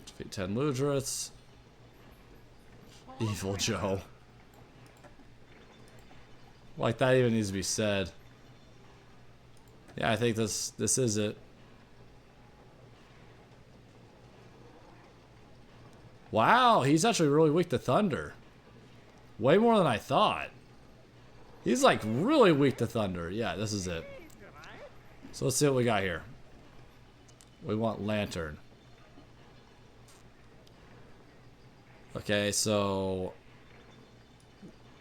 Defeat 10 Ludriths. Evil Joe. Like that even needs to be said. Yeah, I think this is it. Wow, he's actually really weak to thunder. Way more than I thought. He's like really weak to thunder. Yeah, this is it. So let's see what we got here. We want Lantern. Okay, so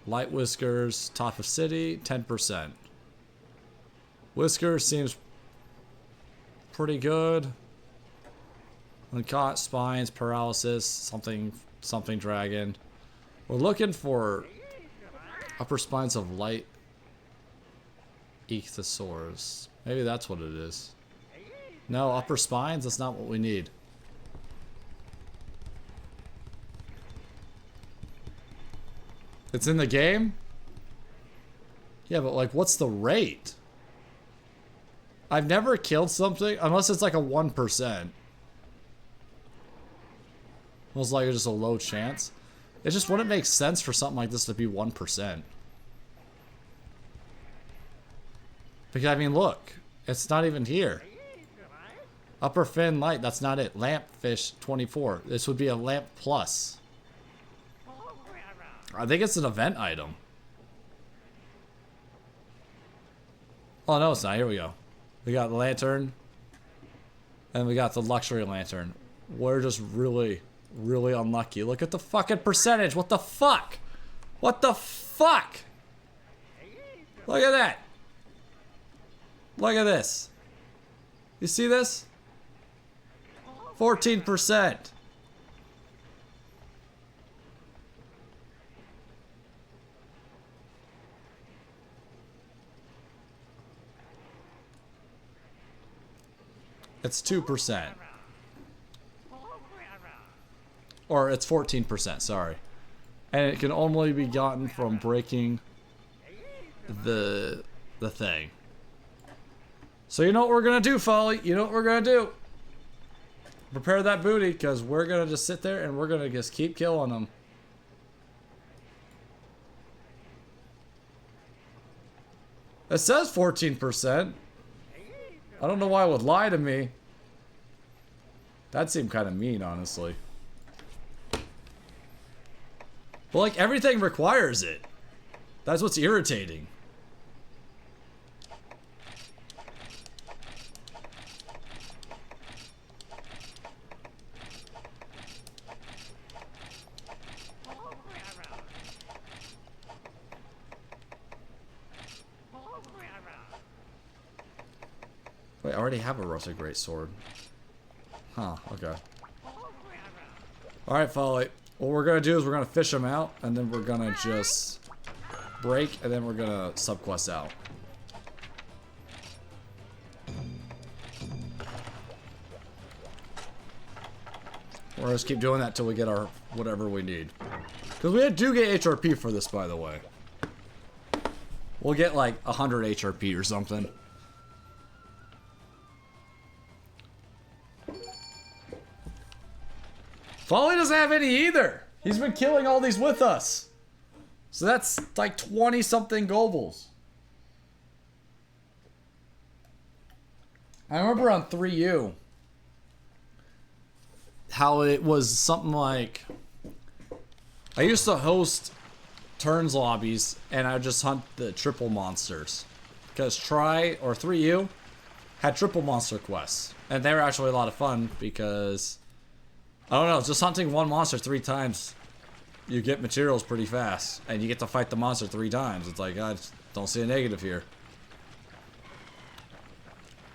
Light Whiskers, top of city, 10%. Whiskers seems pretty good. Uncaught, spines, paralysis, something dragon. We're looking for upper spines of light ichthyosaurs. Maybe that's what it is. No, upper spines, that's not what we need. It's in the game? Yeah, but like, what's the rate? I've never killed something, unless it's like a 1%. Most likely just a low chance. It just wouldn't make sense for something like this to be 1%. Because, I mean, look. It's not even here. Upper fin light, that's not it. Lampfish 24. This would be a lamp plus. I think it's an event item. Oh, no, it's not. Here we go. We got the lantern. And we got the luxury lantern. We're just really unlucky. Look at the fucking percentage. What the fuck? What the fuck? Look at that. Look at this. You see this? 14%. It's 2%. Or it's 14%, sorry. And it can only be gotten from breaking the thing. So you know what we're gonna do, Folly? You know what we're gonna do? Prepare that booty, because we're gonna just sit there and we're gonna just keep killing them. It says 14%. I don't know why it would lie to me. That seemed kind of mean, honestly. But like, everything requires it. That's what's irritating. Wait, I already have a rusted great sword. Huh, okay. Alright, Folly. What we're gonna do is we're gonna fish them out, and then we're gonna just break, and then we're gonna subquest out. We're gonna just keep doing that till we get our whatever we need. Because we do get HRP for this, by the way. We'll get like 100 HRP or something. Folly doesn't have any either. He's been killing all these with us. So that's like 20 something Gobles. I remember on 3U how it was something like, I used to host turns lobbies and I would just hunt the triple monsters. Because Try or 3U had triple monster quests. And they were actually a lot of fun because, I don't know, just hunting one monster 3 times, you get materials pretty fast, and you get to fight the monster 3 times. It's like, I just don't see a negative here.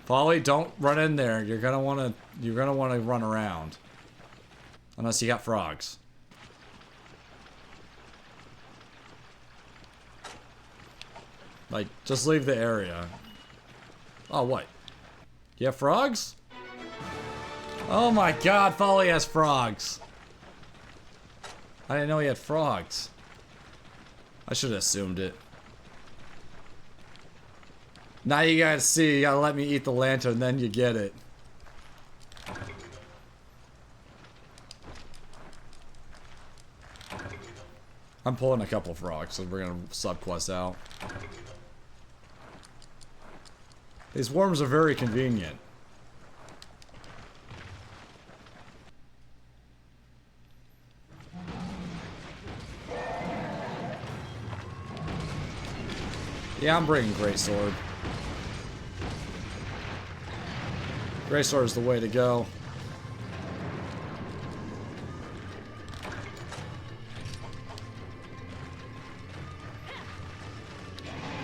Folly, don't run in there. You're gonna wanna run around, unless you got frogs. Like, just leave the area. Oh, what? You have frogs? Oh my god, Folly has frogs. I didn't know he had frogs. I should have assumed it. Now you gotta see, you gotta let me eat the lantern, then you get it. I'm pulling a couple frogs, so we're gonna sub-quest out. These worms are very convenient. Yeah, I'm bringing Greatsword. Greatsword is the way to go.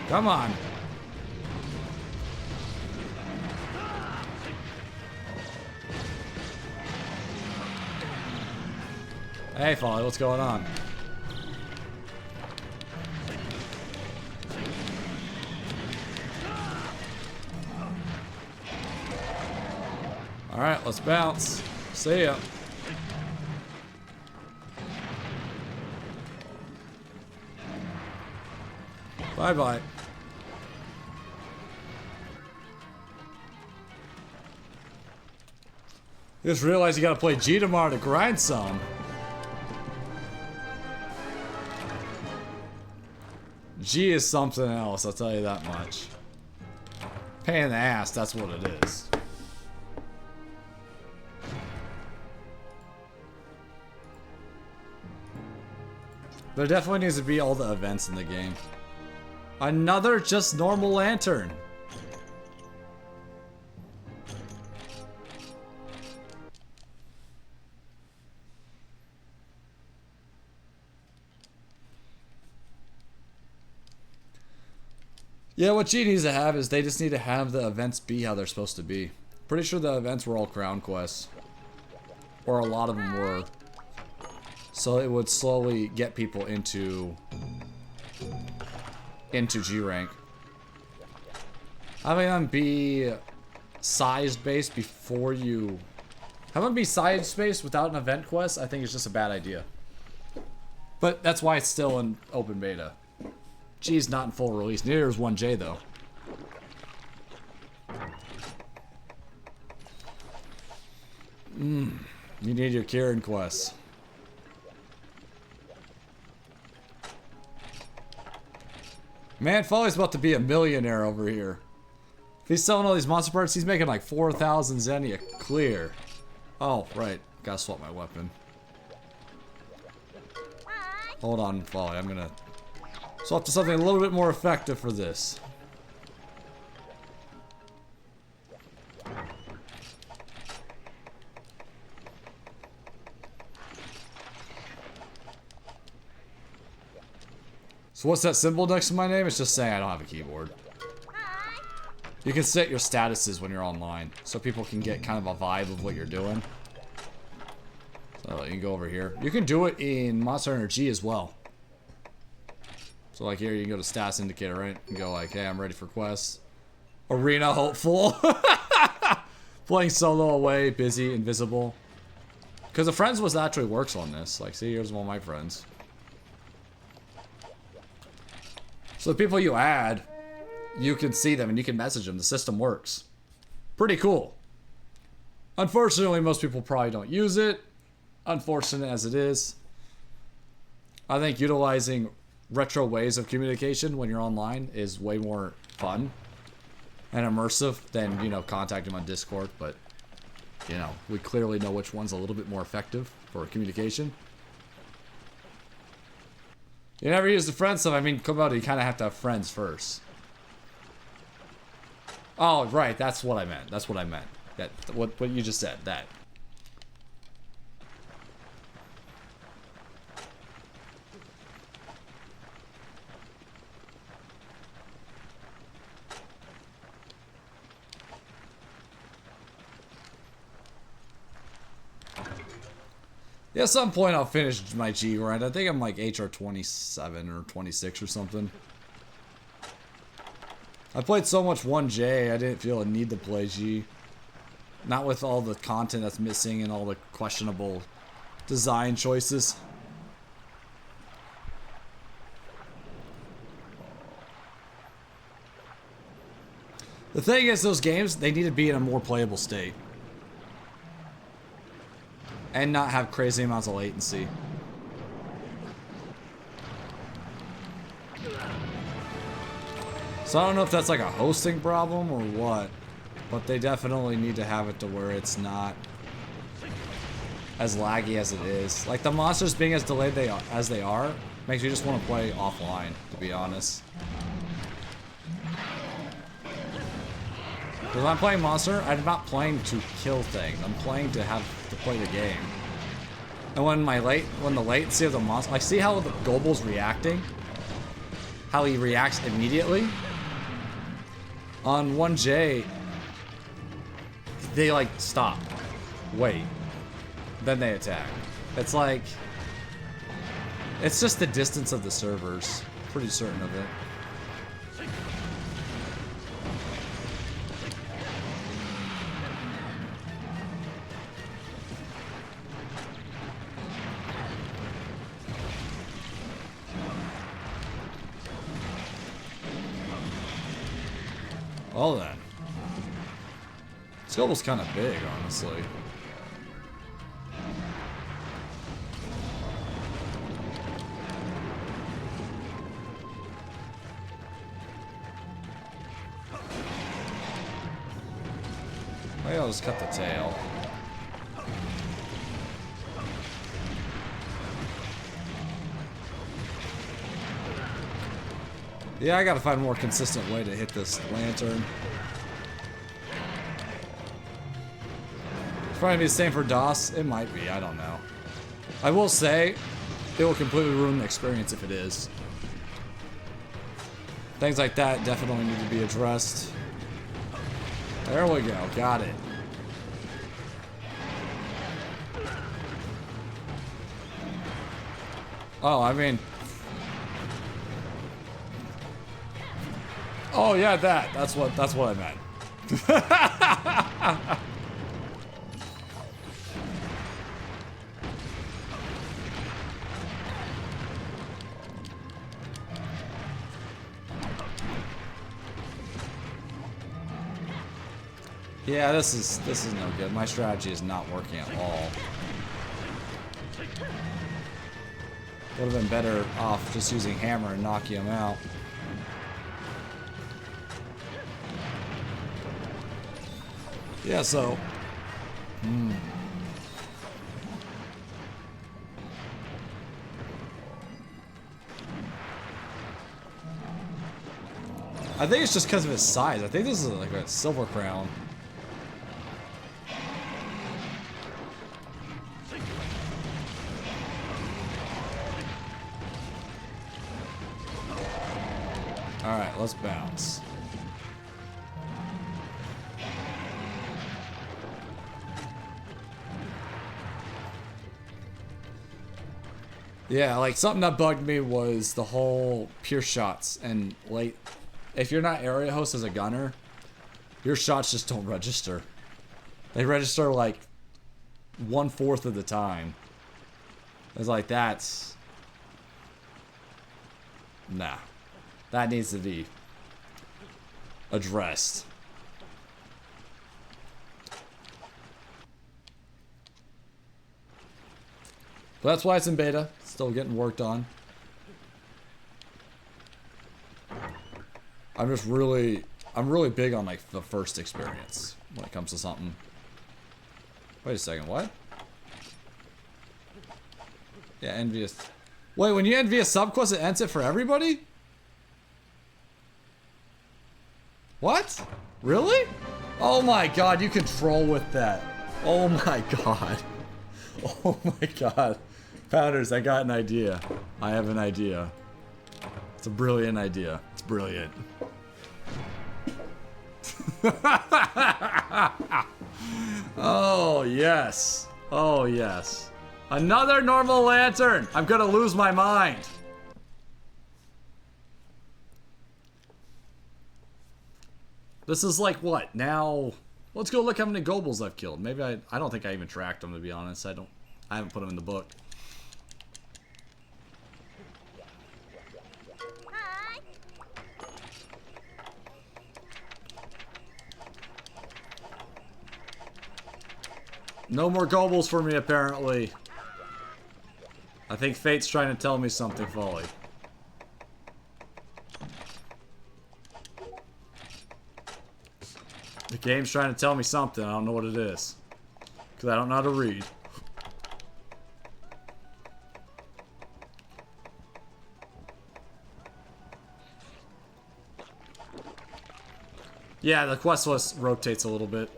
Come on. Hey, Folly, what's going on? Alright, let's bounce. See ya. Bye-bye. Just realized you gotta play G tomorrow to grind some. G is something else, I'll tell you that much. Pain in the ass, that's what it is. There definitely needs to be all the events in the game. Another just normal lantern. Yeah, what G needs to have is they just need to have the events be how they're supposed to be. Pretty sure the events were all crown quests. Or a lot of them were. So it would slowly get people into G rank. Having them be size based before you having them be size based without an event quest, I think is just a bad idea. But that's why it's still in open beta. G's not in full release. Neither is 1J though. You need your Kieran quests. Man, Folly's about to be a millionaire over here. If he's selling all these monster parts, he's making like 4,000 Xenia clear. Oh, right. Gotta swap my weapon. Hold on, Folly. I'm gonna swap to something a little bit more effective for this. So what's that symbol next to my name? It's just saying I don't have a keyboard. You can set your statuses when you're online, so people can get kind of a vibe of what you're doing. So you can go over here. You can do it in Monster Hunter G as well. So like here, you can go to Stats Indicator, right? And go like, hey, I'm ready for quests. Arena Hopeful. Playing solo away, busy, invisible. Because the friends list actually works on this. Like, see, here's one of my friends. So the people you add, you can see them and you can message them. The system works. Pretty cool. Unfortunately, most people probably don't use it. Unfortunate as it is. I think utilizing retro ways of communication when you're online is way more fun and immersive than, you know, contacting them on Discord. But, you know, we clearly know which one's a little bit more effective for communication. You never use the friend stuff. I mean, come out, you kind of have to have friends first. Oh, right. That's what I meant. That's what I meant. That what you just said. That. Yeah, at some point I'll finish my G grind. I think I'm like HR 27 or 26 or something. I played so much 1J, I didn't feel a need to play G. Not with all the content that's missing and all the questionable design choices. The thing is, those games, they need to be in a more playable state. And not have crazy amounts of latency. So I don't know if that's like a hosting problem or what. But they definitely need to have it to where it's not as laggy as it is. Like the monsters being as delayed as they are makes you just want to play offline, to be honest. Because when I'm playing Monster, I'm not playing to kill things. I'm playing to play the game. And when the latency of the monster, like see how the Gobble's reacting? How he reacts immediately? On 1J, they like stop, wait, then they attack. It's like, it's just the distance of the servers. Pretty certain of it. Well then. This kind of big, honestly. Maybe I'll just cut the tail. Yeah, I gotta find a more consistent way to hit this lantern. It's probably be the same for DOS. It might be, I don't know. I will say, it will completely ruin the experience if it is. Things like that definitely need to be addressed. There we go, got it. Oh, I mean... Oh yeah, that's what I meant. Yeah, this is no good. My strategy is not working at all. Would have been better off just using hammer and knocking him out. Yeah, so... I think it's just because of his size. I think this is like a silver crown. Alright, let's bounce. Yeah, like something that bugged me was the whole pure shots and late. If you're not area host as a gunner, your shots just don't register. They register like 1/4 of the time. It's like that's nah. That needs to be addressed. But that's why it's in beta. Still getting worked on. I'm really big on like the first experience when it comes to something. Wait a second, what? Yeah, envious. Wait, when you envy a subquest, it ends it for everybody? What? Really? Oh my god, you can troll with that. Oh my god. Oh my god. Founders, I got an idea. I have an idea. It's a brilliant idea. It's brilliant. Oh, yes. Oh, yes. Another normal lantern! I'm gonna lose my mind. This is like what? Now, let's go look how many Gobbles I've killed. Maybe I don't think I even tracked them, to be honest. I haven't put them in the book. No more Gobles for me, apparently. I think Fate's trying to tell me something, Folly. The game's trying to tell me something. I don't know what it is. Because I don't know how to read. Yeah, the quest list rotates a little bit.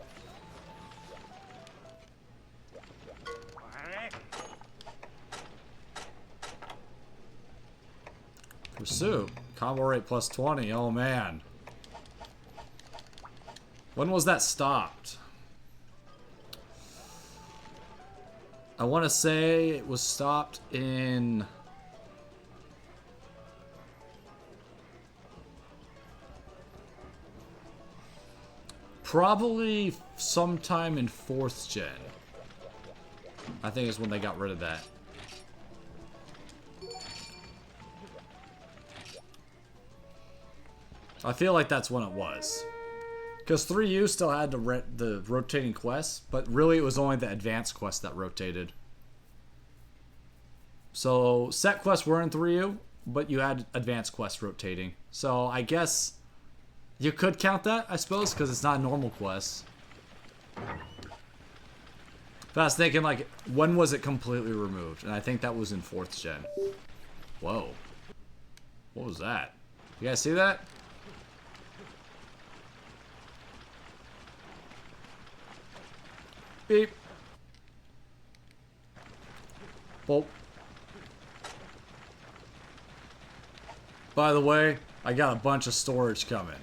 Pursue. Combo rate plus 20. Oh, man. When was that stopped? I want to say it was stopped in... probably sometime in 4th gen. I think is when they got rid of that. I feel like that's when it was. Because 3U still had the rotating quests, but really it was only the advanced quests that rotated. So set quests were in 3U, but you had advanced quests rotating. So I guess you could count that, I suppose, because it's not normal quests. But I was thinking, like, when was it completely removed? And I think that was in 4th gen. Whoa. What was that? You guys see that? Beep. Well, by the way, I got a bunch of storage coming.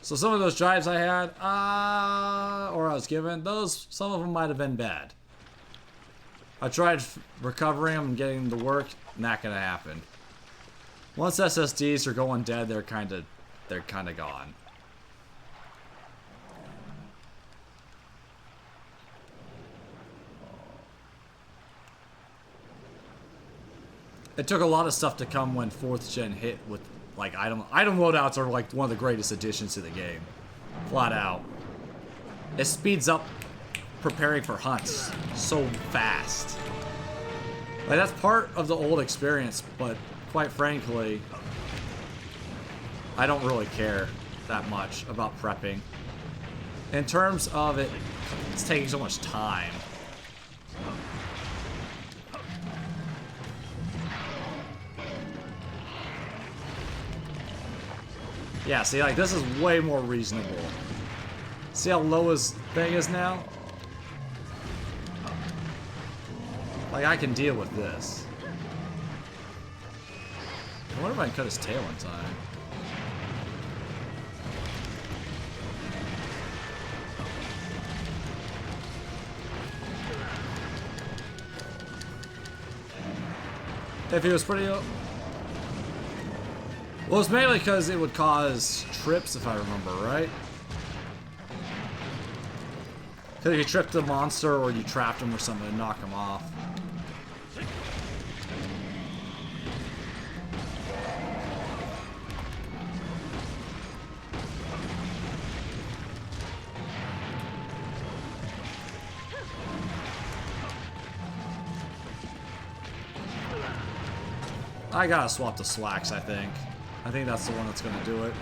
So some of those drives I had, or I was given, some of them might have been bad. I tried recovering them and getting them to work, not gonna happen. Once SSDs are going dead, they're kind of gone. It took a lot of stuff to come when 4th gen hit with, like, item loadouts are, like, one of the greatest additions to the game. Flat out. It speeds up preparing for hunts so fast. Like, that's part of the old experience, but quite frankly, I don't really care that much about prepping. In terms of it's taking so much time. Yeah, see, like, this is way more reasonable. See how low his thing is now? Like, I can deal with this. I wonder if I can cut his tail in time. If he was pretty... Well, it's mainly because it would cause trips, if I remember, right? Because you tripped the monster or you trapped him or something to knock him off. I gotta swap the slacks, I think. I think that's the one that's gonna do it.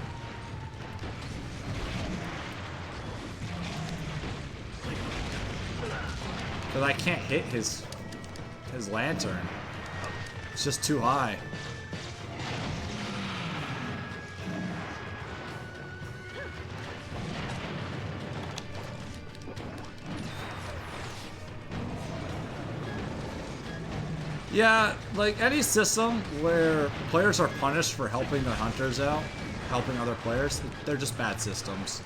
Because I can't hit his lantern. It's just too high. Yeah, like any system where players are punished for helping their hunters out, helping other players, they're just bad systems.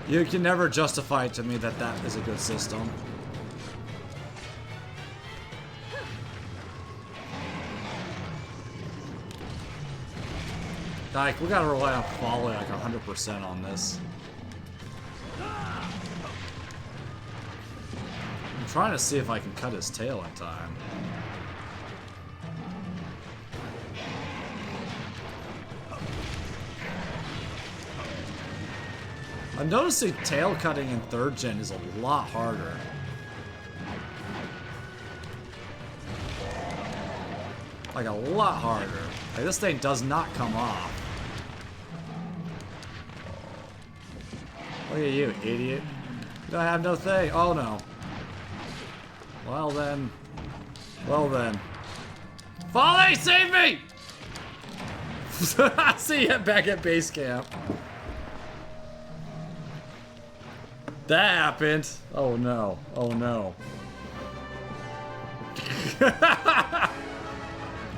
You can never justify it to me that that is a good system. Like, we gotta rely on Folly like 100% on this. I'm trying to see if I can cut his tail in time. I'm noticing tail cutting in 3rd gen is a lot harder. Like a lot harder. Like this thing does not come off. Look at you, idiot. You don't have no thing. Oh no. Well then. Well then. Folly, save me! See you back at base camp. That happened. Oh no. Oh no.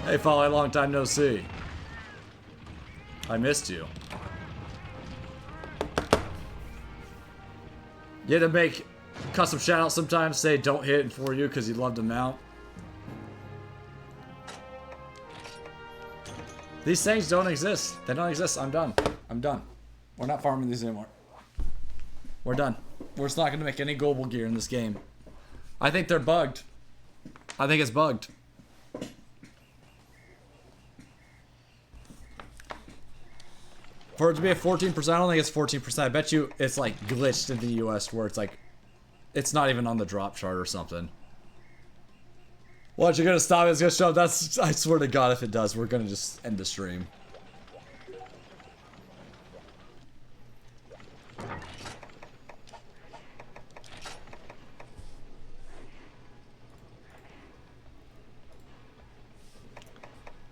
Hey, Folly, long time no see. I missed you. You had to make custom shoutouts sometimes, say don't hit it for you because you'd love to mount. These things don't exist. They don't exist. I'm done. I'm done. We're not farming these anymore. We're done. We're just not going to make any global gear in this game. I think they're bugged. I think it's bugged. For it to be at 14%, I don't think it's 14%. I bet you it's like glitched in the US where it's like, it's not even on the drop chart or something. What, you're gonna stop it? It's gonna show up? That's, I swear to God, if it does, we're gonna just end the stream.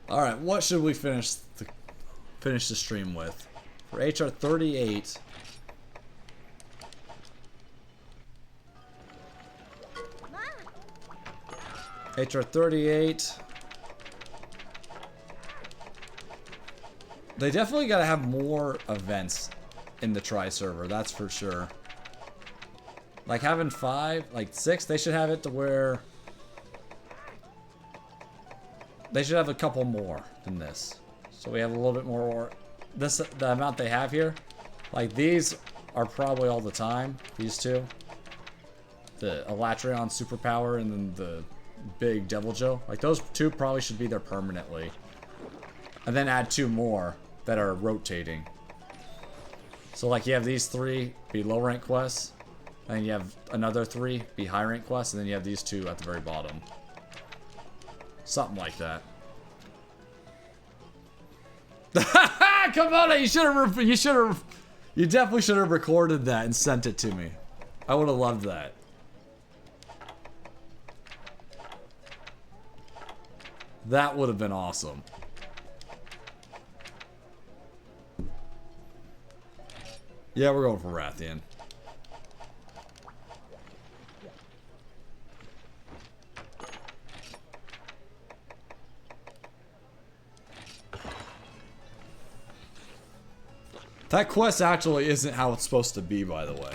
Alright, what should we finish the stream with? For HR 38. HR 38. They definitely gotta have more events in the Tri server, that's for sure. Like having 5, like 6, they should have it to where they should have a couple more than this. So we have a little bit more. This, the amount they have here, like these are probably all the time, these two. The Elatrion superpower and then the big Devil Joe. Like those two probably should be there permanently. And then add 2 more that are rotating. So like you have these 3 be low rank quests, and then you have another 3 be high rank quests, and then you have these 2 at the very bottom. Something like that. Come on, you definitely should have recorded that and sent it to me. I would have loved that. That would have been awesome. Yeah, we're going for Rathian. That quest actually isn't how it's supposed to be, by the way.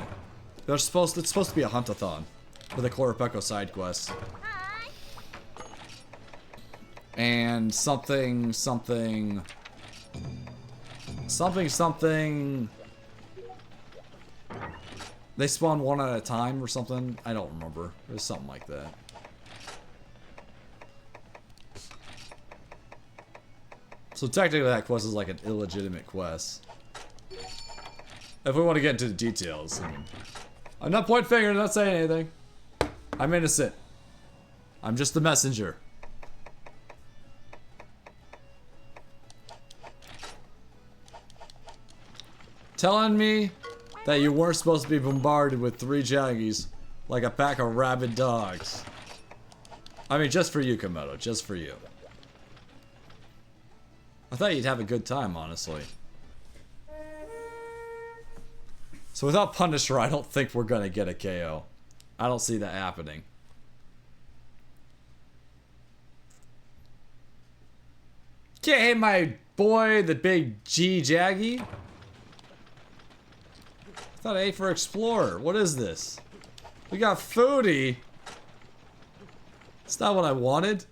It's supposed to be a hunt-a-thon with a Chloropeco side quest. And something. They spawn 1 at a time or something. I don't remember. It was something like that. So technically that quest is like an illegitimate quest. If we want to get into the details. I mean, I'm not pointing fingers, I'm not saying anything. I'm innocent. I'm just the messenger. Telling me that you weren't supposed to be bombarded with 3 Jaggies like a pack of rabid dogs. I mean, just for you, Komodo, just for you. I thought you'd have a good time, honestly. So without Punisher, I don't think we're gonna get a KO. I don't see that happening. Can't hit my boy, the big G Jaggy. I thought A for Explorer. What is this? We got Foodie. It's not what I wanted.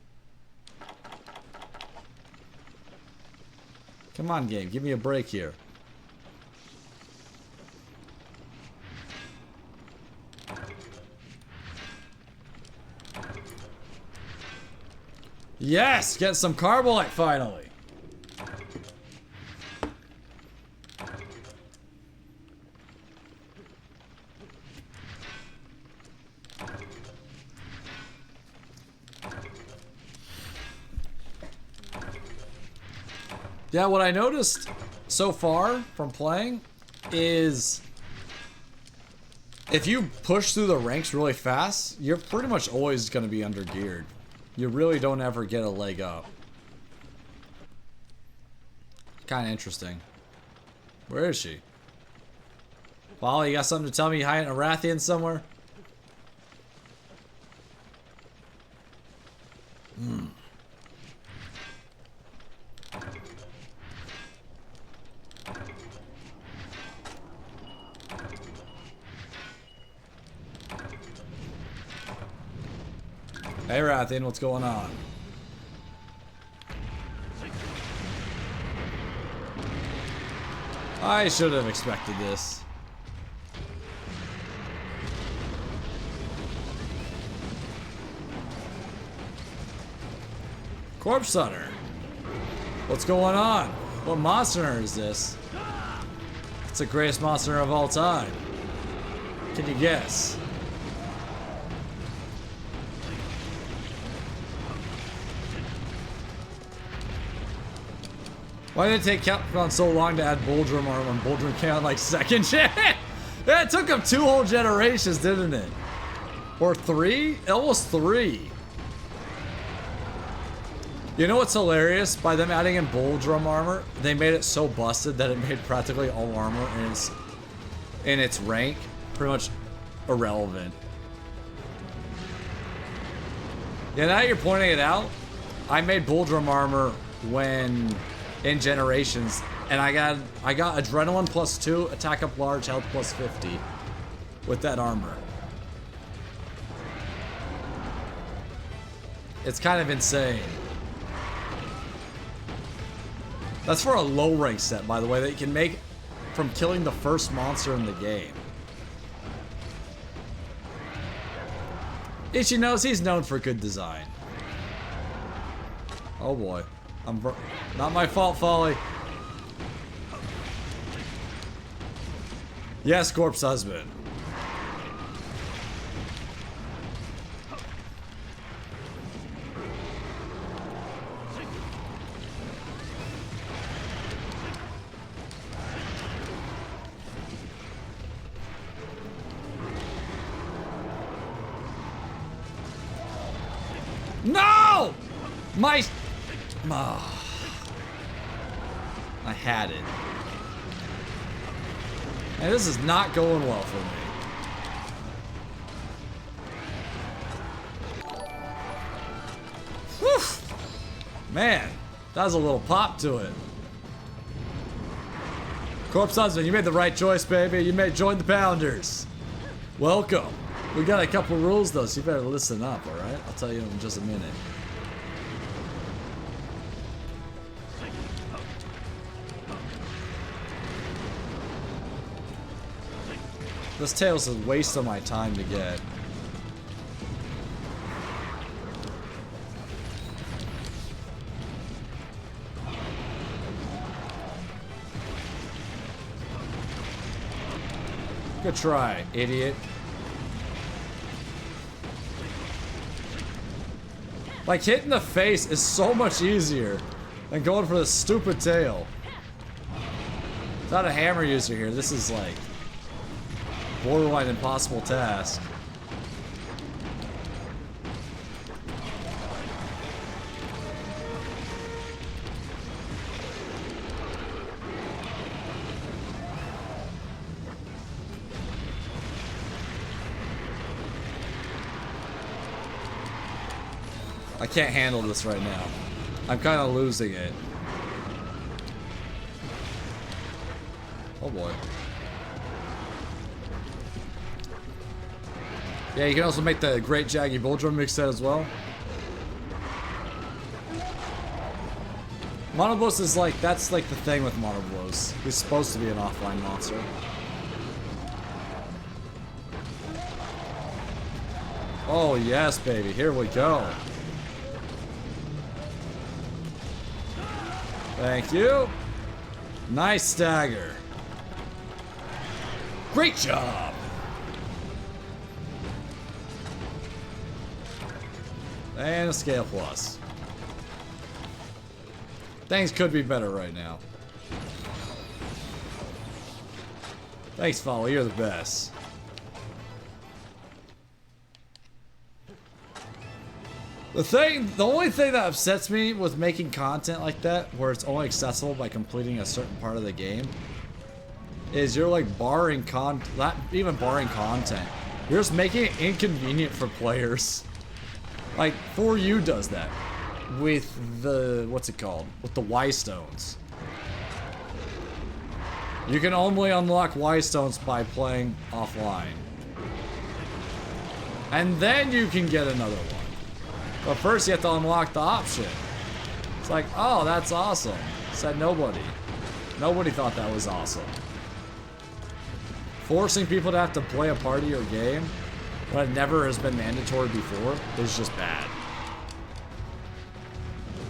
Come on, game. Give me a break here. Yes! Get some Carbolite finally! Yeah, what I noticed so far from playing is if you push through the ranks really fast, you're pretty much always going to be under geared. You really don't ever get a leg up. Kind of interesting. Where is she? Wally, you got something to tell me? Hiding a Rathian somewhere? Hmm. Hey Rathian, what's going on? I should have expected this. Corpse Hunter. What's going on? What monster is this? It's the greatest monster of all time. Can you guess? Why did it take Capcom so long to add Boldrum armor when Boldrum came out like second gen? Yeah, it took them 2 whole generations, didn't it? Or 3? Almost 3. You know what's hilarious? By them adding in Boldrum armor, they made it so busted that it made practically all armor in its rank pretty much irrelevant. Yeah, now that you're pointing it out, I made Boldrum armor when in Generations, and I got Adrenaline +2, attack up large, health +50 with that armor. It's kind of insane. That's for a low rank set, by the way, that you can make from killing the first monster in the game. Ichi knows he's known for good design. Oh boy. Not my fault, Folly. Yes, Corpse Husband. No! My... Oh. I had it. And this is not going well for me. Whew. Man, that was a little pop to it. Corpse Husband, you made the right choice, baby. You may join the Pounders. Welcome. We got a couple rules though, so you better listen up, alright? I'll tell you in just a minute. This Tails is a waste of my time to get. Good try, idiot. Like, hitting the face is so much easier than going for the stupid tail. Without a hammer user here, this is like borderline impossible task. I can't handle this right now. I'm kind of losing it. Oh boy. Yeah, you can also make the Great Jaggy Boldrum mix set as well. Monoblos is like, that's like the thing with Monoblos. He's supposed to be an offline monster. Oh yes, baby, here we go. Thank you. Nice stagger. Great job. And a scale plus. Things could be better right now. Thanks, Folly. You're the best. The only thing that upsets me with making content like that, where it's only accessible by completing a certain part of the game, is you're like not even barring content. You're just making it inconvenient for players. Like, 4U does that with the, what's it called? With the Y stones. You can only unlock Y stones by playing offline. And then you can get another one. But first you have to unlock the option. It's like, oh, that's awesome. Said nobody. Nobody thought that was awesome. Forcing people to have to play a party or game when it never has been mandatory before is just bad.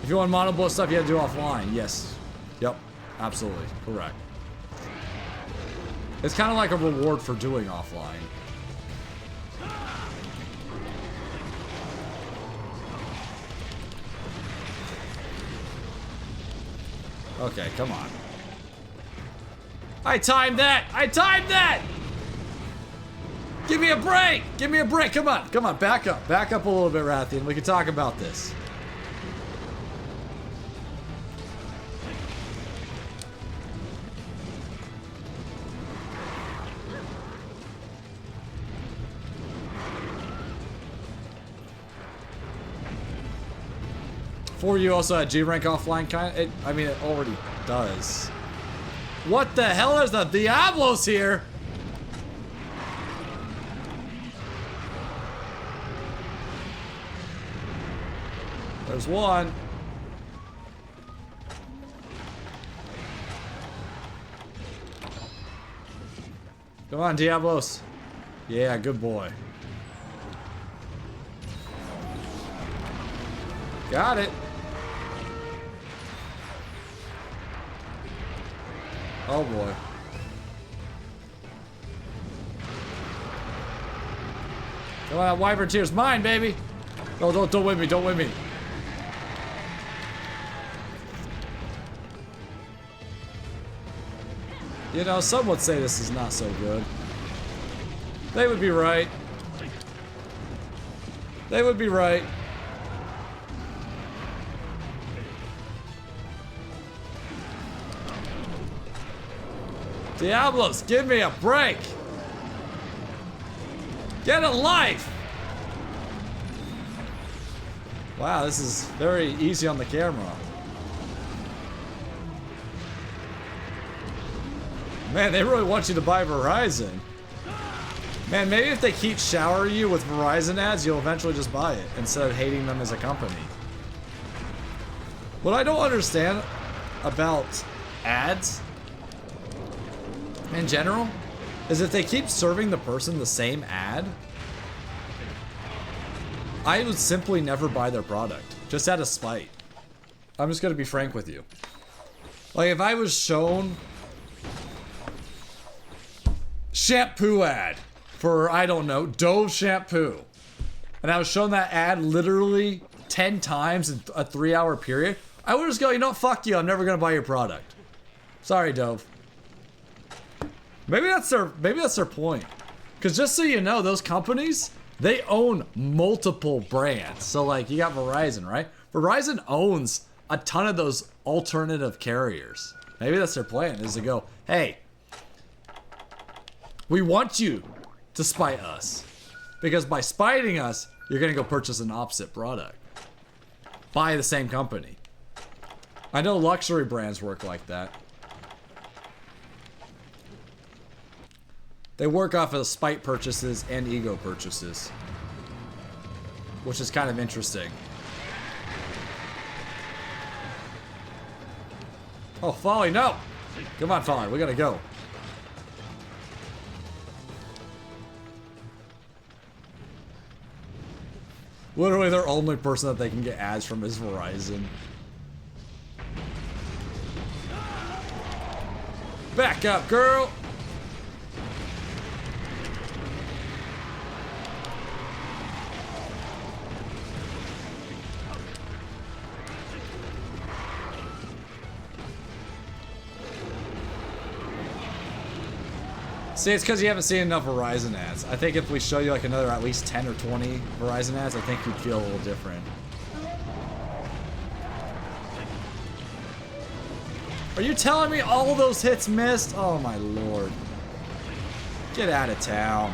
If you want mono blow stuff, you have to do offline. Yes. Yep. Absolutely. Correct. It's kind of like a reward for doing offline. Okay, come on. I timed that! I timed that! Give me a break! Give me a break! Come on, come on, back up. Back up a little bit, Rathian. We can talk about this. For you also had G-Rank offline kind of, I mean, it already does. What the hell is the Diablos here? There's one. Come on, Diablos. Yeah, good boy. Got it. Oh boy. Come on, Wyvern Tear's mine, baby. No, don't win me, don't win me. You know, some would say this is not so good. They would be right. They would be right. Diablos, give me a break! Get a life! Wow, this is very easy on the camera. Man, they really want you to buy Verizon. Man, maybe if they keep showering you with Verizon ads, you'll eventually just buy it instead of hating them as a company. What I don't understand about ads in general is if they keep serving the person the same ad, I would simply never buy their product, just out of spite. I'm just gonna be frank with you. Like, if I was shown shampoo ad for, I don't know, Dove shampoo, and I was shown that ad literally 10 times in a 3-hour period, I would just go, you know, fuck you, I'm never gonna buy your product. Sorry, Dove. Maybe that's their point. Because just so you know, those companies, they own multiple brands. So like, you got Verizon, right? Verizon owns a ton of those alternative carriers. Maybe that's their plan, is to go, hey, we want you to spite us. Because by spiting us, you're gonna go purchase an opposite product by the same company. I know luxury brands work like that. They work off of spite purchases and ego purchases, which is kind of interesting. Oh, Folly, no! Come on, Folly, we gotta go. Literally, their only person that they can get ads from is Verizon. Back up, girl! See, it's because you haven't seen enough Verizon ads. I think if we show you like another at least 10 or 20 Verizon ads, I think you'd feel a little different. Are you telling me all those hits missed? Oh my lord. Get out of town.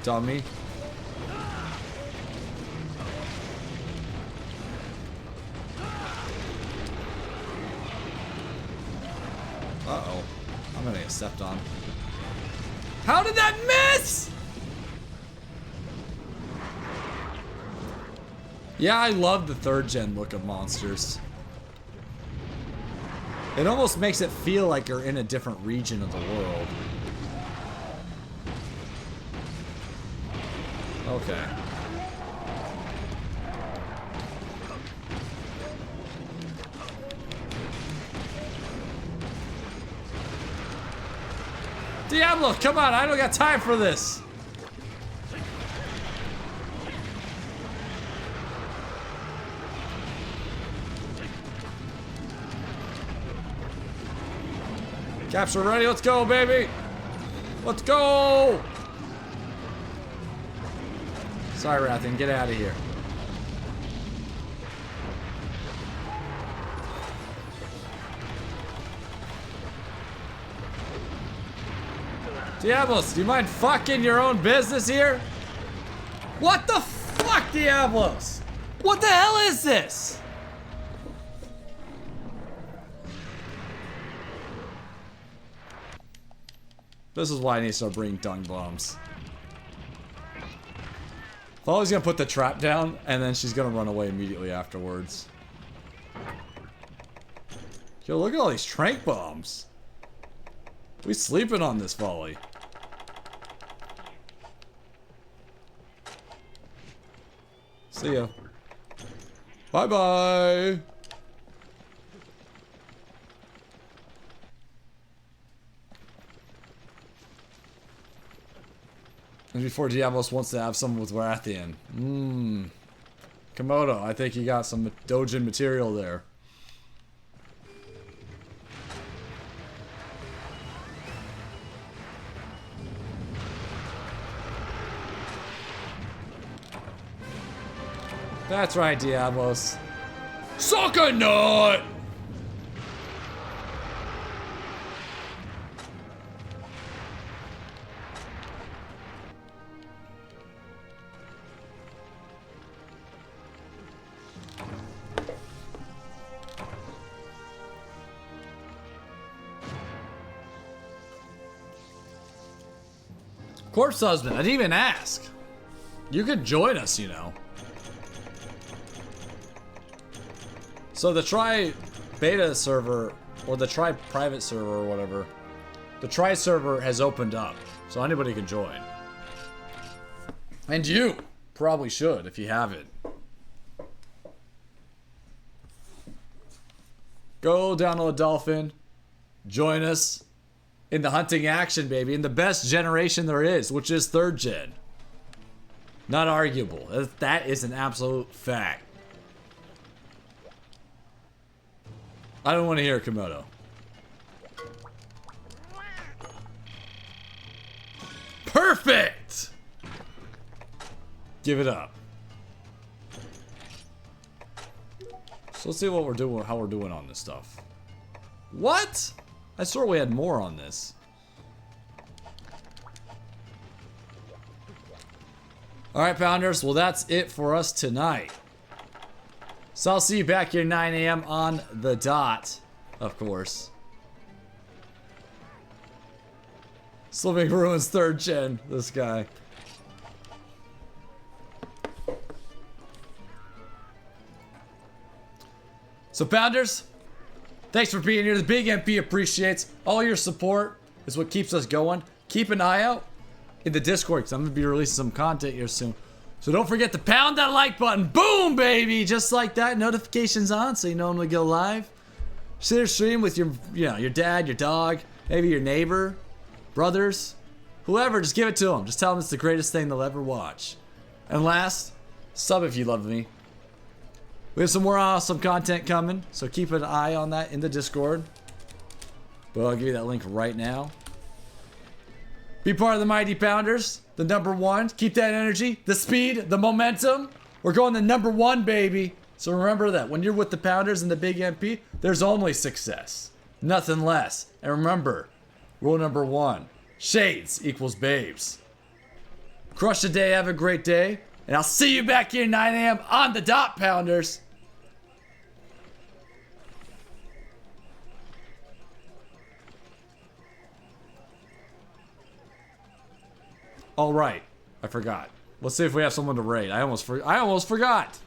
Dummy. Uh-oh. I'm gonna get stepped on. How did that miss? Yeah, I love the 3rd gen look of monsters. It almost makes it feel like you're in a different region of the world. Okay. Diablo, come on, I don't got time for this. Capture ready, let's go, baby. Let's go. Sorry, Rathian, get out of here. Diablos, do you mind fucking your own business here? What the fuck, Diablos? What the hell is this? This is why I need to start bringing dung bombs. I thought I was gonna put the trap down, and then she's gonna run away immediately afterwards. Yo, look at all these trank bombs. We sleeping on this volley. See ya. Bye-bye. And before Diablos wants to have someone with Rathian. Komodo, I think you got some Dojin material there. That's right, Diablos. Suck a nut! Corpse Husband, I didn't even ask. You could join us, you know. So the Tri beta server, or the Tri private server or whatever, the Tri server has opened up, so anybody can join. And you probably should if you haven't. Go download Dolphin, join us in the hunting action, baby, in the best generation there is, which is 3rd gen. Not arguable. That is an absolute fact. I don't want to hear Komodo. Perfect! Give it up. So let's see what we're doing, how we're doing on this stuff. What? I swore we had more on this. Alright, Pounders. Well, that's it for us tonight. So I'll see you back here 9 a.m. on the dot, of course. Slimming Ruins 3rd gen, this guy. So, Pounders, thanks for being here. The Big MP appreciates all your support. Is what keeps us going. Keep an eye out in the Discord, because I'm going to be releasing some content here soon. So don't forget to pound that like button. Boom, baby! Just like that. Notifications on so you know when we go live. Sit or stream with your, your dad, your dog, maybe your neighbor, brothers, whoever. Just give it to them. Just tell them it's the greatest thing they'll ever watch. And last, sub if you love me. We have some more awesome content coming, so keep an eye on that in the Discord. But I'll give you that link right now. Be part of the Mighty Pounders, the #1. Keep that energy, the speed, the momentum. We're going to #1, baby. So remember that when you're with the Pounders and the Big MP, there's only success, nothing less. And remember, rule #1: shades equals babes. Crush the day, have a great day, and I'll see you back here 9 a.m. on the dot, Pounders. All right, I forgot. Let's see if we have someone to raid. I almost forgot.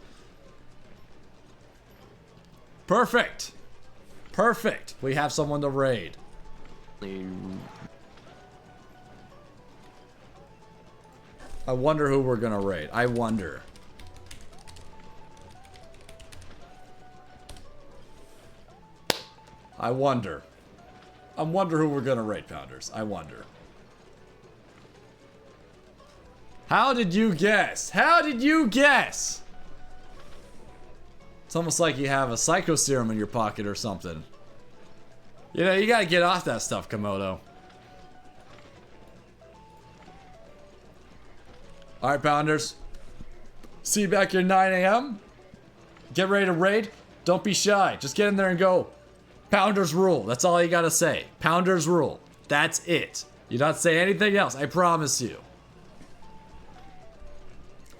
Perfect. Perfect. We have someone to raid. I wonder who we're gonna raid. I wonder. I wonder who we're gonna raid, Pounders. I wonder. How did you guess? How did you guess? It's almost like you have a psycho serum in your pocket or something. You know, you gotta get off that stuff, Komodo. Alright, Pounders. See you back here 9 a.m. Get ready to raid. Don't be shy. Just get in there and go. Pounders rule. That's all you gotta say. Pounders rule. That's it. You don't say anything else. I promise you.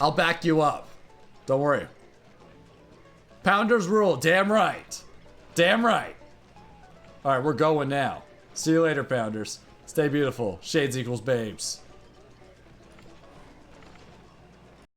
I'll back you up. Don't worry. Pounders rule. Damn right. Damn right. Alright, we're going now. See you later, Pounders. Stay beautiful. Shades equals babes.